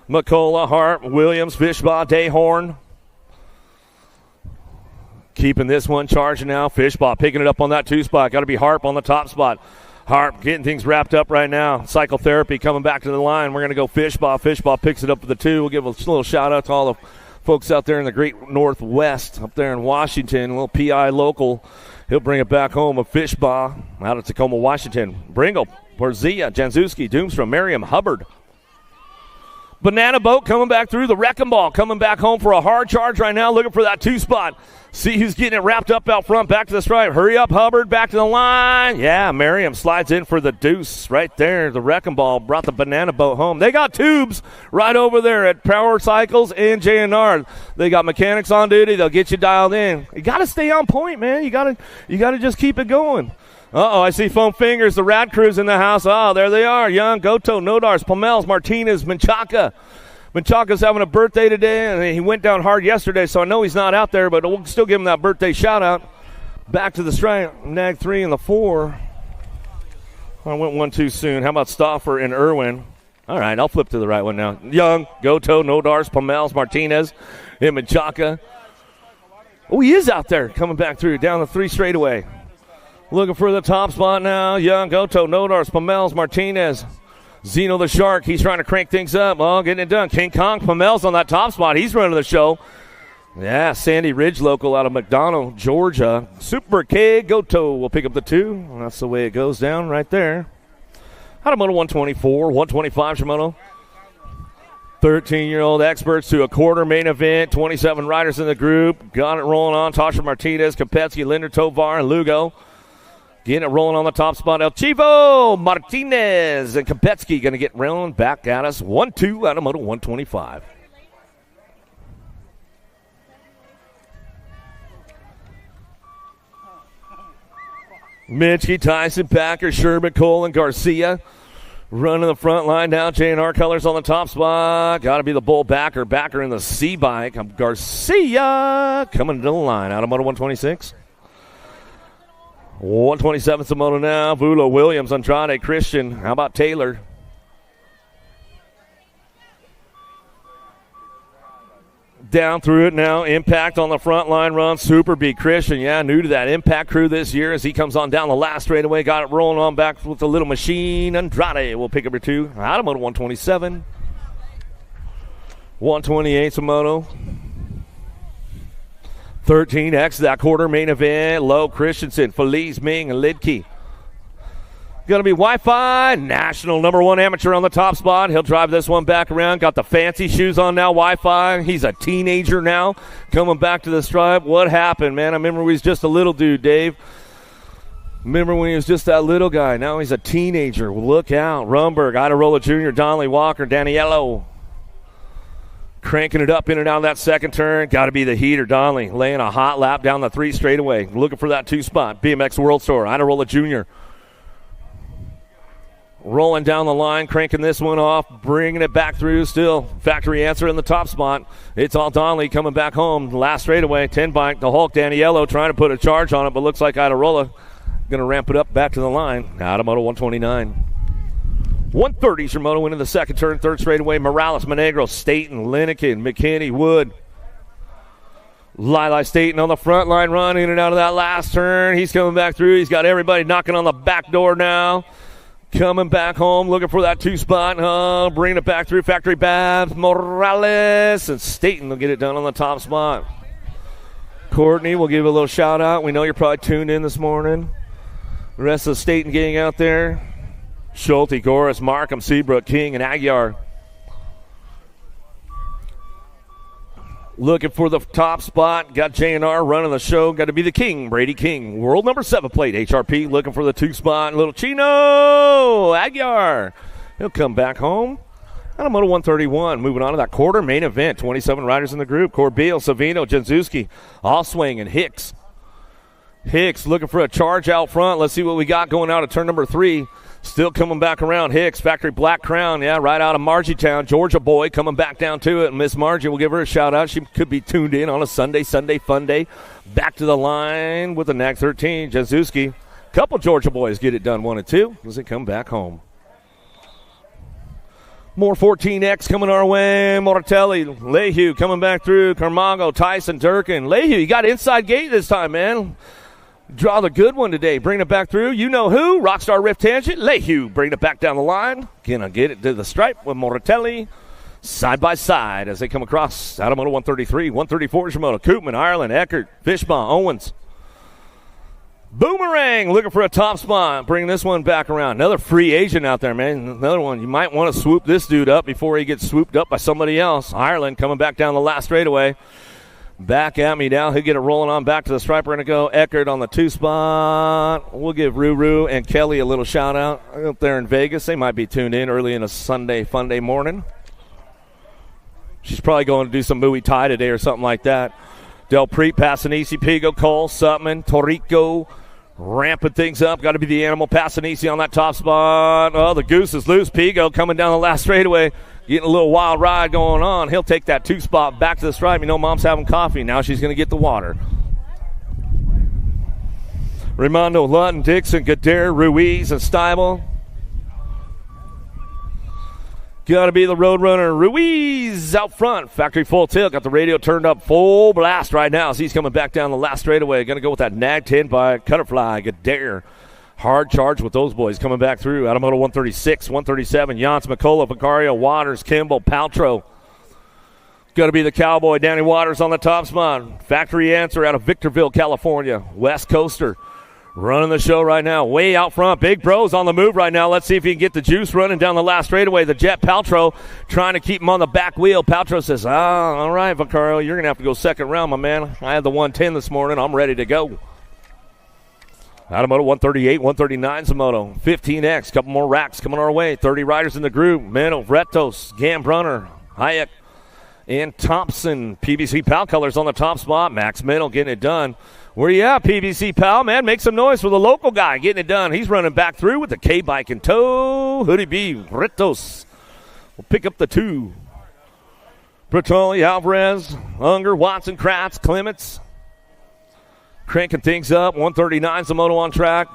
McCullough, Hart, Williams, Fishbaugh, Dayhorn. Keeping this one charging now. Fishbaugh picking it up on that 2 spot. Got to be Harp on the top spot. Harp getting things wrapped up right now. Psychotherapy coming back to the line. We're going to go Fishbaugh. Fishbaugh picks it up with the 2. We'll give a little shout-out to all the folks out there in the great Northwest, up there in Washington, a little PI local. He'll bring it back home with Fishbaugh out of Tacoma, Washington. Bringle, Porzia, Janzuski, Doomstrom, Merriam, Hubbard. Banana Boat coming back through. The Wrecking Ball coming back home for a hard charge right now, looking for that 2 spot. See who's getting it wrapped up out front. Back to the stripe. Hurry up, Hubbard. Back to the line. Yeah, Merriam slides in for the deuce right there. The Wrecking Ball brought the Banana Boat home. They got tubes right over there at Power Cycles and J&R. They got mechanics on duty. They'll get you dialed in. You got to stay on point, man. You got to just keep it going. I see Foam Fingers, the Rad Crew's in the house. Oh, there they are. Young, Goto, Nodars, Pomels, Martinez, Menchaca. Menchaca's having a birthday today, and he went down hard yesterday, so I know he's not out there, but we'll still give him that birthday shout-out. Back to the stripe, nag 3 and the 4. I went 1 too soon. How about Stauffer and Irwin? All right, I'll flip to the right one now. Young, Goto, Nodars, Pomels, Martinez, and Menchaca. Oh, he is out there coming back through down the 3 straightaway. Looking for the top spot now. Young, Goto, Nodars, Pomels, Martinez. Zeno the Shark, he's trying to crank things up. Oh, getting it done. King Kong, Pomels on that top spot. He's running the show. Yeah, Sandy Ridge local out of McDonough, Georgia. Super K, Goto will pick up the 2. That's the way it goes down right there. Out of Moto 124, 125 Shimono. 13-year-old experts to a quarter main event. 27 riders in the group. Got it rolling on. Tasha Martinez, Kopetsky, Linder, Tovar, and Lugo. Getting it rolling on the top spot. El Chivo, Martinez, and Kopetsky going to get rolling back at us. 1-2 out of Moto 125. Mitchie, Tyson, Packer, Sherman, Cole, and Garcia. Running the front line now. J&R Colors on the top spot. Got to be the Bull Backer. Backer in the C-Bike. Garcia coming to the line out of Moto 126. 127's the moto now. Vula, Williams, Andrade, Christian. How about Taylor? Down through it now. Impact on the front line run. Super B. Christian, yeah, new to that Impact crew this year as he comes on down the last straightaway. Got it rolling on back with the little machine. Andrade will pick up your 2. Out of Moto 127. 128's the moto. 13X, that quarter main event. Lowe, Christensen, Feliz, Ming, and Lidke. Going to be Wi-Fi, national #1 amateur on the top spot. He'll drive this one back around. Got the fancy shoes on now, Wi-Fi. He's a teenager now, coming back to the stripe. What happened, man? I remember when he was just a little dude, Dave. Remember when he was just that little guy. Now he's a teenager. Look out. Rumberg, Iderola Jr., Donnelly Walker, Daniello. Cranking it up in and out of that second turn. Got to be the heater, Donnelly. Laying a hot lap down the 3 straightaway. Looking for that 2 spot. BMX World Tour. Iderola Jr. Rolling down the line. Cranking this one off. Bringing it back through. Still factory answer in the top spot. It's all Donnelly coming back home. Last straightaway. 10 bike. The Hulk, Daniello trying to put a charge on it, but looks like Iderola going to ramp it up back to the line. Out of Moto 129. 130's your moto into the second turn, 3rd straightaway. Morales, Monegro, Staten, Linekin, McKinney, Wood. Lili Staten on the front line run in and out of that last turn. He's coming back through. He's got everybody knocking on the back door now. Coming back home, looking for that 2 spot. Bringing it back through. Factory Babs, Morales, and Staten will get it done on the top spot. Courtney, we'll give you a little shout out. We know you're probably tuned in this morning. The rest of the Staten gang out there. Schulte, Goris, Markham, Seabrook, King, and Aguiar. Looking for the top spot. Got J&R running the show. Got to be the King, Brady King. World number 7 plate, HRP. Looking for the 2 spot. Little Chino, Aguiar. He'll come back home. Out of Moto 131. Moving on to that quarter main event. 27 riders in the group. Corbeil, Savino, Janzuski, Allswing, and Hicks. Hicks looking for a charge out front. Let's see what we got going out of turn number 3. Still coming back around. Hicks, Factory Black Crown, yeah, right out of Margietown. Georgia boy coming back down to it. Miss Margie, we'll give her a shout-out. She could be tuned in on a Sunday fun day. Back to the line with the NAC 13. Jazuski. Couple Georgia boys get it done 1 and 2 as they come back home. More 14X coming our way. Mortelli, Lehue coming back through. Carmago, Tyson, Durkin. Lehue, you got inside gate this time, man. Draw the good one today. Bring it back through. You know who? Rockstar Rift Tangent. Lehue. Bring it back down the line. Gonna get it to the stripe with Moratelli. Side by side as they come across. Out of Moto 133. 134 is your Moto. Koopman, Ireland, Eckert, Fishbaugh, Owens. Boomerang looking for a top spot. Bring this one back around. Another free agent out there, man. Another one. You might want to swoop this dude up before he gets swooped up by somebody else. Ireland coming back down the last straightaway. Back at me now. He'll get it rolling on back to the stripe. We're going to go Eckert on the 2 spot. We'll give Ruru and Kelly a little shout out up there in Vegas. They might be tuned in early in a Sunday fun day morning. She's probably going to do some Muay Thai today or something like that. Del Preet, Passanisi, Pigo, Cole, Sutman, Torrico, ramping things up. Got to be the animal. Passanisi on that top spot. Oh, the goose is loose. Pigo coming down the last straightaway. Getting a little wild ride going on. He'll take that 2 spot back to the stripe. You know, Mom's having coffee. Now she's going to get the water. Raimondo, Lutton, Dixon, Gader, Ruiz, and Steibel. Got to be the Roadrunner. Ruiz out front. Factory full tilt. Got the radio turned up full blast right now as he's coming back down the last straightaway. Going to go with that nag 10 by Cutterfly. Gader. Hard charge with those boys coming back through. Out of Moto 136, 137, Jans, McCullough, Vicario, Waters, Kimball, Paltrow. Got to be the Cowboy, Danny Waters on the top spot. Factory answer out of Victorville, California. West Coaster running the show right now. Way out front. Big Bro's on the move right now. Let's see if he can get the juice running down the last straightaway. The Jet Paltrow trying to keep him on the back wheel. Paltrow says, all right, Vicario, you're going to have to go second round, my man. I had the 110 this morning. I'm ready to go. Out of Moto 138, 139 's Moto. 15X, couple more racks coming our way. 30 riders in the group. Meno, Vretos, Gambrunner, Hayek, and Thompson. PBC Pal colors on the top spot. Max Meno getting it done. Where you at, PBC Pal? Man, make some noise for the local guy getting it done. He's running back through with the K-Bike in tow. Hoodie B, Vretos will pick up the 2. Bertoli, Alvarez, Unger, Watson, Kratz, Clements. Cranking things up. 139's the Moto on track.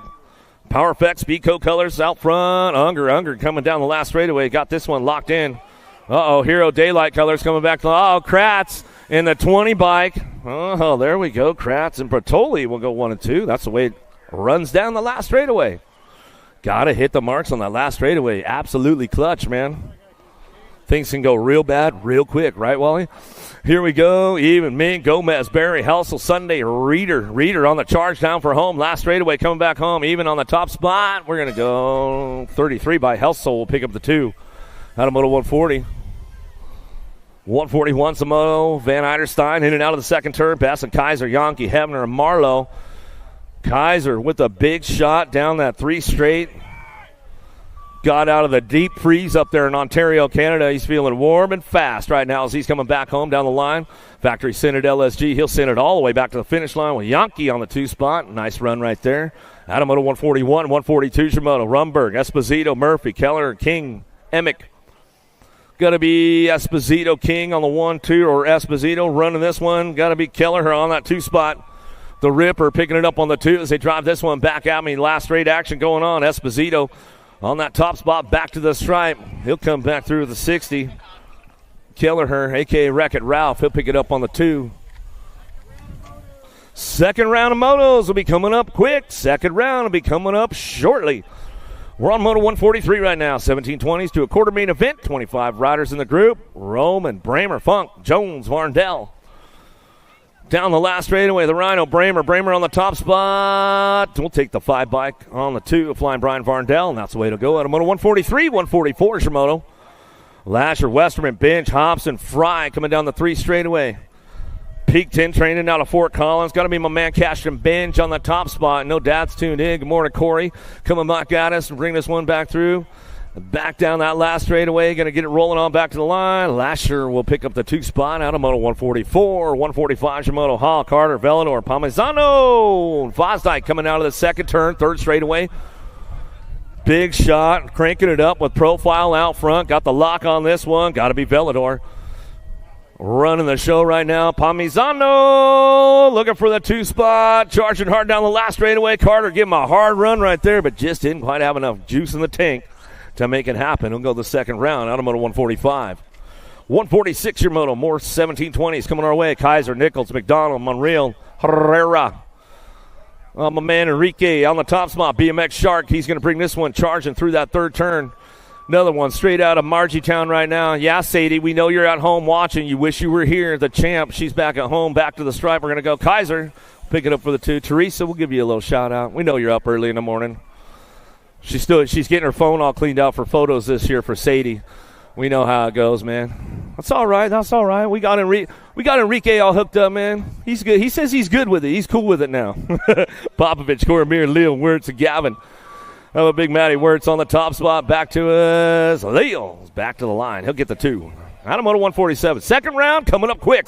Power Effects, Speedco colors out front. Unger coming down the last straightaway. Got this one locked in. Uh-oh, Hero Daylight colors coming back. Oh, Kratz in the 20 bike. Oh, there we go. Kratz and Bertoli will go 1 and 2. That's the way it runs down the last straightaway. Got to hit the marks on that last straightaway. Absolutely clutch, man. Things can go real bad real quick, right, Wally? Here we go. Even Ming, Gomez, Barry, Helsel, Sunday, Reader on the charge down for home. Last straightaway coming back home. Even on the top spot. We're going to go 33 by Helsel. We'll pick up the 2. Out of Moto 140. 141 Moto. Van Eiderstein in and out of the second turn. Passing Kaiser, Yankee, Hebner, and Marlowe. Kaiser with a big shot down that 3 straight. Got out of the deep freeze up there in Ontario, Canada. He's feeling warm and fast right now as he's coming back home down the line. Factory sent it LSG. He'll send it all the way back to the finish line with Yankee on the 2 spot. Nice run right there. Out of Moto 141, 142 Shimoto. Rumberg, Esposito, Murphy, Keller, King, Emick. Got to be Esposito, King on the 1-2, or Esposito running this one. Got to be Keller on that 2 spot. The Ripper picking it up on the 2 as they drive this one back at me. Last straight action going on. Esposito on that top spot, back to the stripe. He'll come back through the 60. Kelleher, a.k.a. Wreck-It Ralph, he'll pick it up on the 2. Second round of motos will be coming up quick. Second round will be coming up shortly. We're on Moto 143 right now. 1720s to a quarter main event. 25 riders in the group. Roman, Bramer, Funk, Jones, Varndell. Down the last straightaway, the Rhino, Bramer on the top spot. We'll take the 5 bike on the 2, flying Brian Varndell, and that's the way to go. At a moto 143, 144 is your moto. Lasher, Westerman, Bench, Hobson, Fry coming down the 3 straightaway. Peak 10 training out of Fort Collins. Got to be my man Cashton Bench on the top spot. No dad's tuned in. Good morning, Corey. Coming back at us and bring this one back through. Back down that last straightaway. Going to get it rolling on back to the line. Lasher will pick up the 2 spot out of moto 144. 145 Shimoto Hall, Carter, Velador, Parmesano. Vosdyke coming out of the second turn, 3rd straightaway. Big shot, cranking it up with profile out front. Got the lock on this one. Got to be Velador. Running the show right now. Parmesano looking for the 2 spot. Charging hard down the last straightaway. Carter give him a hard run right there, but just didn't quite have enough juice in the tank to make it happen. He'll go the second round out of moto 145. 146 your moto. More 1720s coming our way. Kaiser, Nichols, McDonald, Monreal, Herrera. My man Enrique on the top spot. BMX Shark. He's going to bring this one charging through that 3rd turn. Another one straight out of Margietown right now. Yeah, Sadie, we know you're at home watching. You wish you were here. The champ, she's back at home, back to the stripe. We're going to go Kaiser. Pick it up for the 2. Teresa, we'll give you a little shout out. We know you're up early in the morning. She's getting her phone all cleaned out for photos this year for Sadie. We know how it goes, man. That's all right. That's all right. We got Enrique all hooked up, man. He's good. He says he's good with it. He's cool with it now. Popovich, Cormier, Leo, Wirtz, and Gavin. Oh, big Matty Wirtz on the top spot. Back to us. Leo's back to the line. He'll get the 2. Out of moto 147. Second round coming up quick.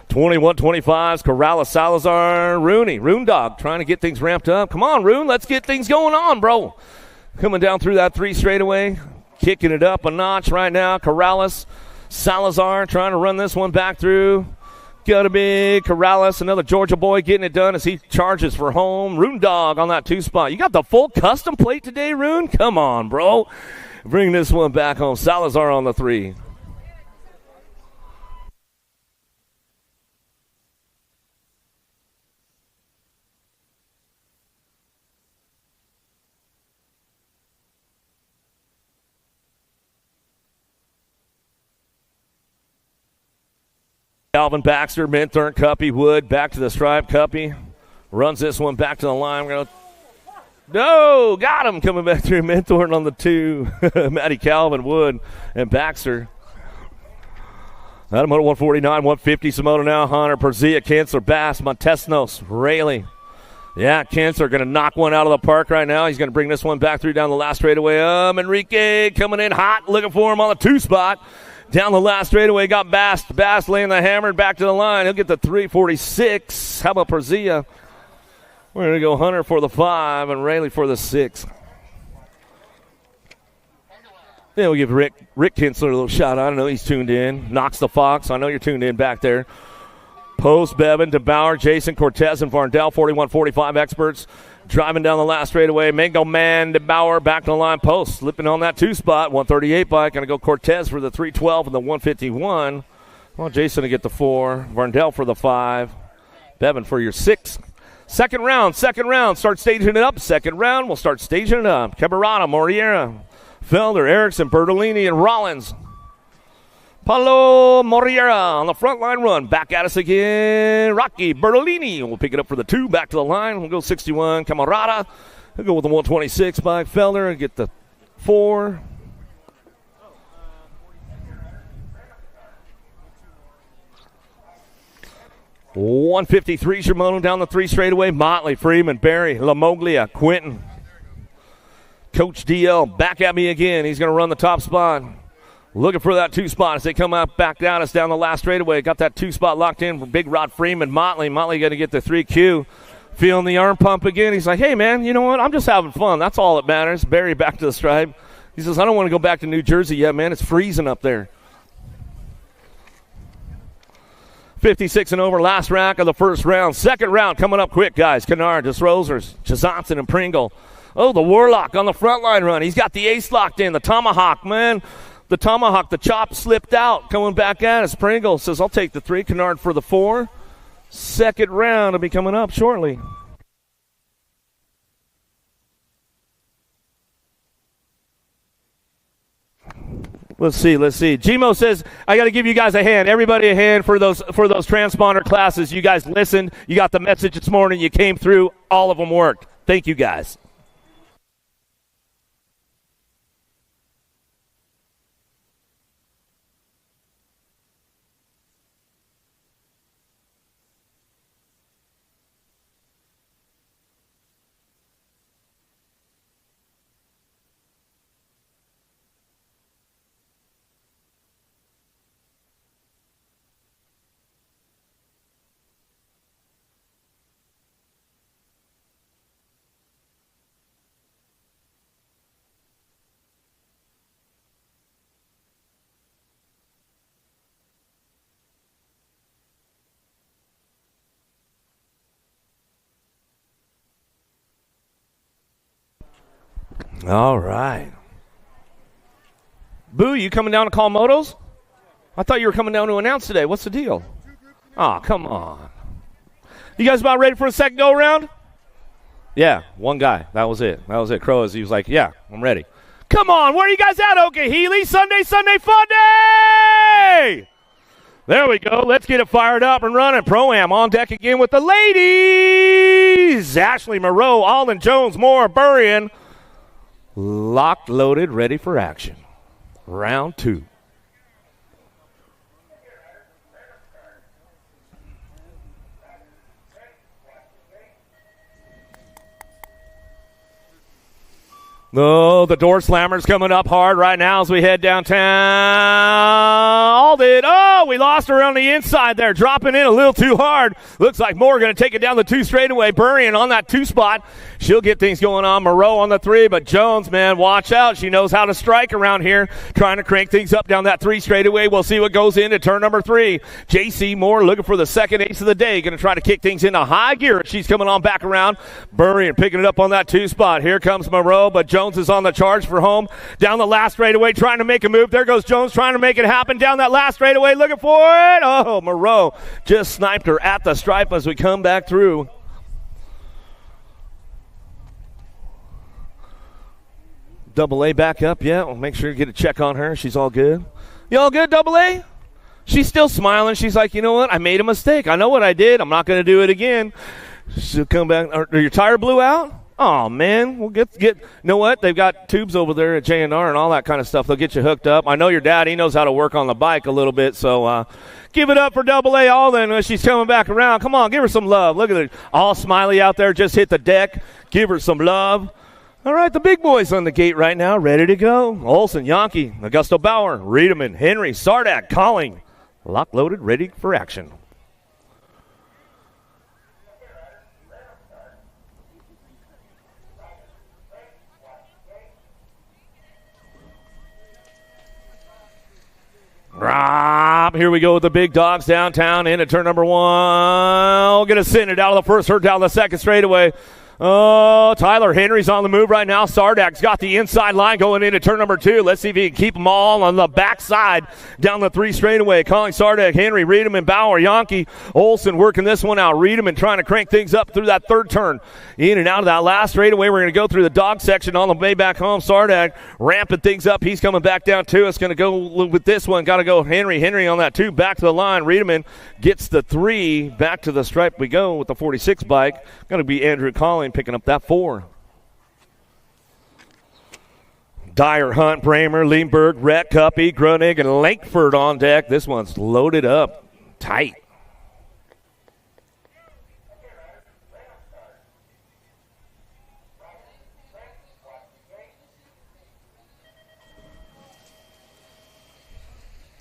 21-25s, Corrales, Salazar, Rooney. Rune Dog trying to get things ramped up. Come on, Rune. Let's get things going on, bro. Coming down through that 3 straightaway. Kicking it up a notch right now. Corrales, Salazar trying to run this one back through. Got to be Corrales, another Georgia boy getting it done as he charges for home. Rune Dog on that 2 spot. You got the full custom plate today, Rune? Come on, bro. Bring this one back home. Salazar on the 3. Alvin Baxter, Minthorn, Cuppy, Wood, back to the stripe. Cuppy runs this one back to the line. We're gonna no, got him coming back through. Minthorn on the 2. Matty Calvin, Wood, and Baxter. Out of moto 149, 150, Samoto now. Hunter, Perzia, Kensler, Bass, Montesnos, Rayleigh. Yeah, Kensler going to knock one out of the park right now. He's going to bring this one back through down the last straightaway. Enrique coming in hot, looking for him on the 2 spot. Down the last straightaway, got Bass. Bass laying the hammer back to the line. He'll get the 346. How about Perzia? We're going to go Hunter for the 5 and Rayleigh for the 6. Yeah, we'll give Rick Kinsler a little shout out. I know he's tuned in. Knox the Fox. I know you're tuned in back there. Post, Bevan, DeBauer, Jason, Cortez, and Varndell, 41-45 experts. Driving down the last straightaway. Mango Man, DeBauer, back to the line. Post, slipping on that 2 spot. 138 bike. Going to go Cortez for the 312 and the 151. Well, Jason to get the 4. Varndell for the 5. Bevan for your 6. Second round. Start staging it up. Second round, we'll start staging it up. Cabarata, Moriera, Felder, Erickson, Bertolini, and Rollins. Paulo Moriera on the front line run. Back at us again. Rocky Bertolini will pick it up for the 2. Back to the line. We'll go 61. Camarada. We'll go with the 126 by Felder and get the 4. $153 Shimono down the 3 straightaway. Motley, Freeman, Barry, Lamoglia, Quinton. Coach DL back at me again. He's going to run the top spot. Looking for that 2 spot as they come out back down us down the last straightaway. Got that 2 spot locked in for Big Rod Freeman. Motley going to get the 3Q. Feeling the arm pump again. He's like, hey, man, you know what? I'm just having fun. That's all that matters. Barry back to the stripe. He says, I don't want to go back to New Jersey yet, man. It's freezing up there. 56 and over, last rack of the first round. Second round coming up quick, guys. Kennard, DeSrosers, Chazanson, and Pringle. Oh, the Warlock on the front line run. He's got the ace locked in. The Tomahawk, man. The Tomahawk, the chop slipped out. Coming back at us. Pringle says, I'll take the 3. Kennard for the 4. Second round will be coming up shortly. Let's see. Gmo says, I got to give you guys a hand. Everybody a hand for those transponder classes. You guys listened. You got the message this morning. You came through. All of them worked. Thank you, guys. All right. Boo, you coming down to call motos? I thought you were coming down to announce today. What's the deal? Oh, come on. You guys about ready for a second go-around? Yeah, one guy. That was it. Crow, he was like, yeah, I'm ready. Come on, where are you guys at, Okeeheelee? Sunday fun day! There we go. Let's get it fired up and running. Pro-Am on deck again with the ladies. Ashley Moreau, Alden Jones, Moore, Burrian. Locked, loaded, ready for action. Round 2. Oh, the door slammer's coming up hard right now as we head downtown. Alden, we lost her on the inside there, dropping in a little too hard. Looks like Moore going to take it down the 2 straightaway. Burrian on that 2 spot. She'll get things going on. Moreau on the 3, but Jones, man, watch out. She knows how to strike around here, trying to crank things up down that 3 straightaway. We'll see what goes into turn number 3. J.C. Moore looking for the second ace of the day. Going to try to kick things into high gear. She's coming on back around. Burrian picking it up on that 2 spot. Here comes Moreau, but Jones is on the charge for home. Down the last straightaway, trying to make a move. There goes Jones trying to make it happen. Down that last straightaway, looking for it. Oh, Moreau just sniped her at the stripe as we come back through. Double A back up, yeah. We'll make sure to get a check on her. She's all good. You all good, Double A? She's still smiling. She's like, you know what? I made a mistake. I know what I did. I'm not going to do it again. She'll come back. Are your tire blew out? Oh, man. We'll get. You know what? They've got tubes over there at J&R and all that kind of stuff. They'll get you hooked up. I know your dad. He knows how to work on the bike a little bit. So give it up for Double A Alden when she's coming back around. Come on, give her some love. Look at her. All smiley out there. Just hit the deck. Give her some love. All right, the big boys on the gate right now, ready to go. Olson, Yankee, Augusto Bauer, Riedemann, Henry, Sardak, Colling. Lock loaded, ready for action. Here we go with the big dogs downtown into turn number 1. Going to send it out of the first, her down the second straightaway. Oh, Tyler Henry's on the move right now. Sardak's got the inside line going into turn number 2. Let's see if he can keep them all on the backside down the 3 straightaway. Calling Sardak, Henry, Riedemann, Bauer, Yankee, Olson working this one out. Riedemann trying to crank things up through that 3rd turn. In and out of that last straightaway. We're going to go through the dog section on the way back home. Sardak ramping things up. He's coming back down too. It's going to go with this one. Got to go Henry on that 2. Back to the line. Riedemann gets the 3. Back to the stripe we go with the 46 bike. Going to be Andrew Colling picking up that 4. Dyer, Hunt, Bramer, Lindbergh, Rhett, Cuppy, Grunig, and Lankford on deck. This one's loaded up tight.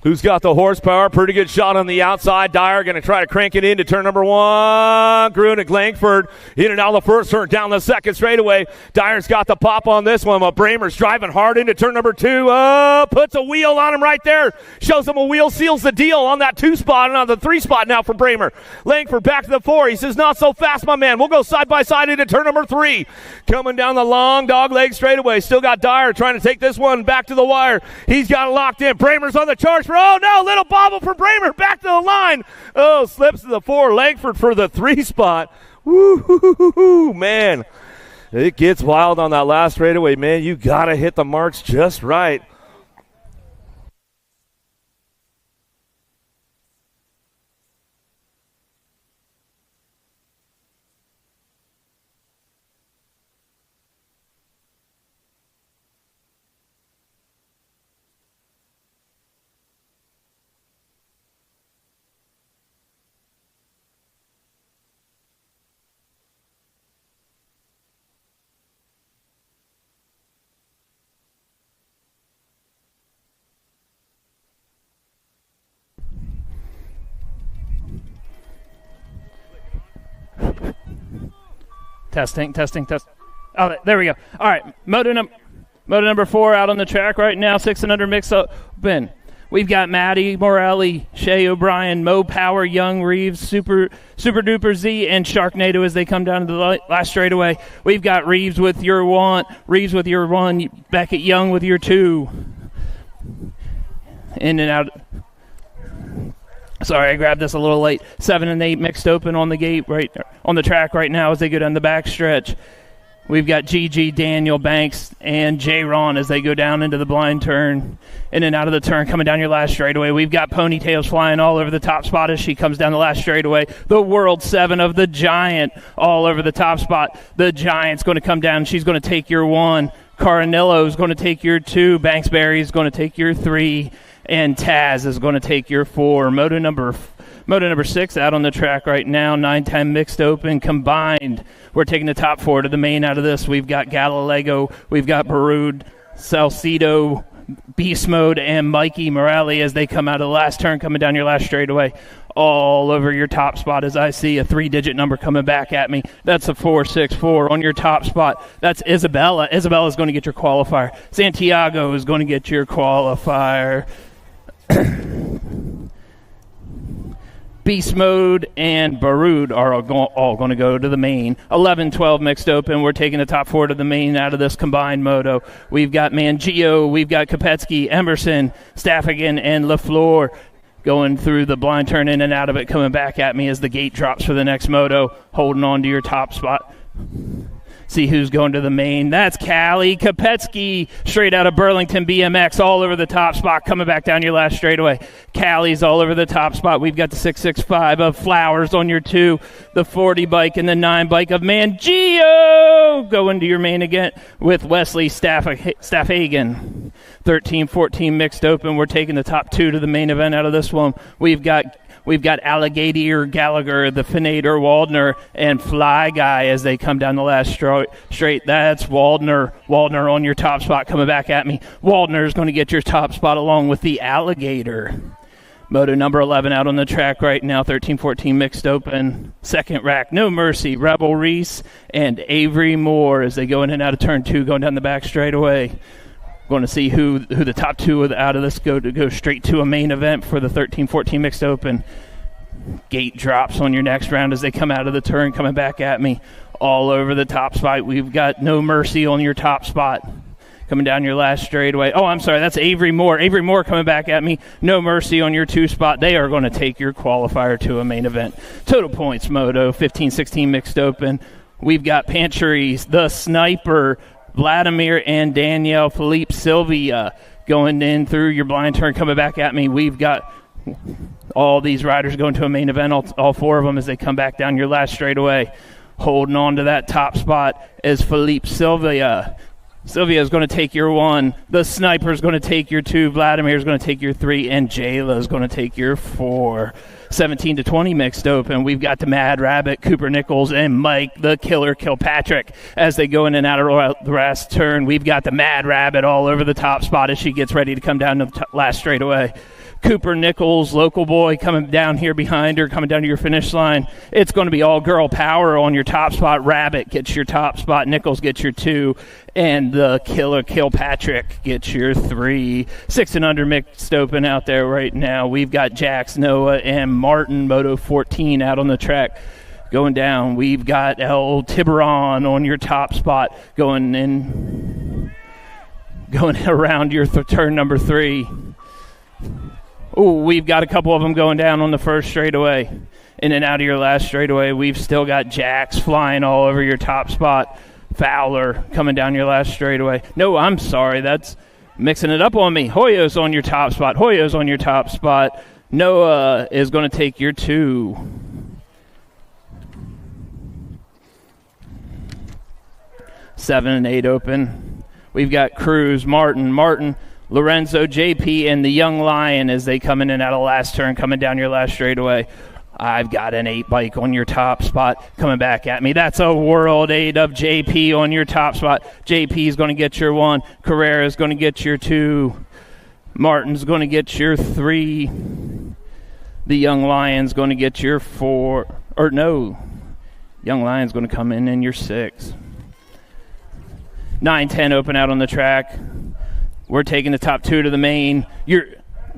Who's got the horsepower? Pretty good shot on the outside. Dyer going to try to crank it into turn number 1. Grunig, Langford in and out of the first turn, down the second straightaway. Dyer's got the pop on this one, but Bramer's driving hard into turn number 2. Puts a wheel on him right there. Shows him a wheel, seals the deal on that 2 spot and on the 3 spot now for Bramer. Langford back to the 4. He says, not so fast, my man. We'll go side by side into turn number 3. Coming down the long dog leg straightaway. Still got Dyer trying to take this one back to the wire. He's got it locked in. Bramer's on the charge for, oh no, little bobble for Bramer, back to the line. Oh, slips to the 4, Langford for the 3 spot. Woo, man. It gets wild on that last straightaway, man. You got to hit the marks just right. Testing. Oh, there we go. All right, moto number 4 out on the track right now, 6 and under mix open. We've got Maddie Morelli, Shay O'Brien, Mo Power, Young Reeves, Super Duper Z, and Sharknado as they come down to the last straightaway. We've got Reeves with your 1, Beckett Young with your 2. In and out. Sorry, I grabbed this a little late. 7 and 8 mixed open on the gate right on the track right now as they go down the back stretch. We've got Gigi, Daniel, Banks, and J. Ron as they go down into the blind turn. In and out of the turn, coming down your last straightaway. We've got Ponytails flying all over the top spot as she comes down the last straightaway. The World 7 of the Giant all over the top spot. The Giant's going to come down. She's going to take your 1. Caranillo is going to take your 2. Banksberry is going to take your 3. And Taz is going to take your 4. Moto number 6 out on the track right now, 9-10 mixed open combined. We're taking the top 4 to the main out of this. We've got Galileo, we've got Baroud, Salcido, Beast Mode, and Mikey Morelli as they come out of the last turn, coming down your last straightaway. All over your top spot as I see a 3-digit number coming back at me. That's a 464 on your top spot. That's Isabella. Isabella's going to get your qualifier. Santiago is going to get your qualifier. Beast Mode and Baroud are all going to go to the main. 11-12 mixed open. We're taking the top 4 to the main out of this combined moto. We've got Mangio, we've got Kopetsky, Emerson, Staffigan, and LaFleur going through the blind turn in and out of it, coming back at me as the gate drops for the next moto, holding on to your top spot. See who's going to the main. That's Callie Kopetsky, straight out of Burlington BMX, all over the top spot, coming back down your last straightaway. Callie's all over the top spot. We've got the 665 of Flowers on your 2, the 40 bike, and the 9 bike of Mangio going to your main again with Wesley Staffhagen. 13-14 mixed open. We're taking the top 2 to the main event out of this one. We've got Alligator Gallagher, the Finator Waldner, and Fly Guy as they come down the last straight. That's Waldner. Waldner on your top spot coming back at me. Waldner is going to get your top spot along with the Alligator. Moto number 11 out on the track right now, 13-14 mixed open. Second rack, No Mercy, Rebel Reese, and Avery Moore as they go in and out of turn 2, going down the back straightaway. Going to see who the top 2 out of this go straight to a main event for the 13-14 mixed open. Gate drops on your next round as they come out of the turn, coming back at me all over the top spot. We've got No Mercy on your top spot coming down your last straightaway. Oh, I'm sorry, that's Avery Moore. Avery Moore coming back at me. No Mercy on your 2 spot. They are going to take your qualifier to a main event. Total points moto, 15-16 mixed open. We've got Pantries, the Sniper, Vladimir and Danielle Philippe Sylvia going in through your blind turn, coming back at me. We've got all these riders going to a main event, all 4 of them as they come back down your last straightaway. Holding on to that top spot is Philippe Sylvia. Sylvia is going to take your 1. The Sniper is going to take your 2. Vladimir is going to take your 3. And Jayla is going to take your 4. 17-20 mixed open. We've got the Mad Rabbit, Cooper Nichols, and Mike the Killer Kilpatrick as they go in and out of the last turn. We've got the Mad Rabbit all over the top spot as she gets ready to come down to the last straightaway. Cooper Nichols, local boy, coming down here behind her, coming down to your finish line. It's going to be all girl power on your top spot. Rabbit gets your top spot. Nichols gets your 2. And the Killer Kilpatrick gets your 3. 6 and under mixed open out there right now. We've got Jax, Noah, and Martin, Moto 14 out on the track. Going down, we've got El Tiburon on your top spot going around your turn number 3. Ooh, we've got a couple of them going down on the first straightaway. In and out of your last straightaway. We've still got Jax flying all over your top spot. Fowler coming down your last straightaway. No, I'm sorry. That's mixing it up on me. Hoyo's on your top spot. Hoyo's on your top spot. Noah is going to take your 2. Seven and 8 open. We've got Cruz, Martin, Lorenzo, JP, and the Young Lion as they come in and out of last turn, coming down your last straightaway. I've got an 8 bike on your top spot coming back at me. That's a World 8 of JP on your top spot. JP is going to get your 1. Carrera is going to get your 2. Martin's going to get your 3. The Young Lion's going to get your 4. Or no. Young Lion's going to come in your 6. 9-10 open out on the track. We're taking the top 2 to the main.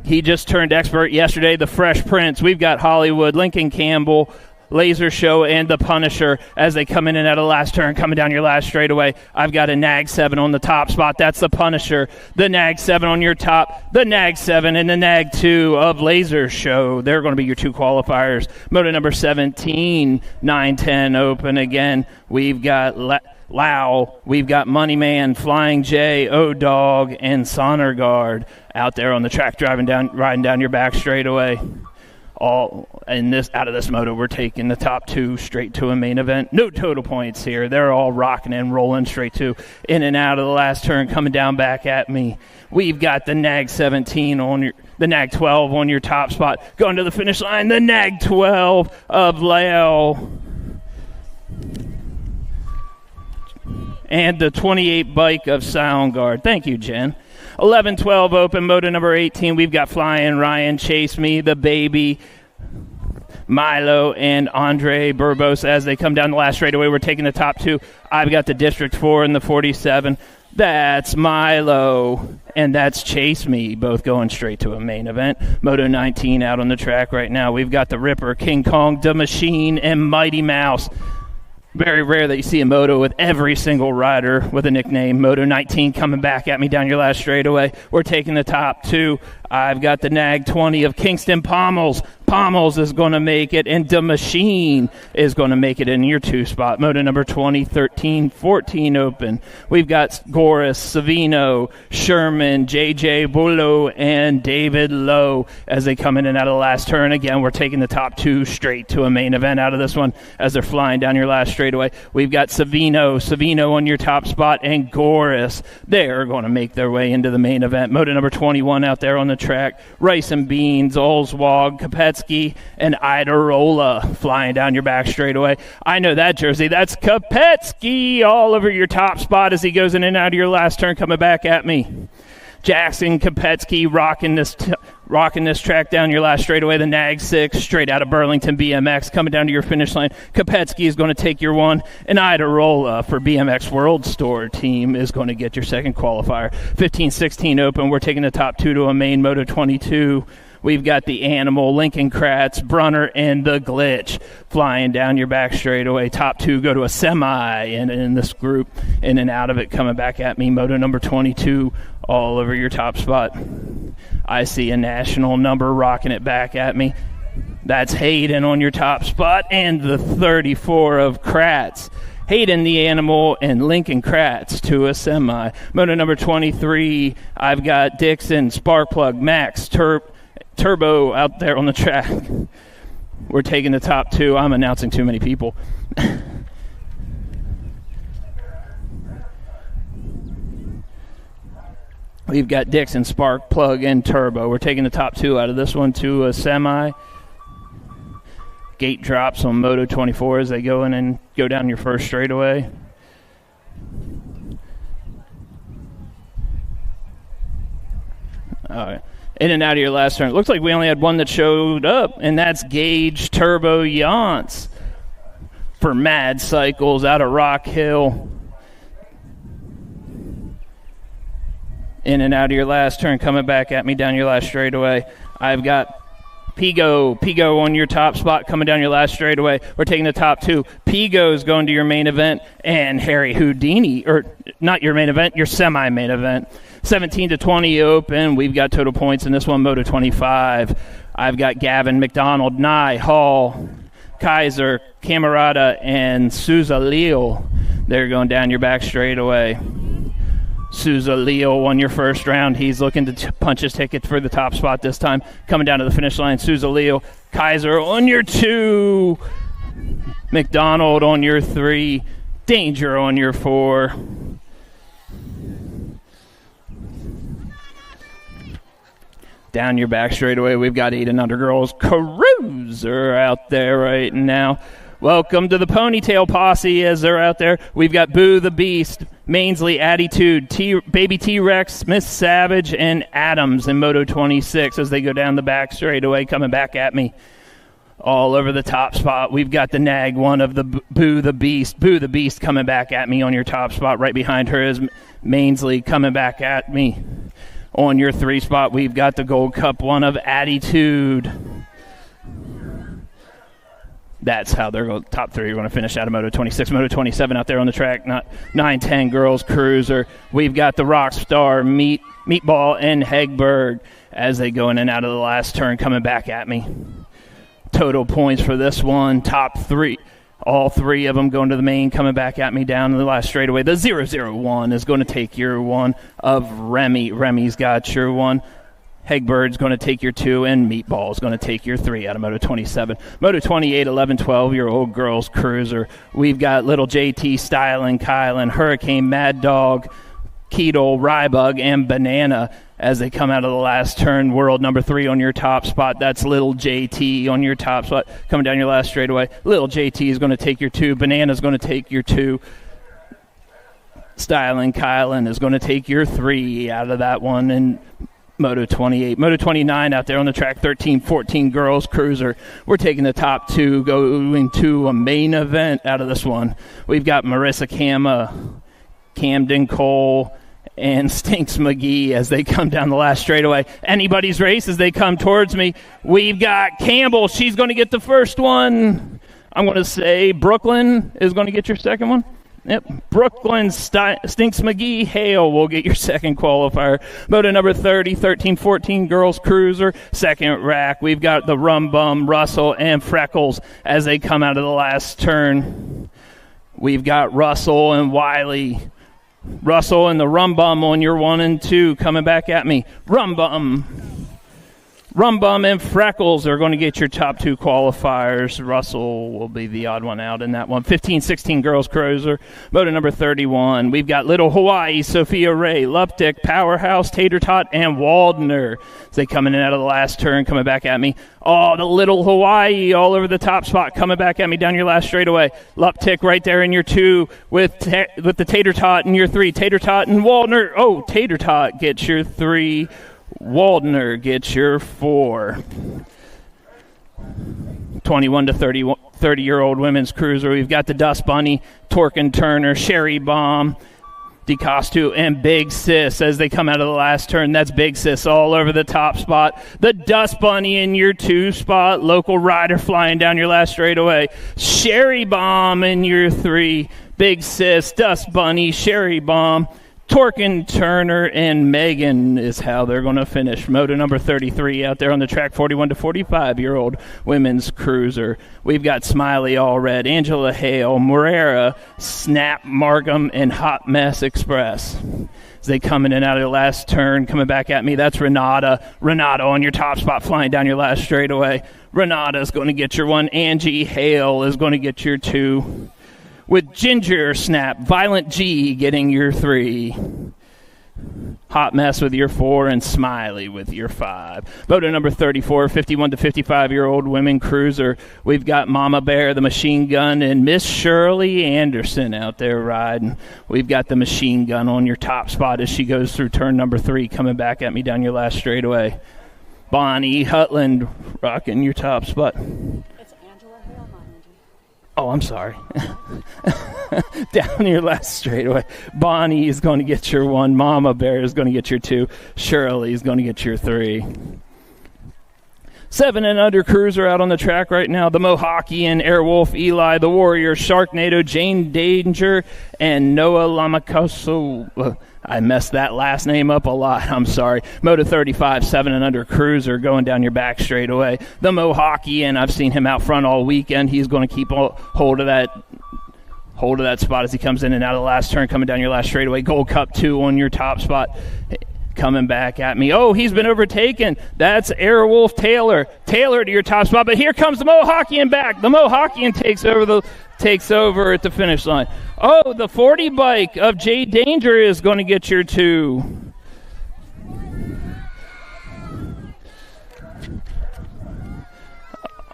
He just turned expert yesterday, the Fresh Prince. We've got Hollywood, Lincoln Campbell, Laser Show, and the Punisher as they come in and out of the last turn, coming down your last straightaway. I've got a Nag 7 on the top spot. That's the Punisher. The Nag 7 on your top. The Nag 7 and the Nag 2 of Laser Show. They're going to be your 2 qualifiers. Moto number 17, 9-10 open again. We've got Lau. We've got Moneyman, Flying J, O-Dog, and Sonnergaard out there on the track riding down your back straightaway. All in this out of this moto, we're taking the top 2 straight to a main event. No total points here. They're all rocking and rolling straight to in and out of the last turn, coming down back at me. We've got the Nag 17 on the Nag 12 on your top spot, going to the finish line. The Nag 12 of Leo. And the 28 bike of Soundguard. Thank you, Jen. 11-12 open, moto number 18. We've got Flying Ryan, Chase Me, the Baby, Milo, and Andre Burbos as they come down the last straightaway. We're taking the top 2. I've got the District 4 and the 47. That's Milo, and that's Chase Me, both going straight to a main event. Moto 19 out on the track right now. We've got the Ripper, King Kong, the Machine, and Mighty Mouse. Very rare that you see a moto with every single rider with a nickname. Moto 19 coming back at me down your last straightaway. We're taking the top 2. I've got the Nag 20 of Kingston Pommels. Pommels is going to make it, and the Machine is going to make it in your 2 spot. Moto number 20, 13, 14 open. We've got Goris, Savino, Sherman, JJ Bullo, and David Lowe as they come in and out of the last turn. Again, we're taking the top 2 straight to a main event out of this one as they're flying down your last straightaway. We've got Savino on your top spot, and Goris. They are going to make their way into the main event. Moto number 21 out there on the track. Rice and Beans, Olswog, Kopetsky, and Idarola flying down your back straightaway. I know that jersey. That's Kopetsky all over your top spot as he goes in and out of your last turn, coming back at me. Jackson Kopetsky rocking this track down your last straightaway. The Nag 6 straight out of Burlington BMX coming down to your finish line. Kopetsky is going to take your 1, and Idarola for BMX World Store team is going to get your 2nd qualifier. 15-16 open. We're taking the top 2 to a main. Moto 22. We've got the Animal, Lincoln Kratz, Brunner, and the Glitch flying down your back straightaway. Top 2 go to a semi in this group, in and out of it, coming back at me. Moto number 22 all over your top spot. I see a national number rocking it back at me. That's Hayden on your top spot, and the 34 of Kratz. Hayden the Animal and Lincoln Kratz to a semi. Moto number 23, I've got Dixon, Sparkplug, Max, Turbo out there on the track. We're taking the top 2. I'm announcing too many people. We've got Dixon, Spark, Plug, and Turbo. We're taking the top 2 out of this one to a semi. Gate drops on Moto 24 as they go in and go down your first straightaway. All right. In and out of your last turn. It looks like we only had one that showed up, and that's Gage Turbo Yance for Mad Cycles out of Rock Hill. In and out of your last turn, coming back at me down your last straightaway. I've got Pigo on your top spot coming down your last straightaway. We're taking the top 2. Pigo is going to your main event, and Harry Houdini, or not your main event, your semi-main event. 17-20 open. We've got total points in this one, Moto 25. I've got Gavin, McDonald, Nye, Hall, Kaiser, Camerata, and Souza Leo. They're going down your back straightaway. Souza Leo won your first round. He's looking to punch his ticket for the top spot this time. Coming down to the finish line, Souza Leo. Kaiser on your 2. McDonald on your 3. Danger on your 4. Down your back straightaway, we've got Eden Undergirls Cruiser out there right now. Welcome to the Ponytail Posse as they're out there. We've got Boo the Beast, Mainsley Attitude, Baby T-Rex, Miss Savage, and Adams in Moto 26 as they go down the back straightaway, coming back at me. all over the top spot. We've got the nag one of the Boo the Beast. Boo the Beast coming back at me on your top spot. Right behind her is Mainsley coming back at me. On your 3 spot, we've got the Gold Cup one of Attitude. That's how they're going. Top 3 are going to finish out of Moto 26. Moto 27 out there on the track. 9-10 Girls Cruiser. We've got the Rockstar, Meatball, and Hegberg as they go in and out of the last turn coming back at me. Total points for this one, top 3. All 3 of them going to the main, coming back at me down in the last straightaway. The 001 is going to take your 1 of Remy. Remy's got your 1. Hegbird's going to take your 2, and Meatball is going to take your 3 out of Moto 27. Moto 28, 11, 12-year-old Girls Cruiser. We've got Little JT, Stylin', Kylan, Hurricane, Mad Dog, Keto, Rybug, and Banana as they come out of the last turn. World number 3 on your top spot. That's Little JT on your top spot. Coming down your last straightaway. Little JT is going to take your 2. Banana's going to take your 2. Stylin' Kylan is going to take your 3 out of that one. And Moto 28. Moto 29 out there on the track, 13-14 Girls Cruiser. We're taking the top 2, going to a main event out of this one. We've got Marissa Kama, Camden Cole, and Stinks McGee as they come down the last straightaway. Anybody's race as they come towards me. We've got Campbell. She's going to get the first one. I'm going to say Brooklyn is going to get your second one. Yep, Brooklyn, Stinks McGee, Hale will get your second qualifier. Moto number 30, 13-14 Girls Cruiser, second rack. We've got the Rum Bum, Russell, and Freckles as they come out of the last turn. We've got Russell and Wiley. Russell and the Rum Bum on your 1 and 2 coming back at me. Rum Bum and Freckles are going to get your top 2 qualifiers. Russell will be the odd one out in that one. 15-16 Girls Cruiser, Moto number 31. We've got Little Hawaii, Sophia Ray, Luptic, Powerhouse, Tater Tot, and Waldner. As they come in and out of the last turn, coming back at me. Oh, the Little Hawaii all over the top spot, coming back at me down your last straightaway. Luptic right there in your 2 with the Tater Tot in your 3. Tater Tot and Waldner. Oh, Tater Tot gets your 3. Waldner gets your 4. 21 to 30-year-old women's cruiser. We've got the Dust Bunny, Torkin Turner, Sherry Bomb, DeCostu, and Big Sis as they come out of the last turn. That's Big Sis all over the top spot. The Dust Bunny in your 2 spot. Local Rider flying down your last straightaway. Sherry Bomb in your 3. Big Sis, Dust Bunny, Sherry Bomb, Torkin Turner, and Megan is how they're going to finish. Moto number 33 out there on the track, 41 to 45-year-old women's cruiser. We've got Smiley All Red, Angela Hale, Morera, Snap, Markham, and Hot Mess Express. As they come in and out of the last turn, coming back at me, that's Renata. Renata on your top spot, flying down your last straightaway. Renata's going to get your 1. Angie Hale is going to get your 2. With Ginger Snap, Violent G getting your 3. Hot Mess with your 4, and Smiley with your 5. Moto number 34, 51 to 55-year-old women cruiser. We've got Mama Bear, the Machine Gun, and Miss Shirley Anderson out there riding. We've got the Machine Gun on your top spot as she goes through turn number 3, coming back at me down your last straightaway. Bonnie Hutland rocking your top spot. Oh, I'm sorry. Down your last straightaway. Bonnie is going to get your 1. Mama Bear is going to get your 2. Shirley is going to get your 3. 7 and under cruiser out on the track right now. The Mohawkian, Airwolf, Eli, the Warrior, Sharknado, Jane Danger, and Noah Lamacoso. I messed that last name up a lot. I'm sorry. Moto 35, 7 and under cruiser going down your back straightaway. The Mohawkian, I've seen him out front all weekend. He's going to keep hold of that spot as he comes in and out of the last turn, coming down your last straightaway. Gold Cup 2 on your top spot. Coming back at me. Oh, he's been overtaken. That's Airwolf Taylor. Taylor to your top spot, but here comes the Mohawkian back. The Mohawkian takes over at the finish line. Oh, the 40 bike of Jay Danger is going to get your 2.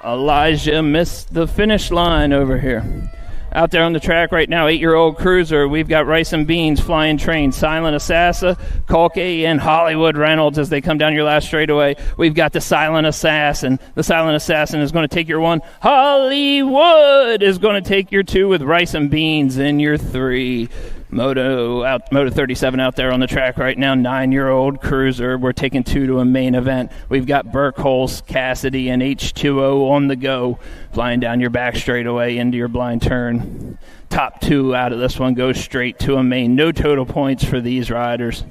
Elijah missed the finish line over here. Out there on the track right now, 8-year-old cruiser. We've got Rice and Beans, Flying Train, Silent Assassin, Kolke, and Hollywood Reynolds as they come down your last straightaway. We've got the Silent Assassin. The Silent Assassin is going to take your 1. Hollywood is going to take your 2 with Rice and Beans in your 3. Moto 37 out there on the track right now, 9-year-old cruiser. We're taking 2 to a main event. We've got Burkholz, Cassidy, and H2O on the go, flying down your back straightaway into your blind turn. Top 2 out of this one goes straight to a main. No total points for these riders.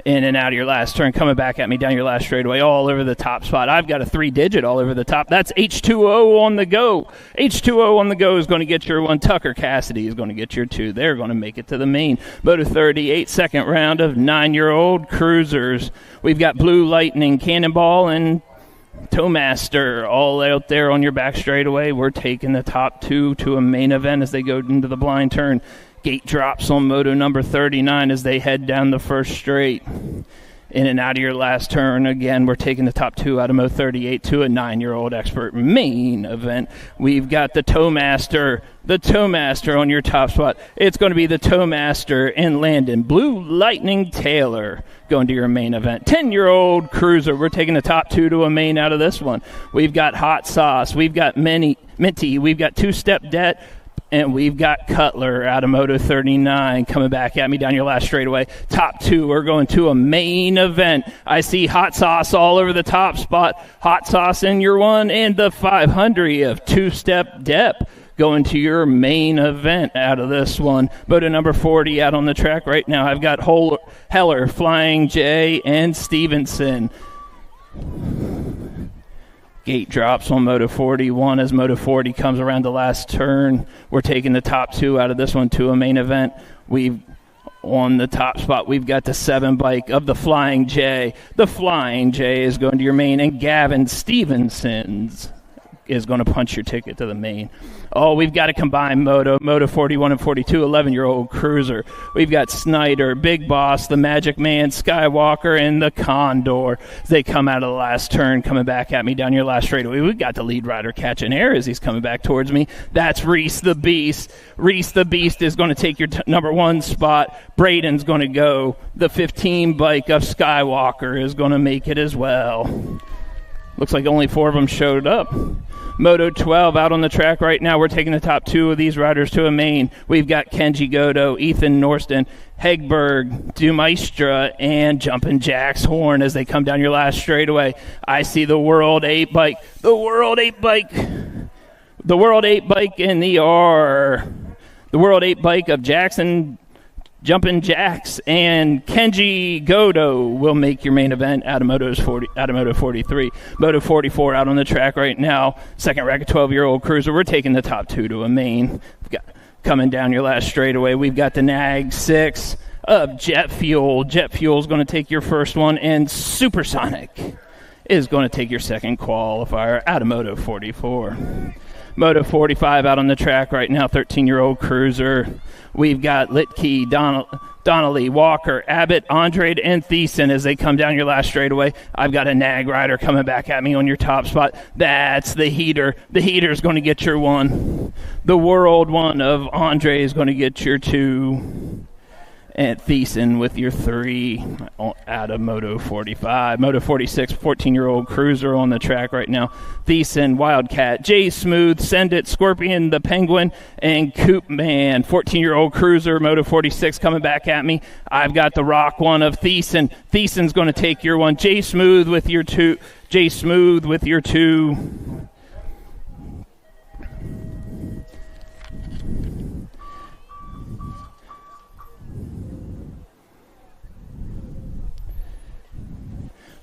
In and out of your last turn, coming back at me down your last straightaway, all over the top spot. I've got a 3-digit all over the top. That's H2O on the go. H2O on the go is going to get your 1. Tucker Cassidy is going to get your 2. They're going to make it to the main. Moto 38, second round of 9-year-old cruisers. We've got Blue Lightning, Cannonball, and Towmaster all out there on your back straightaway. We're taking the top 2 to a main event as they go into the blind turn. Gate drops on moto number 39 as they head down the first straight. In and out of your last turn. Again, we're taking the top 2 out of moto 38 to a 9-year-old expert main event. We've got the Towmaster on your top spot. It's going to be the Towmaster and Landon. Blue Lightning Taylor going to your main event. 10-year-old cruiser. We're taking the top 2 to a main out of this one. We've got Hot Sauce. We've got Minty. We've got Two-Step Debt. And we've got Cutler out of Moto 39 coming back at me down your last straightaway. Top 2 are going to a main event. I see Hot Sauce all over the top spot. Hot Sauce in your 1 and the 500 of Two-Step Dep going to your main event out of this one. Moto number 40 out on the track right now. I've got Heller, Flying J, and Stevenson. Gate drops on Moto 41 as Moto 40 comes around the last turn. We're taking the top 2 out of this one to a main event. On the top spot, we've got the 7 bike of the Flying J. The Flying J is going to your main, and Gavin Stevenson's is going to punch your ticket to the main. Oh, we've got a combined Moto 41 and 42, 11-year-old cruiser. We've got Snyder, Big Boss, the Magic Man, Skywalker, and the Condor. They come out of the last turn, coming back at me down your last straightaway. We've got the lead rider catching air as he's coming back towards me. That's Reese the Beast. Reese the Beast is going to take your number 1 spot. Braden's going to go. The 15 bike of Skywalker is going to make it as well. Looks like only 4 of them showed up. Moto 12 out on the track right now. We're taking the top 2 of these riders to a main. We've got Kenji Godo, Ethan Norston, Hegberg, Dumaistra, and Jumpin' Jack's Horn as they come down your last straightaway. I see the World 8 bike. The World 8 bike in the R. The World 8 bike of Jackson, Jumpin' Jacks, and Kenji Godo will make your main event out of Moto 43. Moto 44 out on the track right now. Second rack, 12-year-old cruiser. We're taking the top 2 to a main. Coming down your last straightaway, we've got the Nag 6 of Jet Fuel. Jet Fuel is going to take your first one, and Supersonic is going to take your second qualifier out of Moto 44. Moto 45 out on the track right now, 13-year-old cruiser. We've got Litke, Donnelly, Walker, Abbott, Andrade, and Thiessen as they come down your last straightaway. I've got a Nag rider coming back at me on your top spot. That's the Heater. The Heater's going to get your 1. The World 1 of Andre is going to get your 2. And Thiessen with your 3 out of Moto 45. Moto 46, 14-year-old cruiser on the track right now. Thiessen, Wildcat, Jay Smooth, Send It, Scorpion, the Penguin, and Coop Man. 14-year-old cruiser, Moto 46 coming back at me. I've got the Rock 1 of Thiessen. Thiessen's going to take your 1. Jay Smooth with your 2. Jay Smooth with your 2.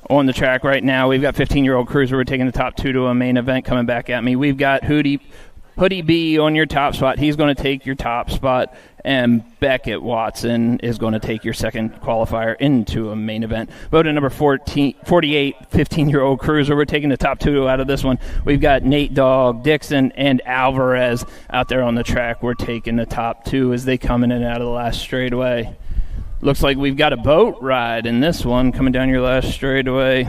On the track right now, we've got 15-year-old cruiser. We're taking the top 2 to a main event coming back at me. We've got Hoodie B on your top spot. He's going to take your top spot. And Beckett Watson is going to take your second qualifier into a main event. Moto number 48, 15-year-old cruiser. We're taking the top 2 out of this one. We've got Nate Dogg, Dixon, and Alvarez out there on the track. We're taking the top 2 as they come in and out of the last straightaway. Looks like we've got a boat ride in this one coming down your last straightaway.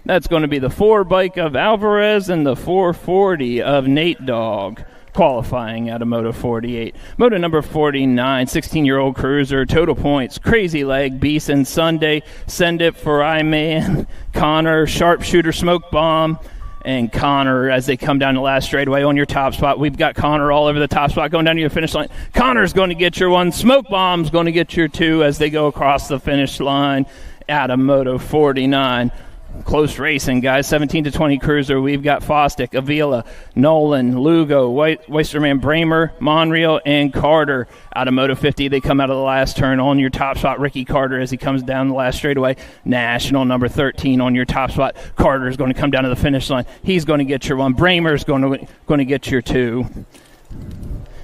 That's going to be the 4 bike of Alvarez and the 440 of Nate Dogg, qualifying out of Moto 48. Moto number 49, 16-year-old cruiser, total points, Crazy Leg, Beeson, Sunday, Send It for I-Man, Connor, Sharpshooter, Smoke Bomb, and Connor as they come down the last straightaway on your top spot. We've got Connor all over the top spot going down to your finish line. Connor's going to get your 1. Smoke Bomb's going to get your 2 as they go across the finish line out of Moto 49. Close racing, guys. 17 to 20 cruiser. We've got Fosdick, Avila, Nolan, Lugo, Weisterman, Bramer, Monreal, and Carter out of Moto 50. They come out of the last turn on your top spot. Ricky Carter as he comes down the last straightaway. National number 13 on your top spot. Carter's going to come down to the finish line. He's going to get your 1. Bramer's going to get your 2.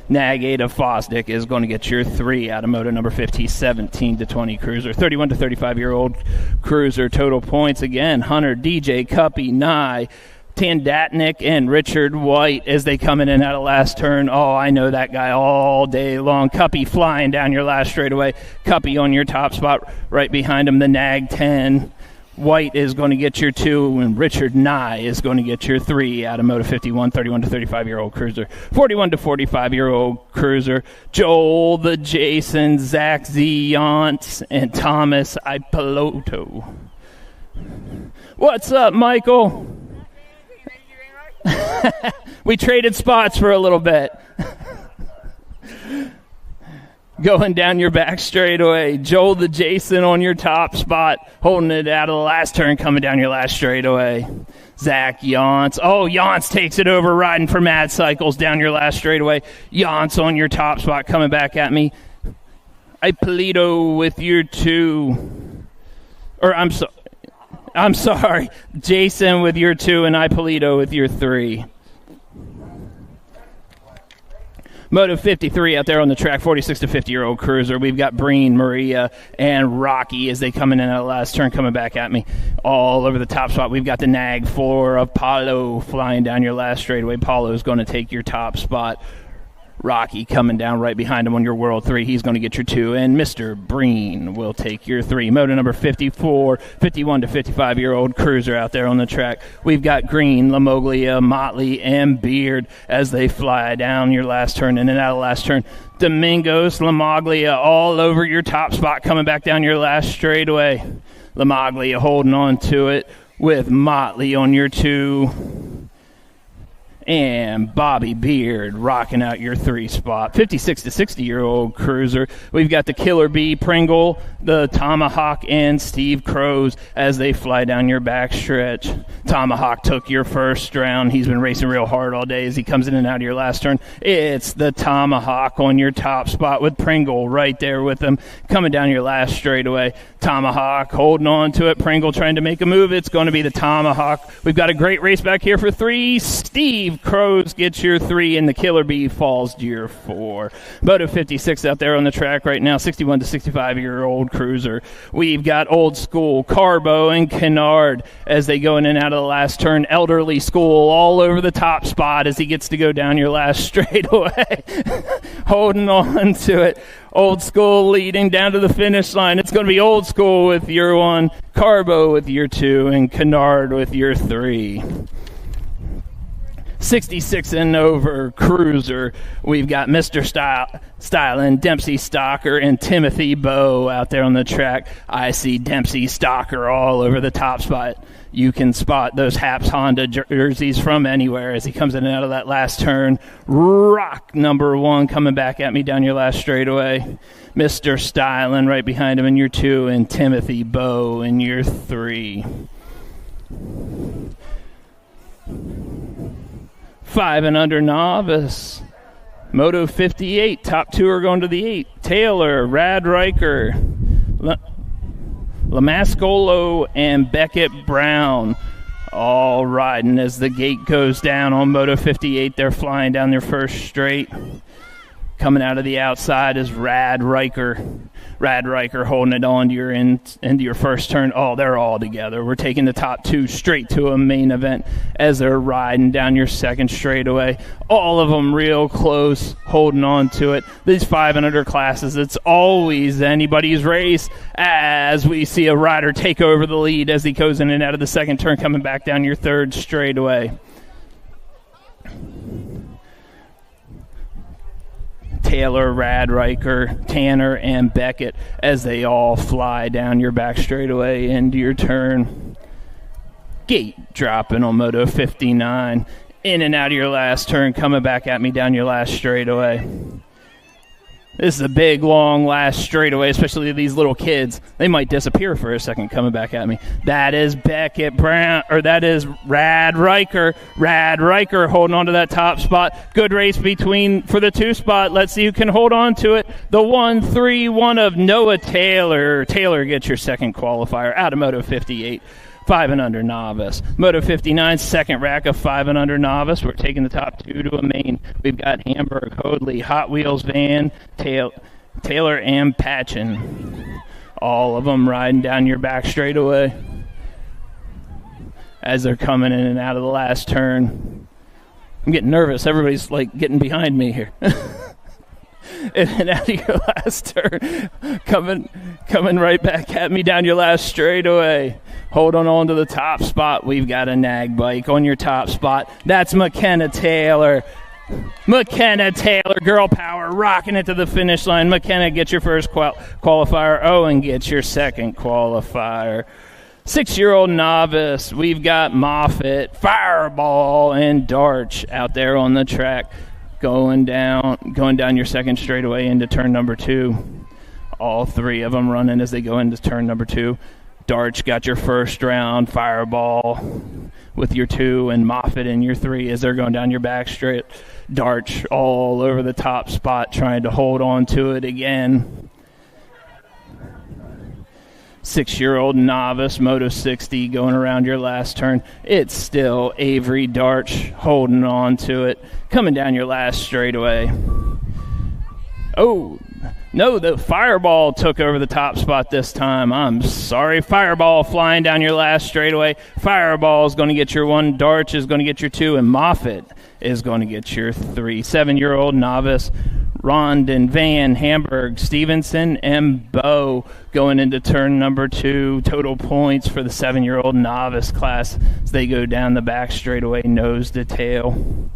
Nag 8 of Fosdick is going to get your 3 out of Moto number 50, 17 to 20 cruiser. 31 to 35-year-old cruiser. Total points again, Hunter, DJ, Cuppy, Nye, Tandatnik, and Richard White as they come in and out of last turn. Oh, I know that guy all day long. Cuppy flying down your last straightaway. Cuppy on your top spot. Right behind him, the Nag 10. White is going to get your 2, and Richard Nye is going to get your 3 out of Moto 51, 31 to 35-year-old cruiser. 41 to 45-year-old cruiser, Joel the Jason, Zach Ziont, and Thomas Ipiloto. What's up, Michael? We traded spots for a little bit. Going down your back straightaway, Joel the Jason on your top spot, holding it out of the last turn, coming down your last straightaway. Zach Yance. Oh, Yance takes it over, riding for Mad Cycles down your last straightaway. Yance on your top spot, coming back at me. Ippolito with your 2. Or I'm sorry. Jason with your 2 and Ippolito with your 3. Moto 53 out there on the track, 46 to 50-year-old cruiser. We've got Breen, Maria, and Rocky as they come in at the last turn, coming back at me all over the top spot. We've got the Nag 4 of Paulo flying down your last straightaway. Paulo's going to take your top spot. Rocky coming down right behind him on your World 3. He's going to get your 2, and Mr. Breen will take your 3. Moto number 54, 51 to 55-year-old cruiser out there on the track. We've got Green, Lamoglia, Motley, and Beard as they fly down your last turn and then out of last turn. Domingos, Lamoglia all over your top spot, coming back down your last straightaway. Lamoglia holding on to it with Motley on your 2. And Bobby Beard rocking out your 3 spot. 56 to 60-year-old cruiser. We've got the Killer Bee, Pringle, the Tomahawk, and Steve Crows as they fly down your backstretch. Tomahawk took your first round. He's been racing real hard all day as he comes in and out of your last turn. It's the Tomahawk on your top spot with Pringle right there with him coming down your last straightaway. Tomahawk holding on to it. Pringle trying to make a move. It's going to be the Tomahawk. We've got a great race back here for 3. Steve Crows gets your 3, and the Killer Bee falls to your 4. Moto 56 out there on the track right now, 61 to 65-year-old cruiser. We've got Old School, Carbo, and Kennard as they go in and out of the last turn. Elderly School all over the top spot as he gets to go down your last straightaway. Holding on to it. Old School leading down to the finish line. It's going to be Old School with your 1, Carbo with your 2, and Kennard with your 3. 66 and over cruiser. We've got Mr. Stylin, Dempsey Stalker, and Timothy Bowe out there on the track. I see Dempsey Stalker all over the top spot. You can spot those Haps Honda jerseys from anywhere as he comes in and out of that last turn. Rock number 1 coming back at me down your last straightaway. Mr. Stylin right behind him in your 2, and Timothy Bowe in your 3. 5 and under novice. Moto 58. Top 2 are going to the 8. Taylor, Rad Riker, Lamascolo, and Beckett Brown all riding as the gate goes down on Moto 58. They're flying down their first straight. Coming out of the outside is Rad Riker. Rad Riker holding it on to into your first turn. Oh, they're all together. We're taking the top two straight to a main event as they're riding down your second straightaway. All of them real close, holding on to it. These 5 and under classes, it's always anybody's race as we see a rider take over the lead as he goes in and out of the second turn, coming back down your third straightaway. Taylor, Rad Riker, Tanner, and Beckett as they all fly down your back straightaway into your turn. Gate dropping on Moto 59. In and out of your last turn, coming back at me down your last straightaway. This is a big, long last straightaway, especially these little kids. They might disappear for a second coming back at me. That is Beckett Brown, or that is Rad Riker. Rad Riker holding on to that top spot. Good race for the 2 spot. Let's see who can hold on to it. The 1-3-1 of Noah Taylor. Taylor gets your second qualifier out of Moto 58. 5 and under novice. Moto 59, second rack of 5 and under novice. We're taking the top 2 to a main. We've got Hamburg, Hoadley, Hot Wheels Van, Taylor, and Patchen. All of them riding down your back straightaway as they're coming in and out of the last turn. I'm getting nervous. Everybody's like getting behind me here. In and out of your last turn, coming right back at me down your last straightaway. Holding on to the top spot, we've got a nag bike on your top spot. That's McKenna Taylor. McKenna Taylor, girl power, rocking it to the finish line. McKenna gets your first qualifier. Owen gets your second qualifier. 6-year-old novice, we've got Moffitt, Fireball, and Darch out there on the track. Going down your second straightaway into turn number 2. All 3 of them running as they go into turn number 2. Darch got your first round, Fireball with your 2, and Moffitt in your 3 as they're going down your back straight. Darch all over the top spot trying to hold on to it again. 6-year-old novice, Moto 60, going around your last turn. It's still Avery Darch holding on to it, coming down your last straightaway. Oh, no, the Fireball took over the top spot this time. I'm sorry. Fireball flying down your last straightaway. Fireball is going to get your 1, Darch is going to get your 2, and Moffitt is going to get your 3. 7-year-old novice, Rondon, Van, Hamburg, Stevenson, and Bowe going into turn number 2. Total points for the 7-year-old novice class as they go down the back straightaway, nose to tail.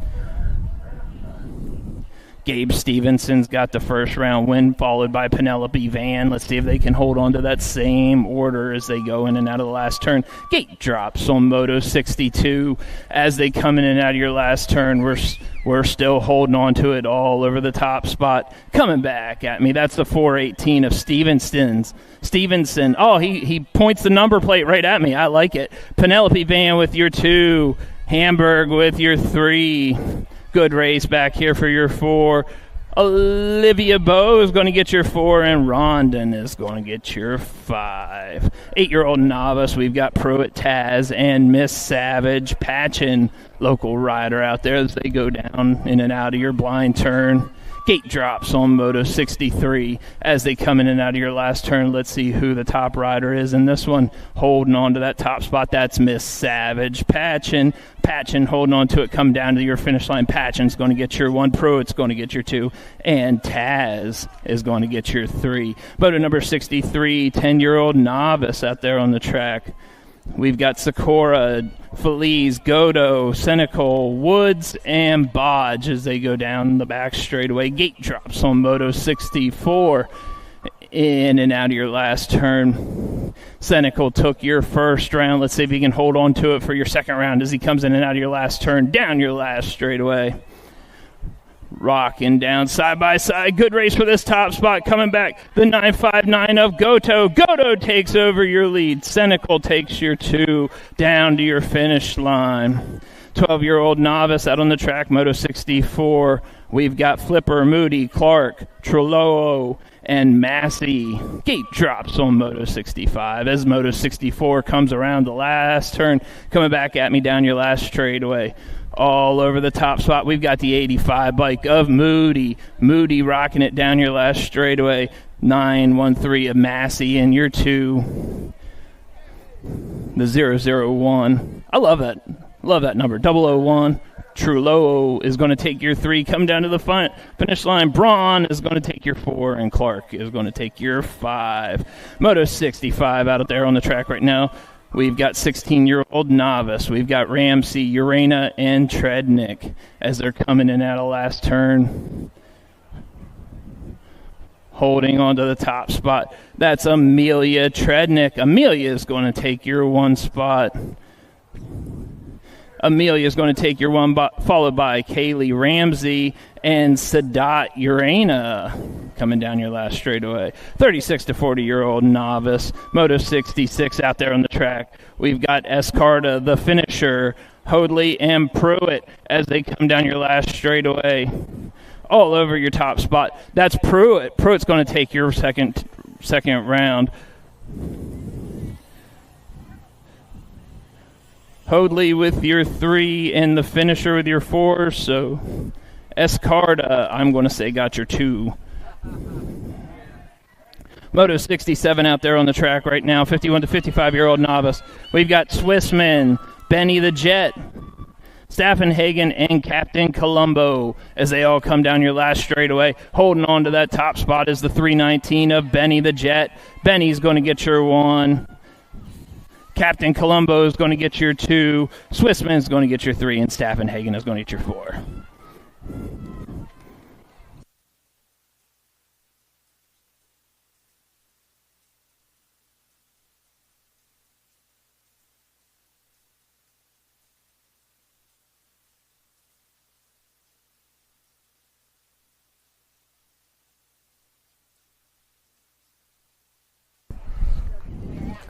Gabe Stevenson's got the first round win, followed by Penelope Van. Let's see if they can hold on to that same order as they go in and out of the last turn. Gate drops on Moto 62 as they come in and out of your last turn. We're still holding on to it all over the top spot. Coming back at me, that's the 418 of Stevenson. Oh, he points the number plate right at me. I like it. Penelope Van with your 2. Hamburg with your 3. Good race back here for your 4. Olivia Bowe is going to get your 4, and Rondon is going to get your 5. 8-year-old novice, we've got Pruitt Taz and Miss Savage Patchen, local rider out there as they go down in and out of your blind turn. Gate drops on Moto 63 as they come in and out of your last turn. Let's see who the top rider is in this one. Holding on to that top spot, that's Miss Savage Patchen holding on to it, come down to your finish line. Patchen's going to get your 1, Pruitt's going to get your 2, and Taz is going to get your 3. Moto number 63, 10-year-old novice out there on the track. We've got Sakura, Feliz, Godo, Senecal, Woods, and Bodge as they go down the back straightaway. Gate drops on Moto 64. In and out of your last turn. Senecal took your first round. Let's see if he can hold on to it for your second round as he comes in and out of your last turn, down your last straightaway. Rocking down side by side. Good race for this top spot. Coming back, the 959 of Goto. Goto takes over your lead. Senecal takes your 2 down to your finish line. 12-year-old novice out on the track, Moto 64. We've got Flipper, Moody, Clark, Trullo, and Massey. Gate drops on Moto 65 as Moto 64 comes around the last turn, coming back at me down your last straightaway. all over the top spot. We've got the 85 bike of Moody. Moody rocking it down your last straightaway. 913 of Massey in your 2. The 001. I love that. Love that number. 001. Trullo is going to take your 3. Come down to the finish line. Braun is going to take your 4. And Clark is going to take your 5. Moto 65 out there on the track right now. We've got 16-year-old Novice. We've got Ramsey, Urena, and Trednick as they're coming in at a last turn. Holding on to the top spot. That's Amelia Trednick. Amelia is going to take your 1 spot. Amelia is going to take your 1, followed by Kaylee Ramsey and Sadat Urena coming down your last straightaway. 36 to 40-year-old Novice. Moto 66 out there on the track. We've got Escarda, the finisher, Hoadley, and Pruitt as they come down your last straightaway. All over your top spot. That's Pruitt. Pruitt's going to take your second round. Hoadley with your 3 and the finisher with your 4. So Escarda, I'm going to say, got your 2. Moto 67 out there on the track right now. 51 to 55-year-old Novice. We've got Swissman, Benny the Jet, Staffenhagen, and Captain Colombo as they all come down your last straightaway. Holding on to that top spot is the 319 of Benny the Jet. Benny's going to get your 1. Captain Colombo is going to get your 2. Swissman is going to get your 3. And Staffenhagen is going to get your 4.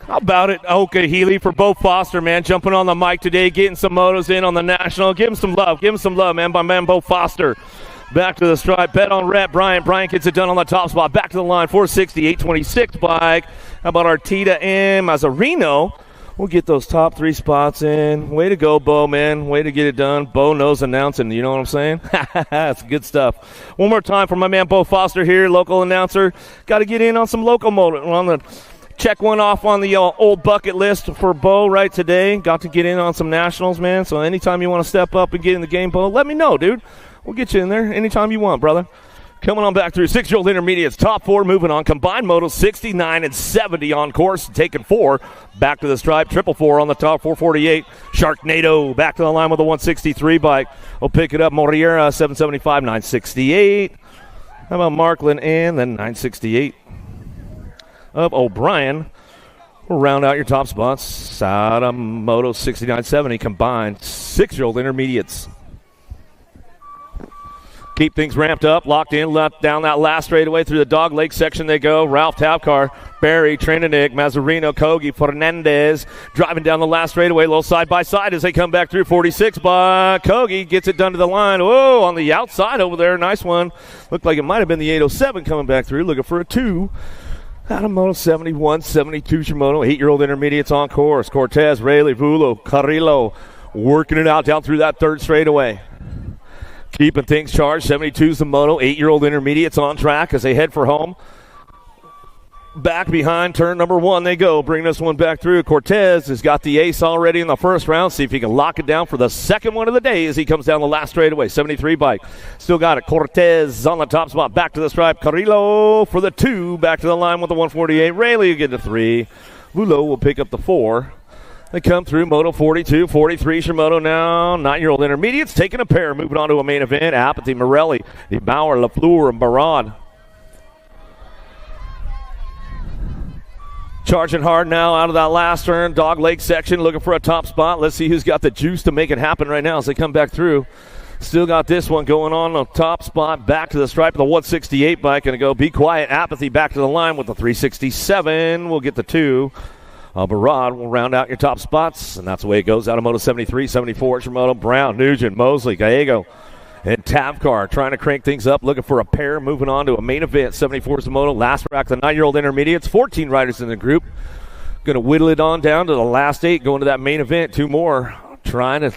How about it, Okeeheelee, for Bo Foster, man, jumping on the mic today, getting some motos in on the National. Give him some love, man, my man Bo Foster. Back to the stripe, bet on Rhett Bryant. Bryant gets it done on the top spot. Back to the line, 460, 826 bike. How about Arteta and Mazzarino? We'll get those top 3 spots in. Way to go, Bo, man. Way to get it done. Bo knows announcing, you know what I'm saying? That's good stuff. One more time for my man Bo Foster here, local announcer. Got to get in on some local moto on the check one off on the old bucket list for Bo right today. Got to get in on some nationals, man. So anytime you want to step up and get in the game, Bo, let me know, dude. We'll get you in there anytime you want, brother. Coming on back through 6-year-old intermediates. Top 4 moving on. Combined motos 69 and 70 on course. Taking 4. Back to the stripe. 444 on the top. 448. Sharknado back to the line with a 163 bike. We'll pick it up. Moriera 775, 968. How about Markland and then 968. Of O'Brien. We'll round out your top spots. Sada Moto 69-70 combined 6-year-old intermediates. Keep things ramped up, locked in, left down that last straightaway through the Dog Lake section they go. Ralph Tapcar, Barry, Trininik, Mazzarino, Kogi, Fernandez driving down the last straightaway, a little side by side as they come back through. 46 by Kogi gets it done to the line. Whoa, on the outside over there, nice one. Looked like it might have been the 807 coming back through, looking for a 2. Out of Moto 71, 72 Shimono, 8-year-old intermediates on course. Cortez, Rayleigh, Vulo, Carrillo working it out down through that third straightaway. Keeping things charged, 72's the moto, 8-year-old intermediates on track as they head for home. Back behind turn number 1 they go, bringing this one back through. Cortez has got the ace already in the first round. See if he can lock it down for the second one of the day as he comes down the last straightaway. 73 bike. Still got it. Cortez on the top spot. Back to the stripe. Carrillo for the 2. Back to the line with the 148. Rayleigh will get the 3. Vulo will pick up the 4. They come through Moto 42, 43 Shimono now. 9-year-old intermediates taking a pair. Moving on to a main event. Apathy, Morelli, the Bauer, Lafleur, and Barad. Charging hard now out of that last turn. Dog Lake section looking for a top spot. Let's see who's got the juice to make it happen right now as they come back through. Still got this one going on the top spot. Back to the stripe of the 168 bike. Going to go Be Quiet. Apathy back to the line with the 367. We'll get the 2. Barad will round out your top spots, and that's the way it goes out of Moto 73, 74, Shimono, Brown, Nugent, Mosley, Gallego, and Tapcar trying to crank things up, looking for a pair, moving on to a main event. 74 is the Moto, last rack, the 9-year-old intermediates, 14 riders in the group. Going to whittle it on down to the last 8, going to that main event. 2 more trying to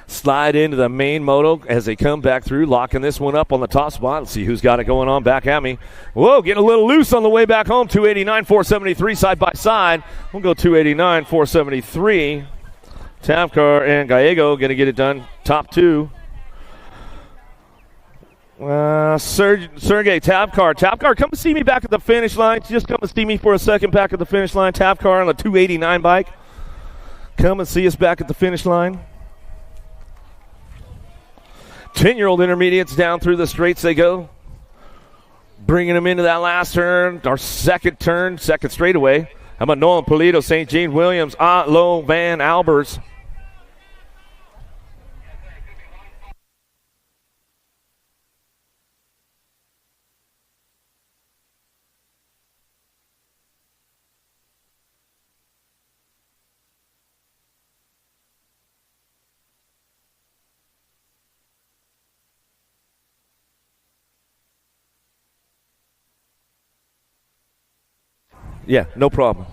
slide into the main moto as they come back through, locking this one up on the top spot. Let's see who's got it going on back at me. Whoa, getting a little loose on the way back home. 289, 473 side by side. We'll go 289, 473. Tavkar and Gallego going to get it done. Top two. Sergey Tavkar. Tavkar, come and see me back at the finish line. Just come and see me for a second back at the finish line. Tavkar on the 289 bike. Come and see us back at the finish line. 10-year-old intermediates down through the straights they go. Bringing them into that last turn, our second straightaway. How about Nolan Polito, St. Jean Williams, Lo Van Albers. Yeah, no problem.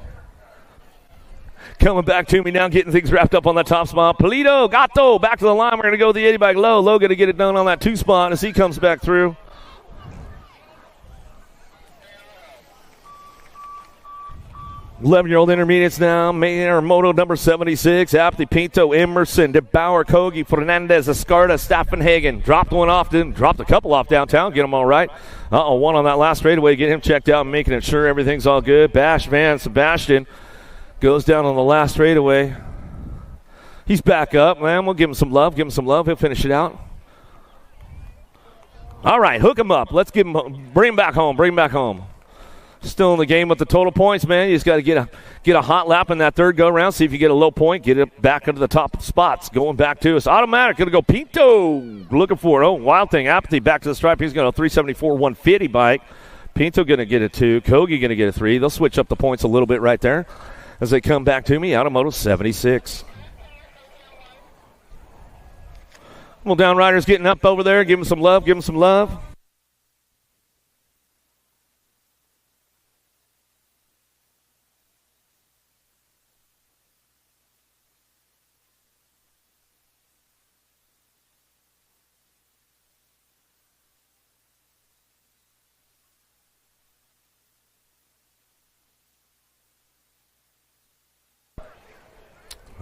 Coming back to me now, getting things wrapped up on that top spot. Polito, Gato, back to the line. We're going to go with the 80 bike low. Low going to get it done on that 2 spot as he comes back through. Eleven-year-old intermediates now. Mayor Moto number 76. Aptly, Pinto, Emerson, DeBauer, Kogi, Fernandez, Escarda, Staffenhagen. Dropped one off, dropped a couple off downtown. Get them all right. One on that last straightaway. Get him checked out and making it sure everything's all good. Bash Van Sebastian goes down on the last straightaway. He's back up, man. We'll give him some love. Give him some love. He'll finish it out. All right, hook him up. Let's give him, bring him back home. Bring him back home. Still in the game with the total points, man. You just got to get a hot lap in that third go-around. See if you get a low point. Get it back into the top spots. Going back to us. Automatic. Going to go Pinto. Looking for it. Oh, Wild Thing. Apathy back to the stripe. He's going to 374, 150 bike. Pinto going to get a 2. Kogi going to get a 3. They'll switch up the points a little bit right there as they come back to me. Automoto 76. Well, Downriders getting up over there. Give him some love. Give him some love.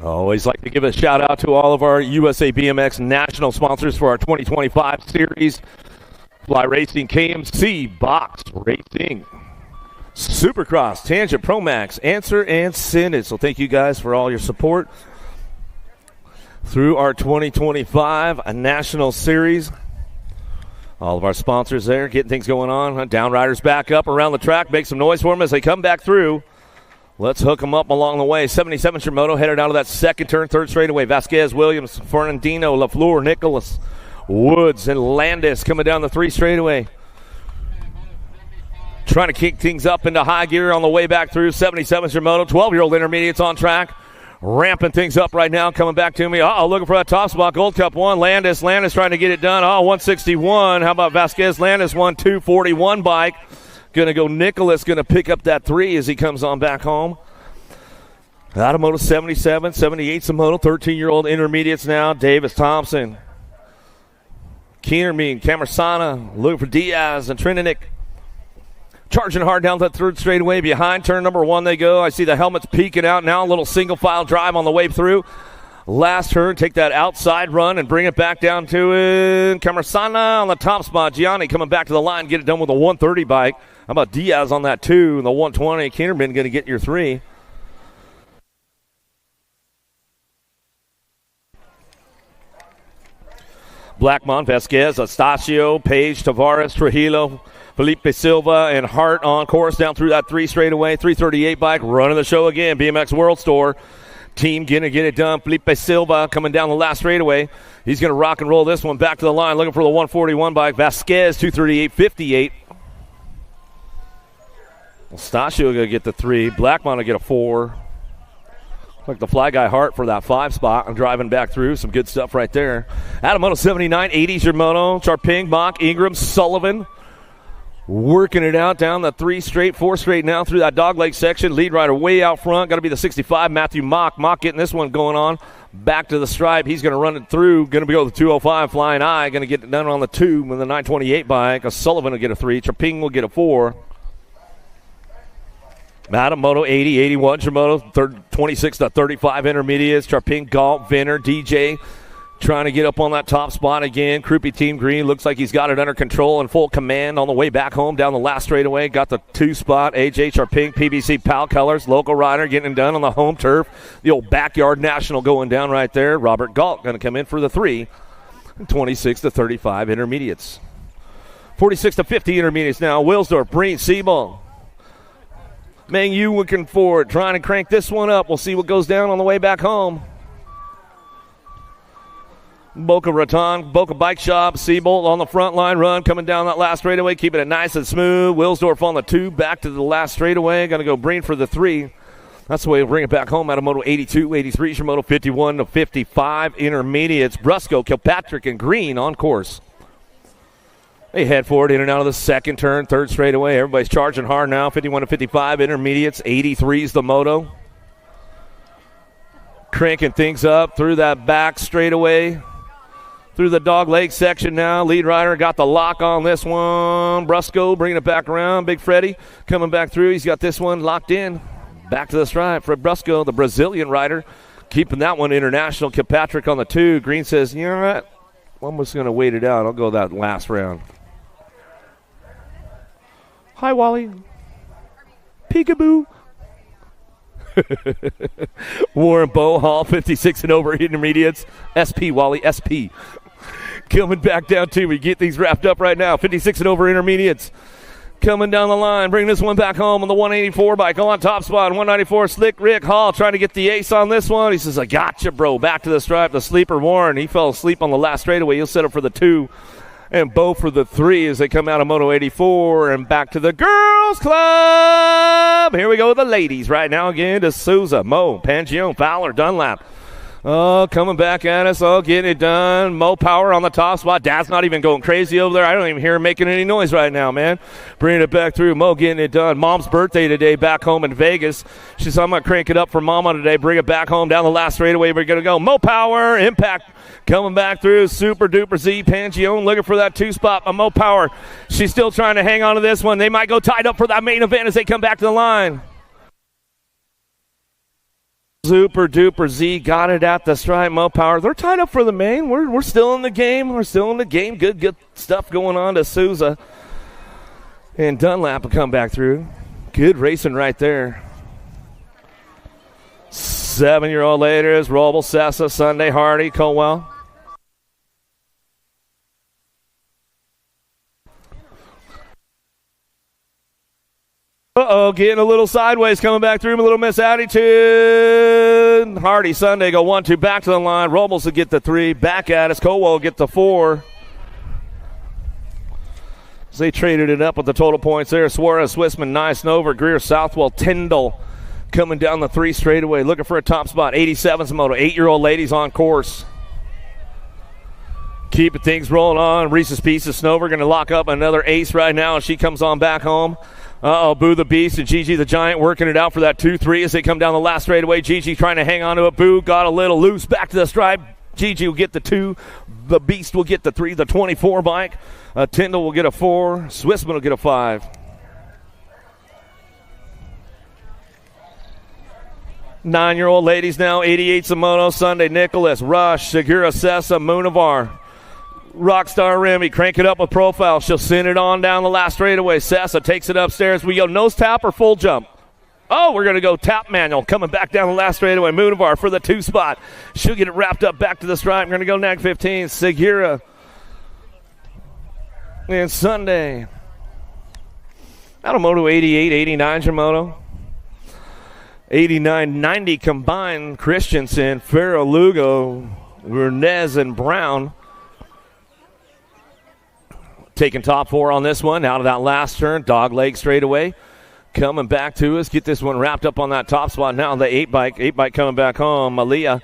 Always like to give a shout out to all of our USA BMX national sponsors for our 2025 series. Fly Racing, KMC, Box Racing, Supercross, Tangent, Promax, Answer, and Synod. So thank you guys for all your support through our 2025 national series. All of our sponsors there getting things going on. Downriders back up around the track. Make some noise for them as they come back through. Let's hook them up along the way. 77 Shimoto headed out of that second turn, third straightaway. Vasquez, Williams, Fernandino, LaFleur, Nicholas, Woods, and Landis coming down the 3 straightaway. Trying to kick things up into high gear on the way back through. 77 Shimoto, 12-year-old intermediates on track. Ramping things up right now, coming back to me. Looking for that top spot. Gold Cup 1. Landis trying to get it done. 161. How about Vasquez? Landis 241 bike. Going to go Nicholas, going to pick up that 3 as he comes on back home. Automoto 77, 78 Samoto, 13-year-old intermediates now. Davis Thompson, Keenermean, Camarsana, looking for Diaz and Trininic. Charging hard down that third straightaway. Behind turn number 1 they go. I see the helmets peeking out now. A little single file drive on the way through. Last turn, take that outside run and bring it back down to it. Camarsana on the top spot. Gianni coming back to the line, get it done with a 130 bike. How about Diaz on that 2 and the 120? Kinderman going to get your 3. Blackmon, Vasquez, Astacio, Page, Tavares, Trujillo, Felipe Silva, and Hart on course down through that 3 straightaway. 338 bike, running the show again. BMX World Store. Team going to get it done. Felipe Silva coming down the last straightaway. He's going to rock and roll this one back to the line, looking for the 141 bike. Vasquez, 238.58. Stasio going to get the 3. Blackmon will get a 4. Like the fly guy Hart for that 5 spot. I'm driving back through. Some good stuff right there. Adamoto 79, 80's your moto. Charping, Mock, Ingram, Sullivan. Working it out down the 3 straight, 4 straight now through that dog leg section. Lead rider way out front. Got to be the 65, Matthew Mock. Mock getting this one going on. Back to the stripe. He's going to run it through. Going to go with the 205, Flying Eye. Going to get it done on the 2 with the 928 bike. Sullivan will get a 3. Chaping will get a 4. Madam Moto 80, 81. Shimoto 26 to 35 intermediates. Charping, Galt, Vinner, DJ. Trying to get up on that top spot again. Krupe Team Green looks like he's got it under control and full command on the way back home down the last straightaway. Got the 2 spot. AJ Charping, PBC Pal Colors, local rider getting it done on the home turf. The old backyard national going down right there. Robert Galt going to come in for the 3. 26 to 35 intermediates. 46 to 50 intermediates now. Wilsdorf, Breen, Seabull. Meng Yu looking forward, trying to crank this one up. We'll see what goes down on the way back home. Boca Raton, Boca Bike Shop, Seabolt on the front line run, coming down that last straightaway, keeping it nice and smooth. Wilsdorf on the 2, back to the last straightaway. Going to go Breen for the 3. That's the way we'll bring it back home out of Moto 82, 83, Moto 51 to 55 intermediates. Brusco, Kilpatrick, and Green on course. They head forward in and out of the second turn, 3rd straightaway. Everybody's charging hard now, 51 to 55 intermediates, 83's the Moto. Cranking things up through that back straightaway. Through the dog leg section now. Lead rider got the lock on this one. Brusco bringing it back around. Big Freddy coming back through. He's got this one locked in. Back to the stripe. Fred Brusco, the Brazilian rider, keeping that one international. Kilpatrick on the 2. Green says, you know what? I'm just going to wait it out. I'll go that last round. Hi, Wally. Peekaboo. Warren Bohall, 56 and over intermediates. SP, Wally, SP. Coming back down to, we get these wrapped up right now. 56 and over intermediates. Coming down the line, bring this one back home on the 184 bike on top spot. 194, Slick Rick Hall trying to get the ace on this one. He says, I gotcha, bro. Back to the stripe, the sleeper Warren. He fell asleep on the last straightaway. He'll set up for the 2. And Bo for the 3 as they come out of Moto 84 and back to the girls club. Here we go with the ladies right now again to Souza, Mo, Pangione, Fowler, Dunlap. Oh, coming back at us. Oh, getting it done. Mo Power on the top spot. Dad's not even going crazy over there. I don't even hear him making any noise right now, man. Bringing it back through. Mo getting it done. Mom's birthday today back home in Vegas. She said, I'm going to crank it up for Mama today. Bring it back home down the last straightaway. We're going to go. Mo Power, Impact coming back through. Super Duper Z. Pangione looking for that 2 spot. Mo Power, she's still trying to hang on to this one. They might go tied up for that main event as they come back to the line. Super Duper Z got it at the stripe. Mo Power, they're tied up for the main. We're still in the game. We're still in the game. Good stuff going on to Souza. And Dunlap will come back through. Good racing right there. 7-year-old leaders, Roble, Sessa, Sunday, Hardy, Colwell. Uh-oh, getting a little sideways, coming back through, a little miss attitude. Hardy, Sunday go 1-2, back to the line. Robles will get the 3, back at us. Colwell will get the 4. So they traded it up with the total points there. Suarez, Swissman, Nice, Nover, Greer, Southwell, Tyndall coming down the 3 straightaway, looking for a top spot. 87's Moto, 8-year-old ladies on course. Keeping things rolling on. Reese's Pieces, Snover going to lock up another ace right now, and she comes on back home. Boo the Beast and Gigi the Giant working it out for that 2-3 as they come down the last straightaway. Gigi trying to hang on to it. Boo got a little loose. Back to the stripe. Gigi will get the 2. The Beast will get the 3. The 24 bike. Tyndall will get a 4. Swissman will get a 5. Nine-year-old ladies now. 88 Samono, Sunday, Nicholas, Rush, Segura, Sessa, Munavar. Rockstar Remy, crank it up with profile. She'll send it on down the last straightaway. Sessa takes it upstairs. We go nose tap or full jump. Oh, we're going to go tap manual. Coming back down the last straightaway. Munavar for the 2 spot. She'll get it wrapped up back to the stripe. We're going to go nag 15. Segura. And Sunday. Out of Moto 88, 89 Shimoto. 89-90 combined. Christensen, Farrell, Lugo, Vernez, and Brown. Taking top 4 on this one. Out of that last turn. Dog leg straightaway. Coming back to us. Get this one wrapped up on that top spot. Now the 8 bike. 8 bike coming back home. Malia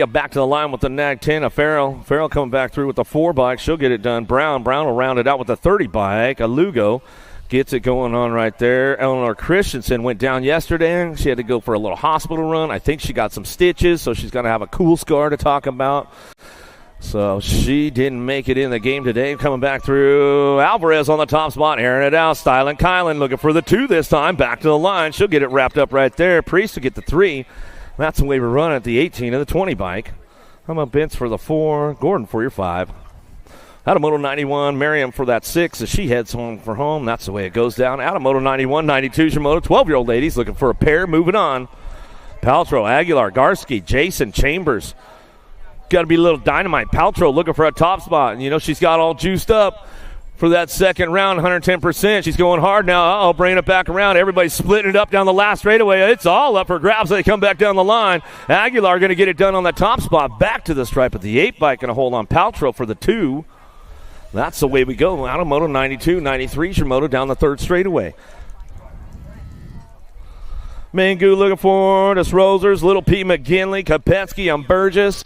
back to the line with the nag 10. Farrell coming back through with the 4 bike. She'll get it done. Brown will round it out with the 30 bike. A Lugo Gets it going on right there. Eleanor Christensen went down yesterday. She had to go for a little hospital run. I think she got some stitches, so she's going to have a cool scar to talk about. So she didn't make it in the game today. Coming back through, Alvarez on the top spot, airing it out. Styling Kylan looking for the 2 this time. Back to the line. She'll get it wrapped up right there. Priest will get the 3. That's the way we're running at the 18 of the 20 bike. How about Vince for the 4? Gordon for your 5. Out of Moto 91, Miriam for that 6 as she heads home for home. That's the way it goes down. Out of Moto 91, 92 is your Moto. 12-year-old ladies looking for a pair. Moving on. Paltrow, Aguilar, Garski, Jason, Chambers. Got to be a little dynamite. Paltrow looking for a top spot. You know, she's got all juiced up for that second round, 110%. She's going hard now. Bringing it back around. Everybody's splitting it up down the last straightaway. It's all up for grabs. They come back down the line. Aguilar going to get it done on that top spot. Back to the stripe of the 8 bike. Going to hold on Paltrow for the 2. That's the way we go. Out of Moto 92, 93 is your Moto down the 3rd straightaway. Mangu looking for this Rosers. Little P. McGinley, Kopetsky on Burgess.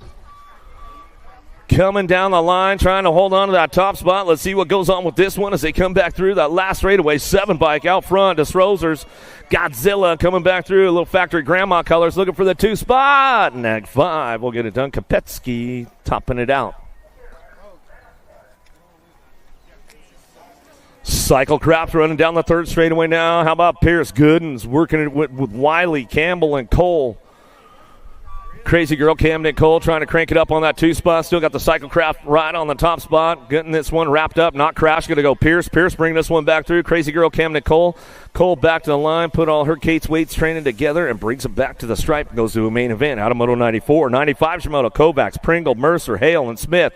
Coming down the line, trying to hold on to that top spot. Let's see what goes on with this one as they come back through that last straightaway. 7 bike out front. This Rosers. Godzilla coming back through. A little factory grandma colors looking for the 2 spot. Nag 5 will get it done. Kopetsky topping it out. Cycle Craft running down the 3rd straightaway now. How about Pierce Goodens working it with Wiley, Campbell, and Cole. Crazy Girl Camden Cole trying to crank it up on that 2 spot. Still got the Cycle Craft right on the top spot. Getting this one wrapped up. Not Crash. Going to go Pierce. Pierce bringing this one back through. Crazy Girl Camden Cole. Cole back to the line. Put all her Kate's weights training together and brings it back to the stripe. Goes to a main event. Out of Moto 94. 95 Shimoto. Kovacs, Pringle, Mercer, Hale, and Smith.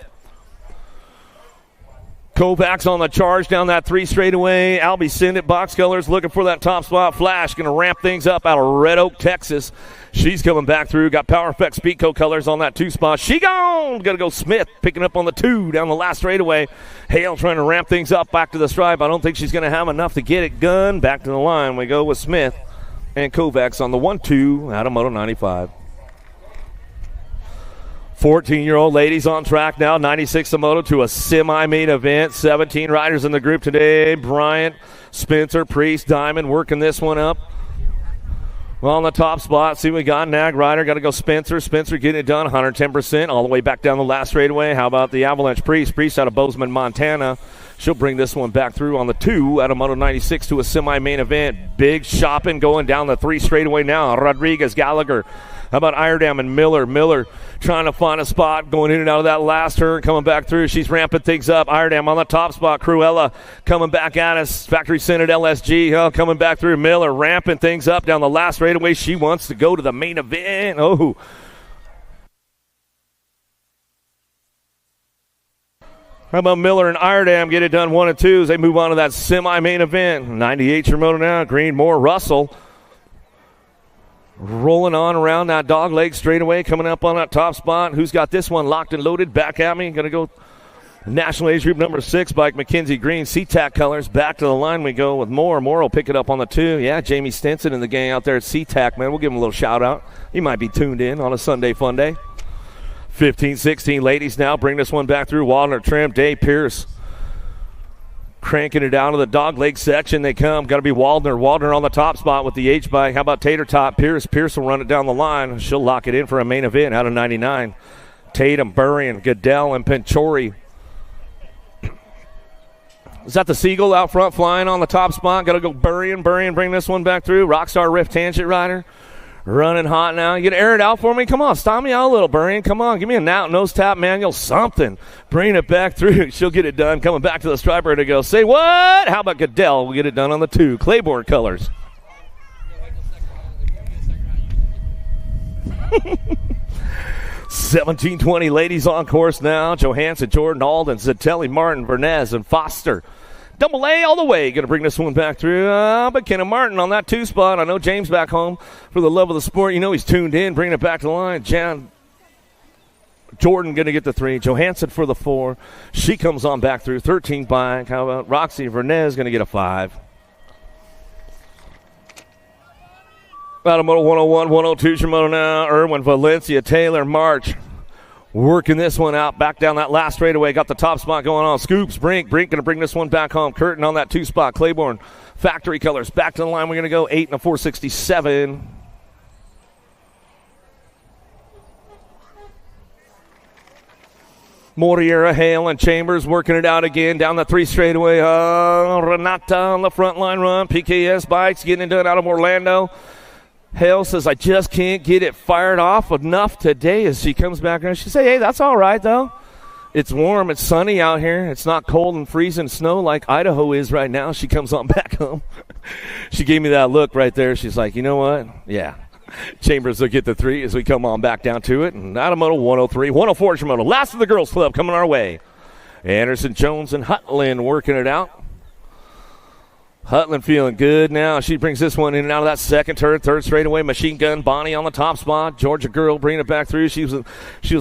Kovacs on the charge down that 3 straightaway. Albie Sindit, box colors, looking for that top spot. Flash going to ramp things up out of Red Oak, Texas. She's coming back through. Got Power Effect Speedco colors on that 2 spot. She gone. Got to go Smith picking up on the 2 down the last straightaway. Hale trying to ramp things up back to the stripe. I don't think she's going to have enough to get it done. Back to the line. We go with Smith and Kovacs on the 1-2 out of Moto 95. 14-year-old ladies on track now, 96 Moto to a semi-main event. 17 riders in the group today. Bryant, Spencer, Priest, Diamond working this one up. Well, on the top spot, see we got Nag Rider. Got to go Spencer. Spencer getting it done, 110%, all the way back down the last straightaway. How about the Avalanche Priest? Priest out of Bozeman, Montana. She'll bring this one back through on the 2 out of Moto 96 to a semi-main event. Big shopping going down the 3 straightaway now. Rodriguez, Gallagher. How about Iredam and Miller? Miller trying to find a spot, going in and out of that last turn, coming back through. She's ramping things up. Iredam on the top spot. Cruella coming back at us. Factory Senate LSG coming back through. Miller ramping things up down the last straightaway. She wants to go to the main event. Oh. How about Miller and Iredam get it done 1 and 2 as they move on to that semi-main event. 98 your Moto now. Green, Moore, Russell. Rolling on around that dog leg straightaway, coming up on that top spot. Who's got this one locked and loaded? Back at me. Going to go National Age Group number 6, bike Mackenzie Green. SeaTac colors. Back to the line we go with Moore. Moore will pick it up on the 2. Yeah, Jamie Stinson and the gang out there at SeaTac, man. We'll give him a little shout-out. He might be tuned in on a Sunday fun day. 15-16 ladies now. Bring this one back through. Waldner, Trim, Dave Pierce. Cranking it down to the dog leg section. They come. Got to be Waldner. Waldner on the top spot with the H-bike. How about Tater Tot? Pierce. Pierce will run it down the line. She'll lock it in for a main event out of 99. Tatum, Burrian, Goodell, and Penchori. Is that the Seagull out front flying on the top spot? Got to go Burrian. Burrian bring this one back through. Rockstar Rift Tangent Rider. Running hot now. You gonna air it out for me? Come on, stop me out a little, Burrian. Come on, give me a nose tap manual, something. Bring it back through. She'll get it done. Coming back to the striper to go. Say what? How about Goodell? We'll get it done on the 2. Claiborne colors. 17-20 ladies on course now. Johansson, Jordan, Alden, Zatelli, Martin, Vernez, and Foster. Double A all the way. Going to bring this one back through. But Kenna Martin on that 2 spot. I know James back home for the love of the sport. You know he's tuned in. Bringing it back to the line. Jordan going to get the 3. Johansson for the 4. She comes on back through. 13 bike. How about Roxy Vernez going to get a 5. Out of Moto 101, 102 Shimoto now. Irwin, Valencia, Taylor, March. Working this one out, back down that last straightaway. Got the top spot going on. Scoops, Brink going to bring this one back home. Curtin on that 2-spot. Claiborne, factory colors. Back to the line, we're going to go 8 and a 467. Moriera, Hale, and Chambers working it out again down the 3 straightaway. Renata on the front line run. PKS Bikes getting it done out of Orlando. Hale says, I just can't get it fired off enough today. As she comes back around, she say, hey, that's all right, though. It's warm. It's sunny out here. It's not cold and freezing snow like Idaho is right now. She comes on back home. She gave me that look right there. She's like, you know what? Yeah. Chambers will get the 3 as we come on back down to it. And out of moto 103, 104 is your moto. Last of the girls club coming our way. Anderson, Jones, and Hutland working it out. Hutland feeling good now. She brings this one in and out of that second turn, third straightaway. Machine Gun Bonnie on the top spot. Georgia girl bringing it back through. She was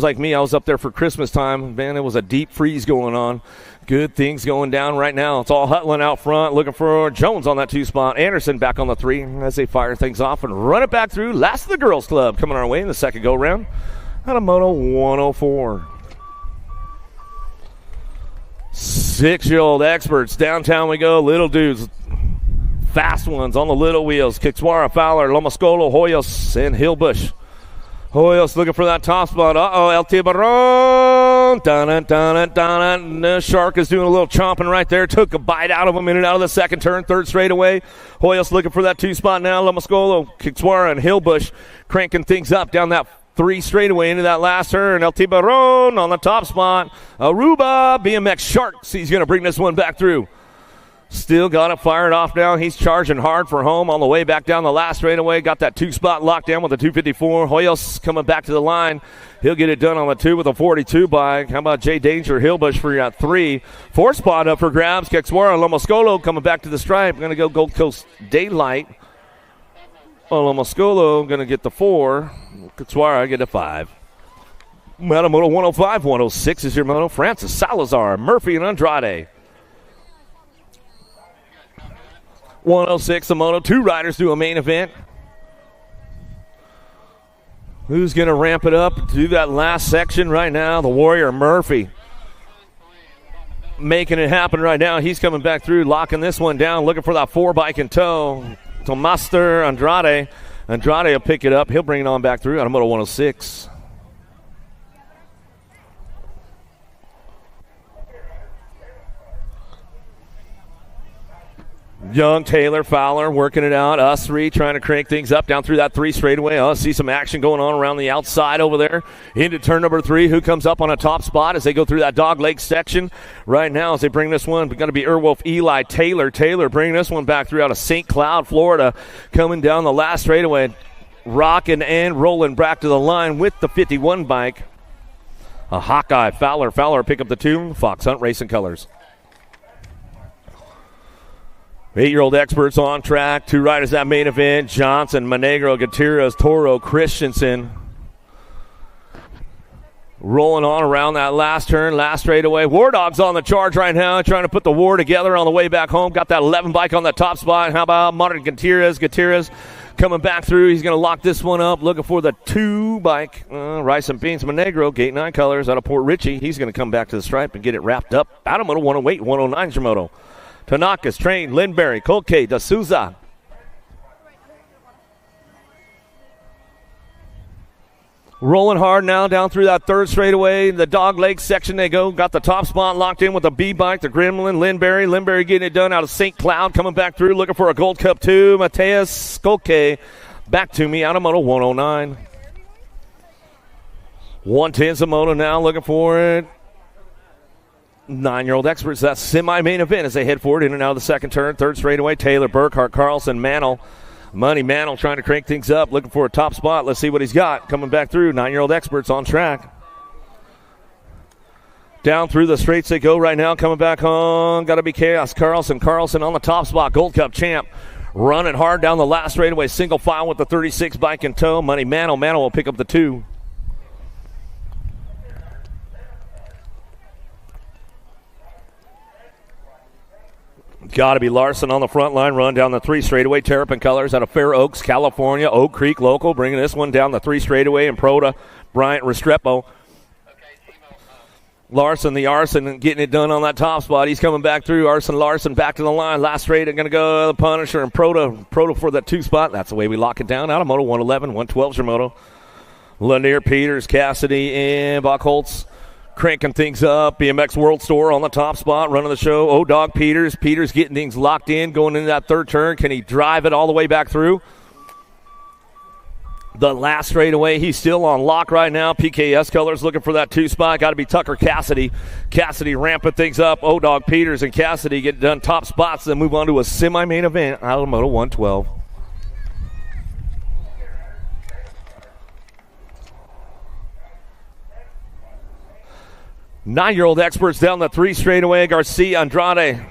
like me. I was up there for Christmas time. Man, it was a deep freeze going on. Good things going down right now. It's all Hutland out front, looking for Jones on that 2 spot. Anderson back on the 3 as they fire things off and run it back through. Last of the girls club coming our way in the second go-round. Out of moto 104. 6-year-old experts. Downtown we go. Little dudes. Fast ones on the little wheels. Kixwara, Fowler, Lomascolo, Hoyos, and Hillbush. Hoyos looking for that top spot. El Tiburon. The Shark is doing a little chomping right there. Took a bite out of him in and out of the second turn. Third straightaway. Hoyos looking for that 2 spot now. Lomascolo, Kixwara, and Hillbush cranking things up down that 3 straightaway into that last turn. El Tiburon on the top spot. Aruba, BMX Sharks. He's going to bring this one back through. Still got it fired off now. He's charging hard for home on the way back down the last straightaway. Got that 2 spot locked down with a 254. Hoyos coming back to the line. He'll get it done on the 2 with a 42 bike. How about Jay Danger, Hillbush for your 3. 4 spot up for grabs. Kexwara, Lomoscolo coming back to the stripe. Going to go Gold Coast Daylight. Lomoscolo going to get the 4. Kexwara get a 5. Moto 105, 106 is your moto. Francis Salazar, Murphy, and Andrade. 106, the moto. 2 riders do a main event. Who's going to ramp it up to that last section right now? The Warrior Murphy. Making it happen right now. He's coming back through, locking this one down, looking for that 4 bike in tow. Tomaster Andrade. Andrade will pick it up. He'll bring it on back through out of moto 106. Young, Taylor, Fowler working it out. Us 3 trying to crank things up down through that 3 straightaway. See some action going on around the outside over there. Into turn number 3. Who comes up on a top spot as they go through that Dog Lake section right now as they bring this one? It's going to be Erwolf Eli Taylor. Taylor bringing this one back through out of St. Cloud, Florida. Coming down the last straightaway. Rocking and rolling back to the line with the 51 bike. A Hawkeye. Fowler pick up the 2. Fox Hunt Racing Colors. 8-year-old experts on track. 2 riders that main event. Johnson, Monegro, Gutierrez, Toro, Christensen. Rolling on around that last turn, last straightaway. War Dog's on the charge right now, trying to put the war together on the way back home. Got that 11 bike on the top spot. How about Martin Gutierrez? Gutierrez coming back through. He's going to lock this one up. Looking for the 2 bike. Rice and Beans, Monegro, Gate 9 colors out of Port Richey. He's going to come back to the stripe and get it wrapped up. Out of moto 108, 109 is your moto. Tanaka's Train, Lindberry, Colque, D'Souza. Rolling hard now down through that 3rd straightaway. The Dog Lake section they go. Got the top spot locked in with the B-bike, the Gremlin, Lindberry. Lindberry getting it done out of St. Cloud. Coming back through, looking for a Gold Cup 2. Mateus Colque back to me out of moto 109. 110's a moto now, looking for it. 9-year-old experts, that semi-main event as they head forward in and out of the second turn. 3rd straightaway, Taylor, Burkhart, Carlson, Mantle. Money Mantle trying to crank things up, looking for a top spot. Let's see what he's got. Coming back through, 9-year-old experts on track. Down through the straights they go right now, coming back on. Got to be Chaos. Carlson on the top spot, Gold Cup champ. Running hard down the last straightaway, single file with the 36 bike in tow. Money Mantle will pick up the 2. Got to be Larson on the front line, run down the 3 straightaway. Terrapin colors out of Fair Oaks, California. Oak Creek local, bringing this one down the 3 straightaway. And Proda, Bryant Restrepo. Larson, the Arson, getting it done on that top spot. He's coming back through. Arson Larson back to the line. Last straight, going to go the Punisher and Proto for that 2 spot. That's the way we lock it down. Out of Moto 111, 112's your Moto. Lanier, Peters, Cassidy, and Buckholtz cranking things up. BMX World Store on the top spot, running the show. O-Dog Peters. Peters getting things locked in, going into that third turn. Can he drive it all the way back through? The last straightaway, he's still on lock right now. PKS Colors looking for that 2 spot. Got to be Tucker Cassidy. Cassidy ramping things up. O-Dog Peters and Cassidy get done top spots, then move on to a semi-main event out of Moto 112. Nine-year-old experts down the 3 straightaway. Garcia, Andrade,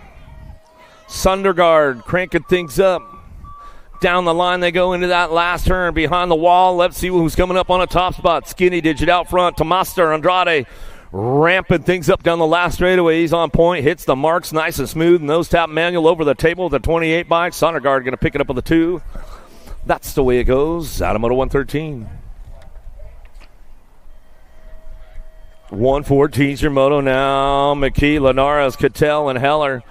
Sundergaard cranking things up. Down the line they go into that last turn behind the wall. Let's see who's coming up on a top spot. Skinny Digit out front. Tomaster, Andrade ramping things up down the last straightaway. He's on point. Hits the marks nice and smooth. Nose tap manual over the table with the 28 bike. Sondergaard going to pick it up with the 2. That's the way it goes. Out of Moto 113. 114's your Moto now. McKee, Linares, Cattell, and Heller.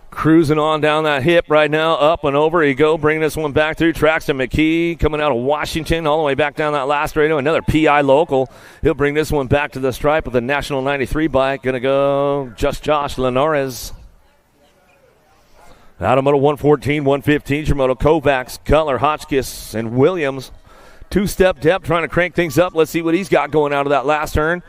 Cruising on down that hip right now, up and over you go, bringing this one back through. Traxton McKee coming out of Washington all the way back down that last radio. Another PI local. He'll bring this one back to the stripe with the National 93 bike. Going to go just Josh Linares. Out of Moto 114, 115, your Moto Kovacs, Cutler, Hotchkiss, and Williams. 2-step depth, trying to crank things up. Let's see what he's got going out of that last turn.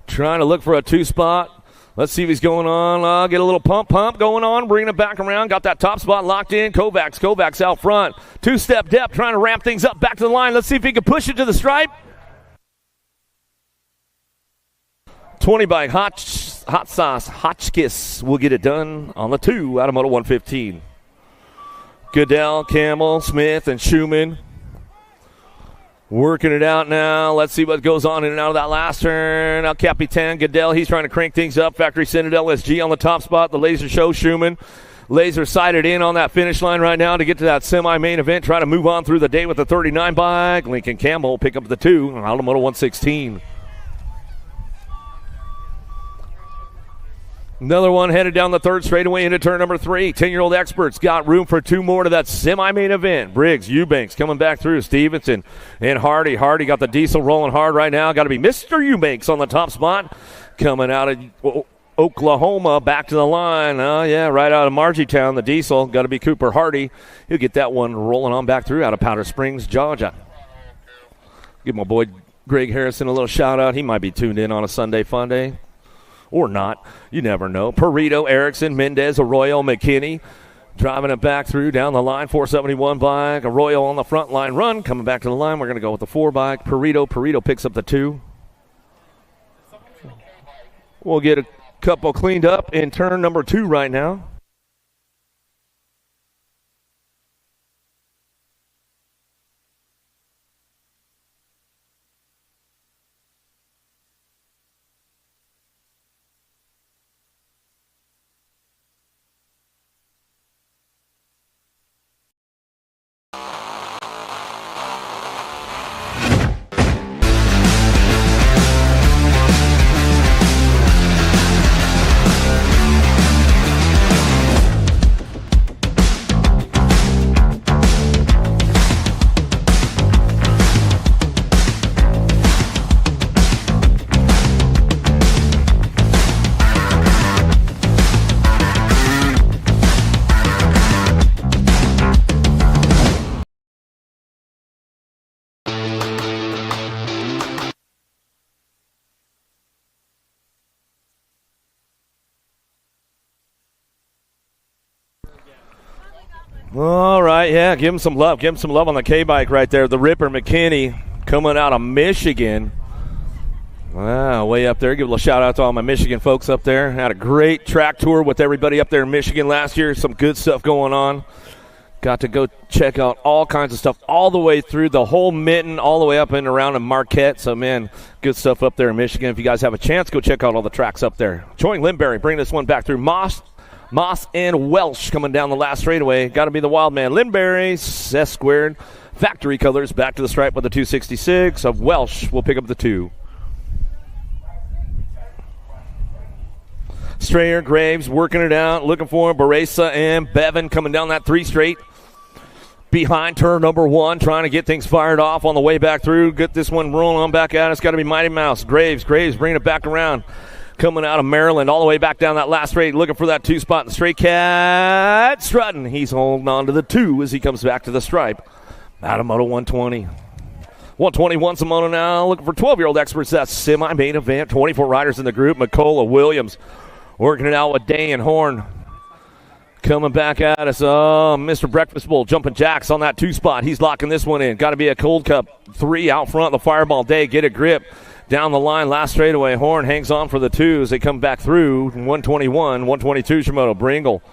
Trying to look for a 2 spot. Let's see if he's going on. Get a little pump going on. Bringing it back around. Got that top spot locked in. Kovacs out front. 2-step depth. Trying to ramp things up back to the line. Let's see if he can push it to the stripe. 20 bike. Hot Sauce. Hotchkiss will get it done on the 2 out of Moto 115. Goodell, Campbell, Smith, and Schumann. Working it out now. Let's see what goes on in and out of that last turn. Now Capitan Goodell, he's trying to crank things up. Factory Citadel SG on the top spot. The Laser Show, Schumann. Laser sighted in on that finish line right now to get to that semi-main event. Try to move on through the day with the 39 bike. Lincoln Campbell will pick up the 2 out of Moto 116. Another one headed down the 3rd straightaway into turn number 3. 10-year-old experts got room for 2 more to that semi-main event. Briggs, Eubanks coming back through. Stevenson and Hardy. Hardy got the diesel rolling hard right now. Got to be Mr. Eubanks on the top spot. Coming out of Oklahoma back to the line. Right out of Margietown, the diesel. Got to be Cooper Hardy. He'll get that one rolling on back through out of Powder Springs, Georgia. Give my boy Greg Harrison a little shout-out. He might be tuned in on a Sunday fun day. Or not. You never know. Perito, Erickson, Mendez, Arroyo, McKinney. Driving it back through down the line. 471 bike. Arroyo on the front line run. Coming back to the line. We're going to go with the 4 bike. Perito picks up the 2. We'll get a couple cleaned up in turn number 2 right now. All right, yeah, give him some love. Give him some love on the K-bike right there. The Ripper McKinney coming out of Michigan. Wow, way up there. Give a little shout-out to all my Michigan folks up there. Had a great track tour with everybody up there in Michigan last year. Some good stuff going on. Got to go check out all kinds of stuff all the way through the whole Mitten, all the way up and around in Marquette. So, man, good stuff up there in Michigan. If you guys have a chance, go check out all the tracks up there. Join Lindberry, bring this one back through Moss and Welsh coming down the last straightaway. Got to be the wild man. Lindberry, S-squared. Factory colors back to the stripe with the 266 of Welsh. We'll pick up the 2. Strayer, Graves working it out, looking for Baresa and Bevan coming down that 3 straight. Behind turn number 1, trying to get things fired off on the way back through. Get this one rolling on back out. It's got to be Mighty Mouse. Graves bringing it back around. Coming out of Maryland all the way back down that last straight, looking for that 2 spot in the straight cat. Strutton, he's holding on to the 2 as he comes back to the stripe. Out of Moto 120. 121's a Moto now, looking for 12-year-old experts. That's semi-main event. 24 riders in the group. McCullough, Williams working it out with Day and Horn. Coming back at us, Mr. Breakfast Bowl jumping jacks on that 2 spot. He's locking this one in. Got to be a Cold Cup 3 out front. The Fireball Day, get a grip. Down the line, last straightaway. Horn hangs on for the 2 as they come back through. 121, 122 Shimoto. Bringle,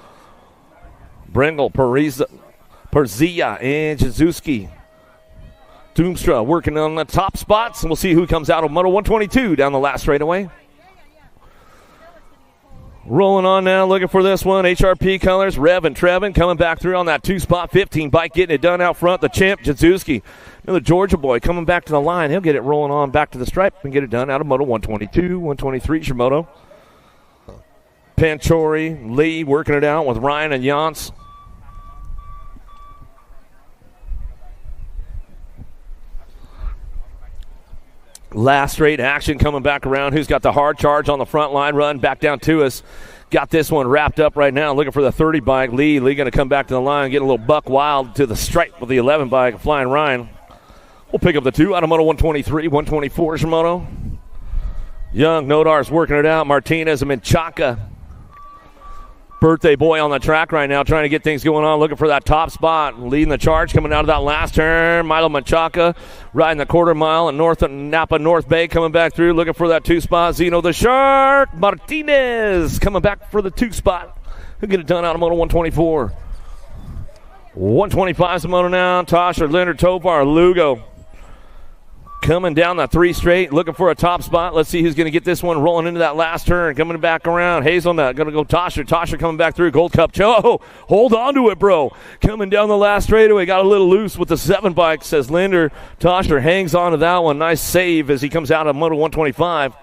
Perzia, and Jazuski. Doomstra working on the top spots, and we'll see who comes out of Moto 122 down the last straightaway. Rolling on now, looking for this one. HRP colors, Rev and Trevin coming back through on that 2 spot. 15 bike getting it done out front. The champ, Jazuski. Another Georgia boy coming back to the line. He'll get it rolling on back to the stripe and get it done out of Moto 122, 123 Shimoto. Panchori, Lee working it out with Ryan and Jans. Last straight action coming back around. Who's got the hard charge on the front line run back down to us? Got this one wrapped up right now. Looking for the 30 bike. Lee going to come back to the line, get a little buck wild to the stripe with the 11 bike. Flying Ryan. We'll pick up the 2 out of Moto 123, 124 Shimoto. Young Nodar's working it out. Martinez and Menchaca. Birthday boy on the track right now, trying to get things going on, looking for that top spot, leading the charge, coming out of that last turn. Milo Menchaca riding the quarter mile at Napa North Bay, coming back through, looking for that 2 spot. Zeno the Shark Martinez coming back for the 2 spot. He'll get it done out of Moto 124. 125's the Moto now. Tasha, Leonard, Tovar, Lugo. Coming down the 3 straight, looking for a top spot. Let's see who's going to get this one rolling into that last turn. Coming back around. Hazelnut going to go Tasha. Tasha coming back through. Gold Cup. Oh, hold on to it, bro. Coming down the last straightaway. Got a little loose with the 7 bike, says Linder. Tasha hangs on to that one. Nice save as he comes out of Moto 125.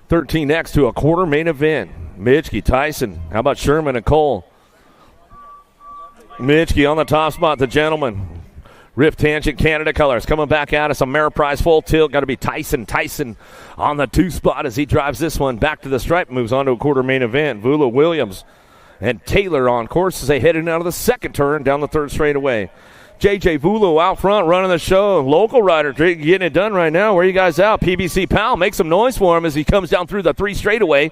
13X to a quarter main event. Mitchke, Tyson. How about Sherman and Cole? Mitchke on the top spot. The gentleman. Rift Tangent Canada colors coming back at us. Ameriprise full tilt. Got to be Tyson on the 2 spot as he drives this one back to the stripe. Moves on to a quarter main event. Vula, Williams, and Taylor on course as they headed out of the 2nd turn down the 3rd straightaway. JJ Vulo out front running the show. Local rider getting it done right now. Where are you guys out? PBC Powell, make some noise for him as he comes down through the 3 straightaway.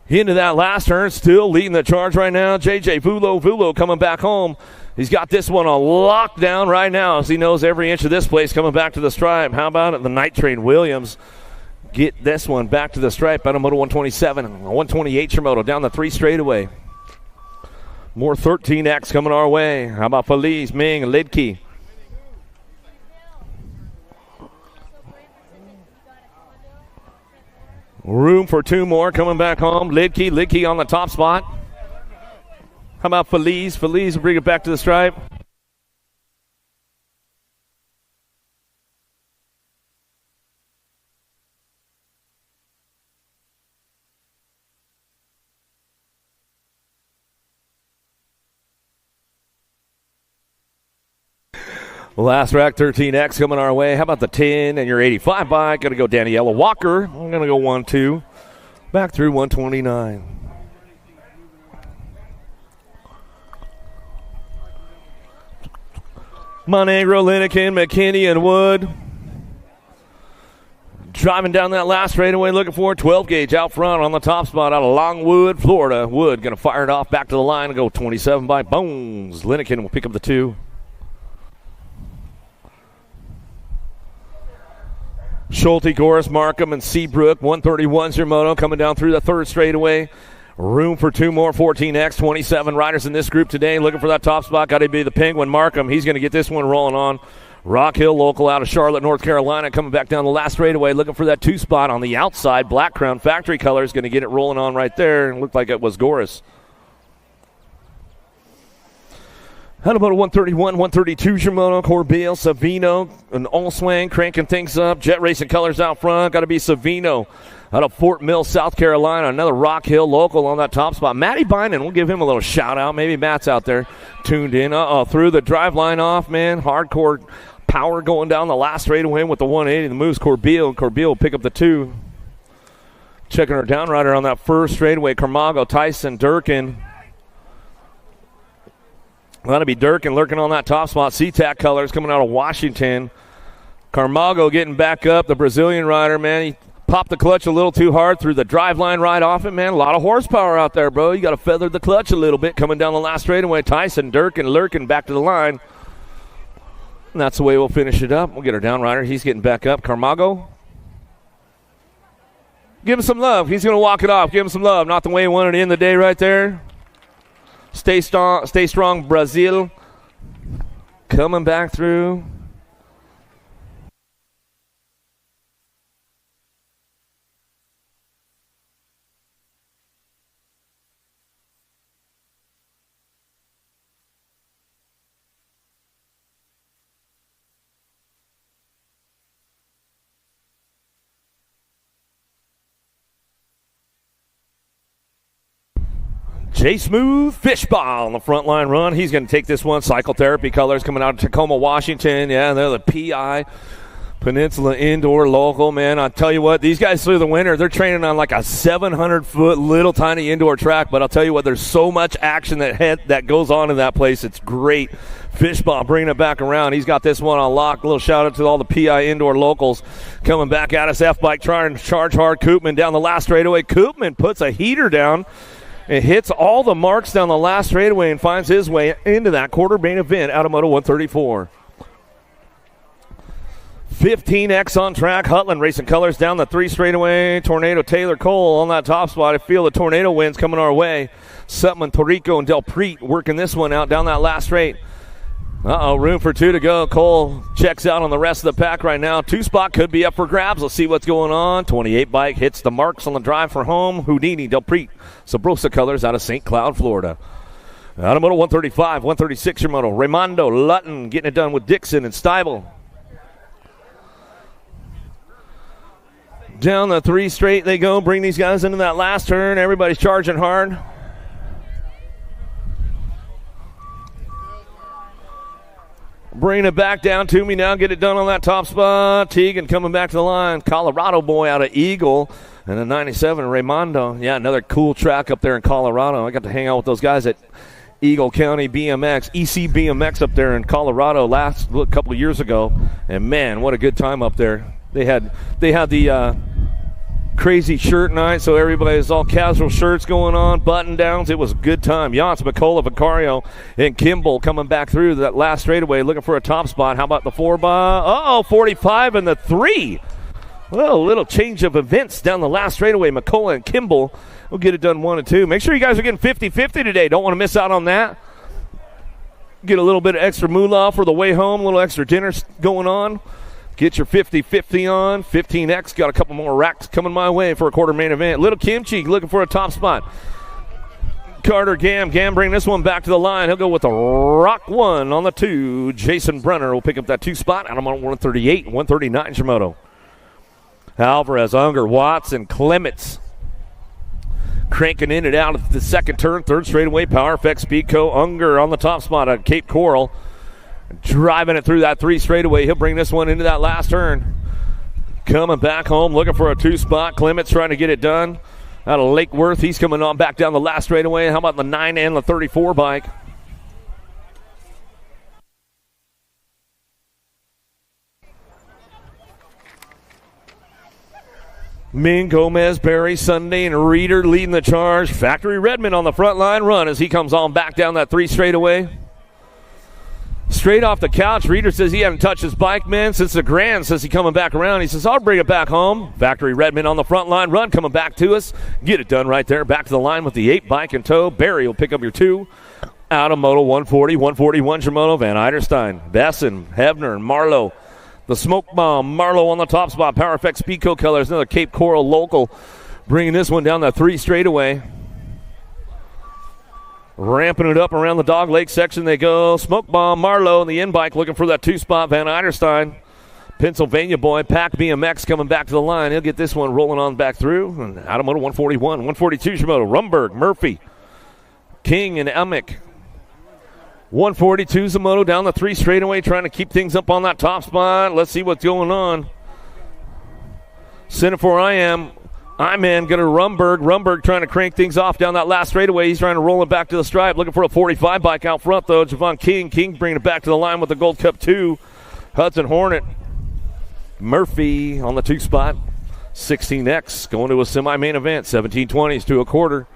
Into that last turn, still leading the charge right now. JJ Vulo coming back home. He's got this one on lockdown right now as he knows every inch of this place coming back to the stripe. How about it? The Night Train Williams get this one back to the stripe out of Moto 127. 128 Shimoto down the 3 straightaway. More 13X coming our way. How about Feliz, Ming, and Lidke? Room for 2 more coming back home. Lidke on the top spot. How about Feliz? Feliz will bring it back to the stripe. Last rack, 13X coming our way. How about the 10 and your 85 bike? Going to go Daniela Walker. I'm going to go 1-2. Back through 129. Monegro, Linekin, McKinney, and Wood. Driving down that last straightaway, looking for a 12 gauge out front on the top spot out of Longwood, Florida. Wood going to fire it off back to the line and go 27 by Bones. Linekin will pick up the 2. Schulte, Goris, Markham, and Seabrook. 131's your moto coming down through the 3rd straightaway. Room for 2 more 14X. 27 riders in this group today. Looking for that top spot. Got to be the Penguin Markham. He's going to get this one rolling on. Rock Hill local out of Charlotte, North Carolina. Coming back down the last straightaway. Looking for that 2 spot on the outside. Black Crown Factory Colors. Going to get it rolling on right there. Looked like it was Goris. How about a 131, 132 Shimono, Corbeil, Savino, an all swing, cranking things up. Jet Racing Colors out front. Got to be Savino. Out of Fort Mill, South Carolina, another Rock Hill local on that top spot. Matty Bynum, we'll give him a little shout-out. Maybe Matt's out there tuned in. Threw the drive line off, man. Hardcore power going down the last straightaway with the 180. The moves Corbeil. Corbeil will pick up the 2. Checking her down rider on that first straightaway. Carmago, Tyson, Durkin. That'll be Durkin lurking on that top spot. SeaTac colors coming out of Washington. Carmago getting back up. The Brazilian rider, man, he popped the clutch a little too hard, threw the drive line right off it, man. A lot of horsepower out there, bro. You got to feather the clutch a little bit coming down the last straightaway. Tyson, Durkin, lurking back to the line. And that's the way we'll finish it up. We'll get our down rider. He's getting back up. Carmago. Give him some love. He's going to walk it off. Give him some love. Not the way he wanted to end the day right there. Stay strong, Brazil. Coming back through. J Smooth Fishball on the front line run. He's going to take this one. Cycle Therapy colors coming out of Tacoma, Washington. Yeah, they're the PI Peninsula Indoor Local, man. I'll tell you what, these guys through the winter, they're training on like a 700-foot little tiny indoor track, but I'll tell you what, there's so much action that goes on in that place. It's great. Fishball bringing it back around. He's got this one on lock. A little shout-out to all the PI Indoor Locals coming back at us. F-Bike trying to charge hard. Koopman down the last straightaway. Koopman puts a heater down. It hits all the marks down the last straightaway and finds his way into that quarter main event out of Moto 134. 15X on track. Hutland racing colors down the 3 straightaway. Tornado Taylor Cole on that top spot. I feel the tornado winds coming our way. Sutman, Torrico, and Del Preet working this one out down that last straight. Room for 2 to go. Cole checks out on the rest of the pack right now. 2 spot could be up for grabs. Let's see what's going on. 28 bike hits the marks on the drive for home. Houdini, Del Preet, Sabrosa colors out of St. Cloud, Florida. Out of Moto 135, 136 your Moto. Raimondo, Lutton getting it done with Dixon and Steibel. Down the 3 straight they go. Bring these guys into that last turn. Everybody's charging hard. Bringing it back down to me now. Get it done on that top spot. Teagan coming back to the line. Colorado boy out of Eagle. And a 97, Raimondo. Yeah, another cool track up there in Colorado. I got to hang out with those guys at Eagle County BMX, EC BMX up there in Colorado a couple of years ago. And, man, what a good time up there. They had the crazy shirt night, so everybody's all casual shirts going on, button downs. It was a good time. Yance, McCullough, Vicario, and Kimball coming back through that last straightaway looking for a top spot. How about the 4x? 45 and the 3. Well, a little change of events down the last straightaway. McCullough and Kimball will get it done 1 and 2. Make sure you guys are getting 50-50 today. Don't want to miss out on that. Get a little bit of extra moolah for the way home, a little extra dinner going on. Get your 50-50 on. 15X, got a couple more racks coming my way for a quarter main event. Little Kimchi looking for a top spot. Carter Gam bring this one back to the line. He'll go with the Rock 1 on the 2. Jason Brenner will pick up that 2 spot. And I'm on 138, 139 Shimoto. Alvarez, Unger, Watson, Clements. Cranking in and out of the second turn. 3rd straightaway. Power Effect Speedco. Unger on the top spot at Cape Coral. Driving it through that 3 straightaway. He'll bring this one into that last turn. Coming back home, looking for a 2 spot. Clements trying to get it done. Out of Lake Worth, he's coming on back down the last straightaway. How about the 9 and the 34 bike? Ming, Gomez, Barry, Sunday, and Reeder leading the charge. Factory Redmond on the front line run as he comes on back down that 3 straightaway. Straight off the couch, Reeder says he hasn't touched his bike, man, since the Grand, says he coming back around. He says, I'll bring it back home. Factory Redmond on the front line run, coming back to us. Get it done right there. Back to the line with the 8 bike in tow. Barry will pick up your 2. Out of Moto 140, 141 Shimoto, Van Eiderstein, Besson, Hebner, and Marlowe. The Smoke Bomb, Marlowe on the top spot. Power Effect Speedco colors, another Cape Coral local. Bringing this one down the 3 straightaway. Ramping it up around the Dog Lake section they go. Smoke Bomb, Marlowe, and the in bike looking for that 2 spot. Van Eiderstein Pennsylvania boy, Pack BMX coming back to the line. He'll get this one rolling on back through. And out of moto 141, 142 is your moto. Rumberg, Murphy, King, and Elmick. 142 is the moto down the 3 straightaway, trying to keep things up on that top spot. Let's see what's going on. Center for I'm going to Rumberg. Rumberg trying to crank things off down that last straightaway. He's trying to roll it back to the stripe. Looking for a 45 bike out front, though. Javon King. King bringing it back to the line with the Gold Cup 2. Hudson Hornet. Murphy on the 2 spot. 16X going to a semi-main event. 1720s to a quarter.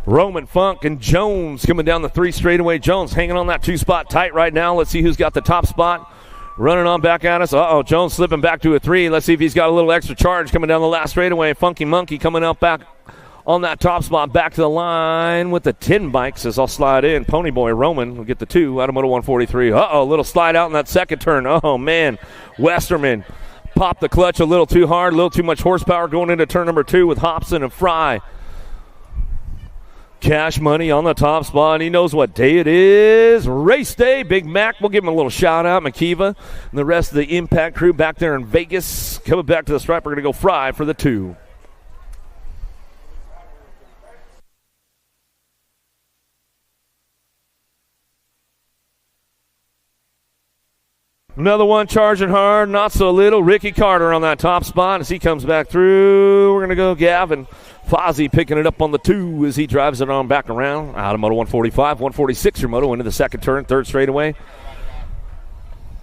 Roman, Funk, and Jones coming down the 3 straightaway. Jones hanging on that 2 spot tight right now. Let's see who's got the top spot. Running on back at us. Jones slipping back to a 3. Let's see if he's got a little extra charge coming down the last straightaway. Funky Monkey coming up back on that top spot. Back to the line with the 10 bikes as I'll slide in. Ponyboy Roman will get the 2 out of moto 143. Little slide out in that second turn. Oh, man. Westerman popped the clutch a little too hard. A little too much horsepower going into turn number 2 with Hobson and Fry. Cash Money on the top spot. He knows what day it is. Race day. Big Mac. We'll give him a little shout out. Makiva and the rest of the Impact crew back there in Vegas. Coming back to the stripe. We're going to go Fry for the 2. Another one charging hard, not so little. Ricky Carter on that top spot as he comes back through. We're going to go Gavin Fozzie picking it up on the 2 as he drives it on back around. Out of moto 145, 146 your moto into the second turn, 3rd straightaway.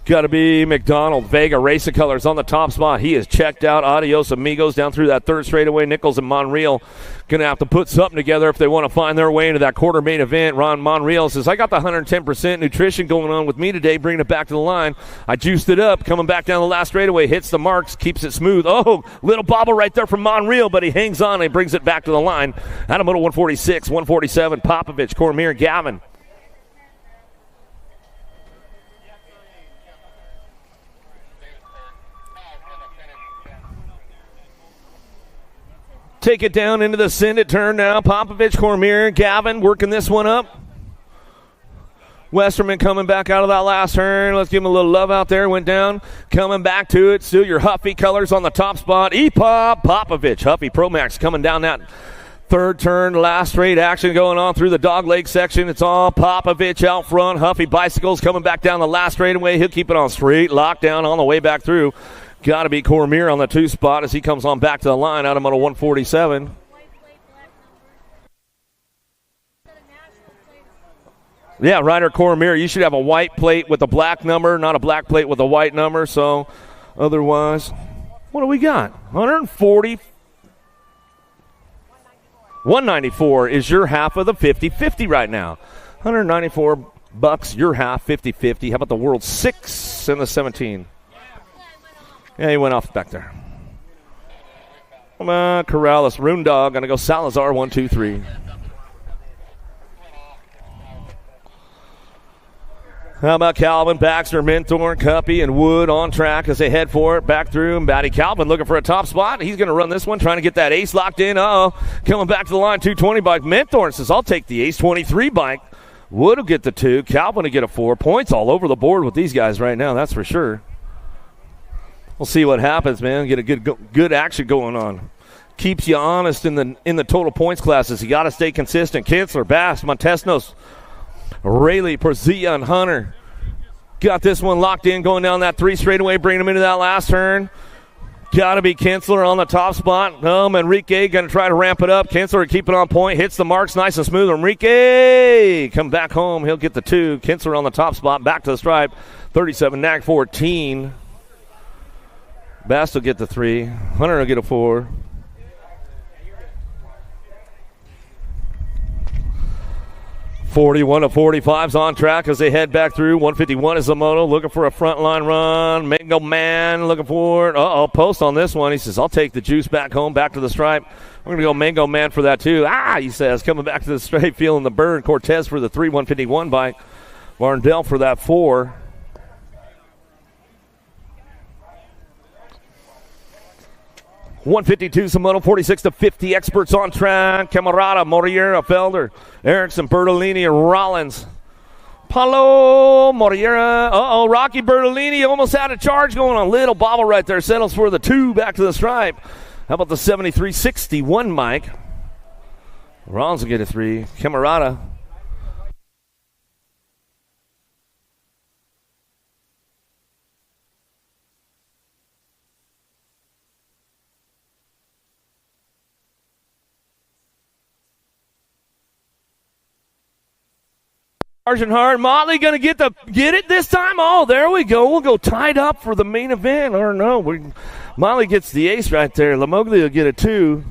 Got to be McDonald. Vega Racing Colors on the top spot. He is checked out. Adios amigos down through that 3rd straightaway. Nichols and Monreal going to have to put something together if they want to find their way into that quarter main event. Ron Monreal says, I got the 110% nutrition going on with me today, bringing it back to the line. I juiced it up, coming back down the last straightaway, hits the marks, keeps it smooth. Oh, little bobble right there from Monreal, but he hangs on and brings it back to the line. Out of moto 146, 147, Popovich, Cormier, Gavin. Take it down into the Send It turn now. Popovich, Cormier, Gavin working this one up. Westerman coming back out of that last turn. Let's give him a little love out there. Went down. Coming back to it. Still your Huffy Colors on the top spot. EPOP, Popovich. Huffy Pro Max coming down that 3rd turn. Last straight action going on through the dog leg section. It's all Popovich out front. Huffy Bicycles coming back down the last straightaway. He'll keep it on straight. Lockdown on the way back through. Got to be Cormier on the 2 spot as he comes on back to the line out of moto 147. Yeah, Ryder Cormier, you should have a white plate with a black number, not a black plate with a white number. So otherwise, what do we got? 194 is your half of the 50-50 right now. $194, your half, 50-50. How about the World 6 and the 17? Yeah, he went off back there. Come on, Corrales, Roondog, going to go Salazar, 1, 2, 3. How about Calvin, Baxter, Mentor, Cuppy, and Wood on track as they head for it. Back through, and Batty Calvin looking for a top spot. He's going to run this one, trying to get that ace locked in. Coming back to the line, 220 bike. Mentor says, I'll take the ace, 23 bike. Wood will get the 2. Calvin will get a 4. Points all over the board with these guys right now, that's for sure. We'll see what happens, man. Get a good action going on. Keeps you honest in the total points classes. You got to stay consistent. Kinsler, Bass, Montesnos, Rayleigh, Perzia, and Hunter. Got this one locked in going down that 3 straightaway, bringing him into that last turn. Got to be Kinsler on the top spot. Enrique going to try to ramp it up. Kinsler keep it on point. Hits the marks nice and smooth. Enrique come back home. He'll get the 2. Kinsler on the top spot. Back to the stripe. 37, nag 14. Bass will get the 3. Hunter will get a 4. $41 to 45's on track as they head back through. 151 is the moto, looking for a front line run. Mango Man looking for it. Post on this one. He says, I'll take the juice back home, back to the stripe. We're going to go Mango Man for that too. He says, coming back to the straight, feeling the burn. Cortez for the 3, 151 bike. Varndell for that 4. $152 Samoto, 46 to 50. Experts on track. Camarada, Moriera, Felder, Erickson, Bertolini, and Rollins. Paulo Moriera. Rocky Bertolini almost had a charge going on. Little bobble right there. Settles for the 2 back to the stripe. How about the 73-61, Mike? Rollins will get a 3. Camarada. Sergeant Hart, Motley going to get it this time. Oh, there we go. We'll go tied up for the main event. Or no, Motley gets the ace right there. Lamogli will get a 2.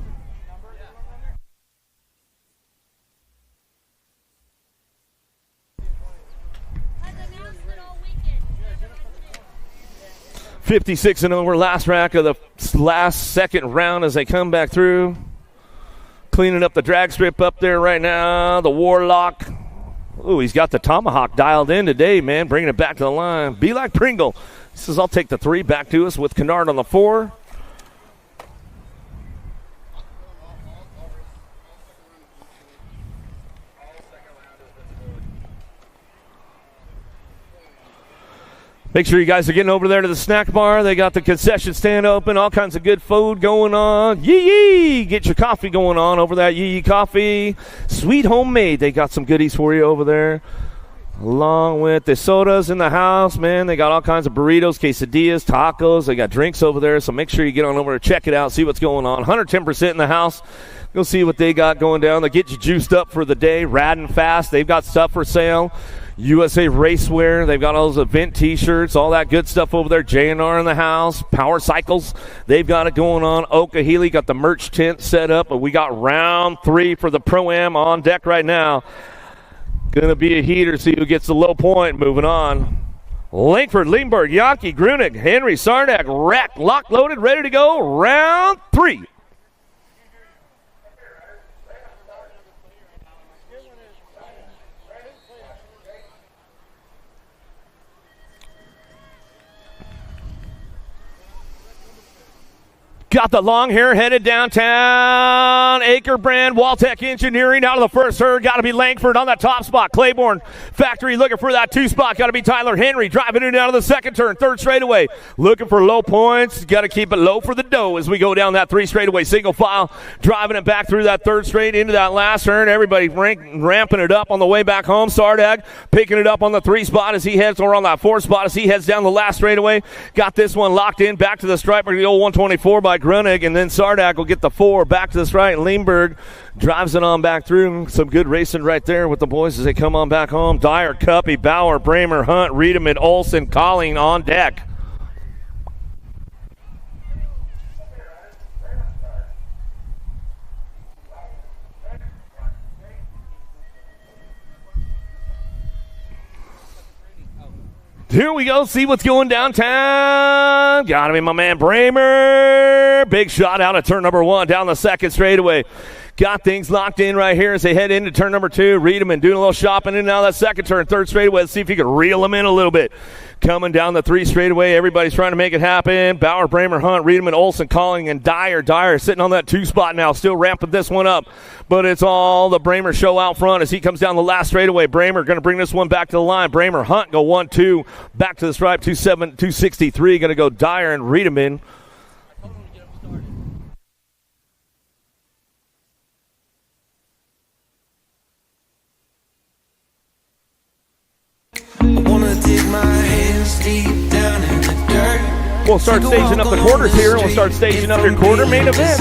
$56 and over. Last rack of the last second round as they come back through. Cleaning up the drag strip up there right now. The Warlock. Ooh, he's got the tomahawk dialed in today, man. Bringing it back to the line. Be like Pringle. He says, I'll take the 3 back to us with Kennard on the 4. Make sure you guys are getting over there to the snack bar. They got the concession stand open, all kinds of good food going on. Yee! Get your coffee going on over that Yee Coffee. Sweet homemade. They got some goodies for you over there. Along with the sodas in the house, man. They got all kinds of burritos, quesadillas, tacos. They got drinks over there, so make sure you get on over and check it out, see what's going on. 110% in the house. Go see what they got going down. They get you juiced up for the day, rad and fast. They've got stuff for sale. USA Racewear, they've got all those event T-shirts, all that good stuff over there. J&R in the house, Power Cycles, they've got it going on. Okeeheelee got the merch tent set up, but we got round 3 for the Pro-Am on deck right now. Going to be a heater, see who gets the low point. Moving on. Langford, Lindbergh, Yankee, Grunig, Henry, Sardak, rack, lock, loaded, ready to go. Round 3. Got the long hair headed downtown. Acre Brand, Waltech Engineering out of the first herd. Got to be Langford on that top spot. Claiborne Factory looking for that 2 spot. Got to be Tyler Henry driving in out of the second turn. 3rd straightaway. Looking for low points. Got to keep it low for the dough as we go down that 3 straightaway. Single file. Driving it back through that 3rd straight into that last turn. Everybody ramping it up on the way back home. Sardag picking it up on the 3 spot as he heads, or on that 4 spot as he heads down the last straightaway. Got this one locked in. Back to the striper. The old 124 by Grunig, and then Sardak will get the 4 back to this right. Lindbergh drives it on back through. Some good racing right there with the boys as they come on back home. Dyer, Cuppy, Bauer, Bramer, Hunt, Riedemann, Olson, Colling on deck. Here we go. See what's going downtown. Got to be my man Bramer. Big shot out of turn number 1 down the 2nd straightaway. Got things locked in right here as they head into turn number 2. Riedemann doing a little shopping in and out of that 2nd turn. 3rd straightaway. Let's see if he can reel them in a little bit. Coming down the 3 straightaway. Everybody's trying to make it happen. Bauer, Bramer, Hunt, Riedemann, Olson, Colling, and Dyer. Dyer sitting on that 2 spot now. Still ramping this one up. But it's all the Bramer show out front as he comes down the last straightaway. Bramer going to bring this one back to the line. Bramer, Hunt go 1-2. Back to the stripe. 263. Going to go Dyer and Riedemann. We'll start staging up the quarters here. We'll start staging up your quarter main events.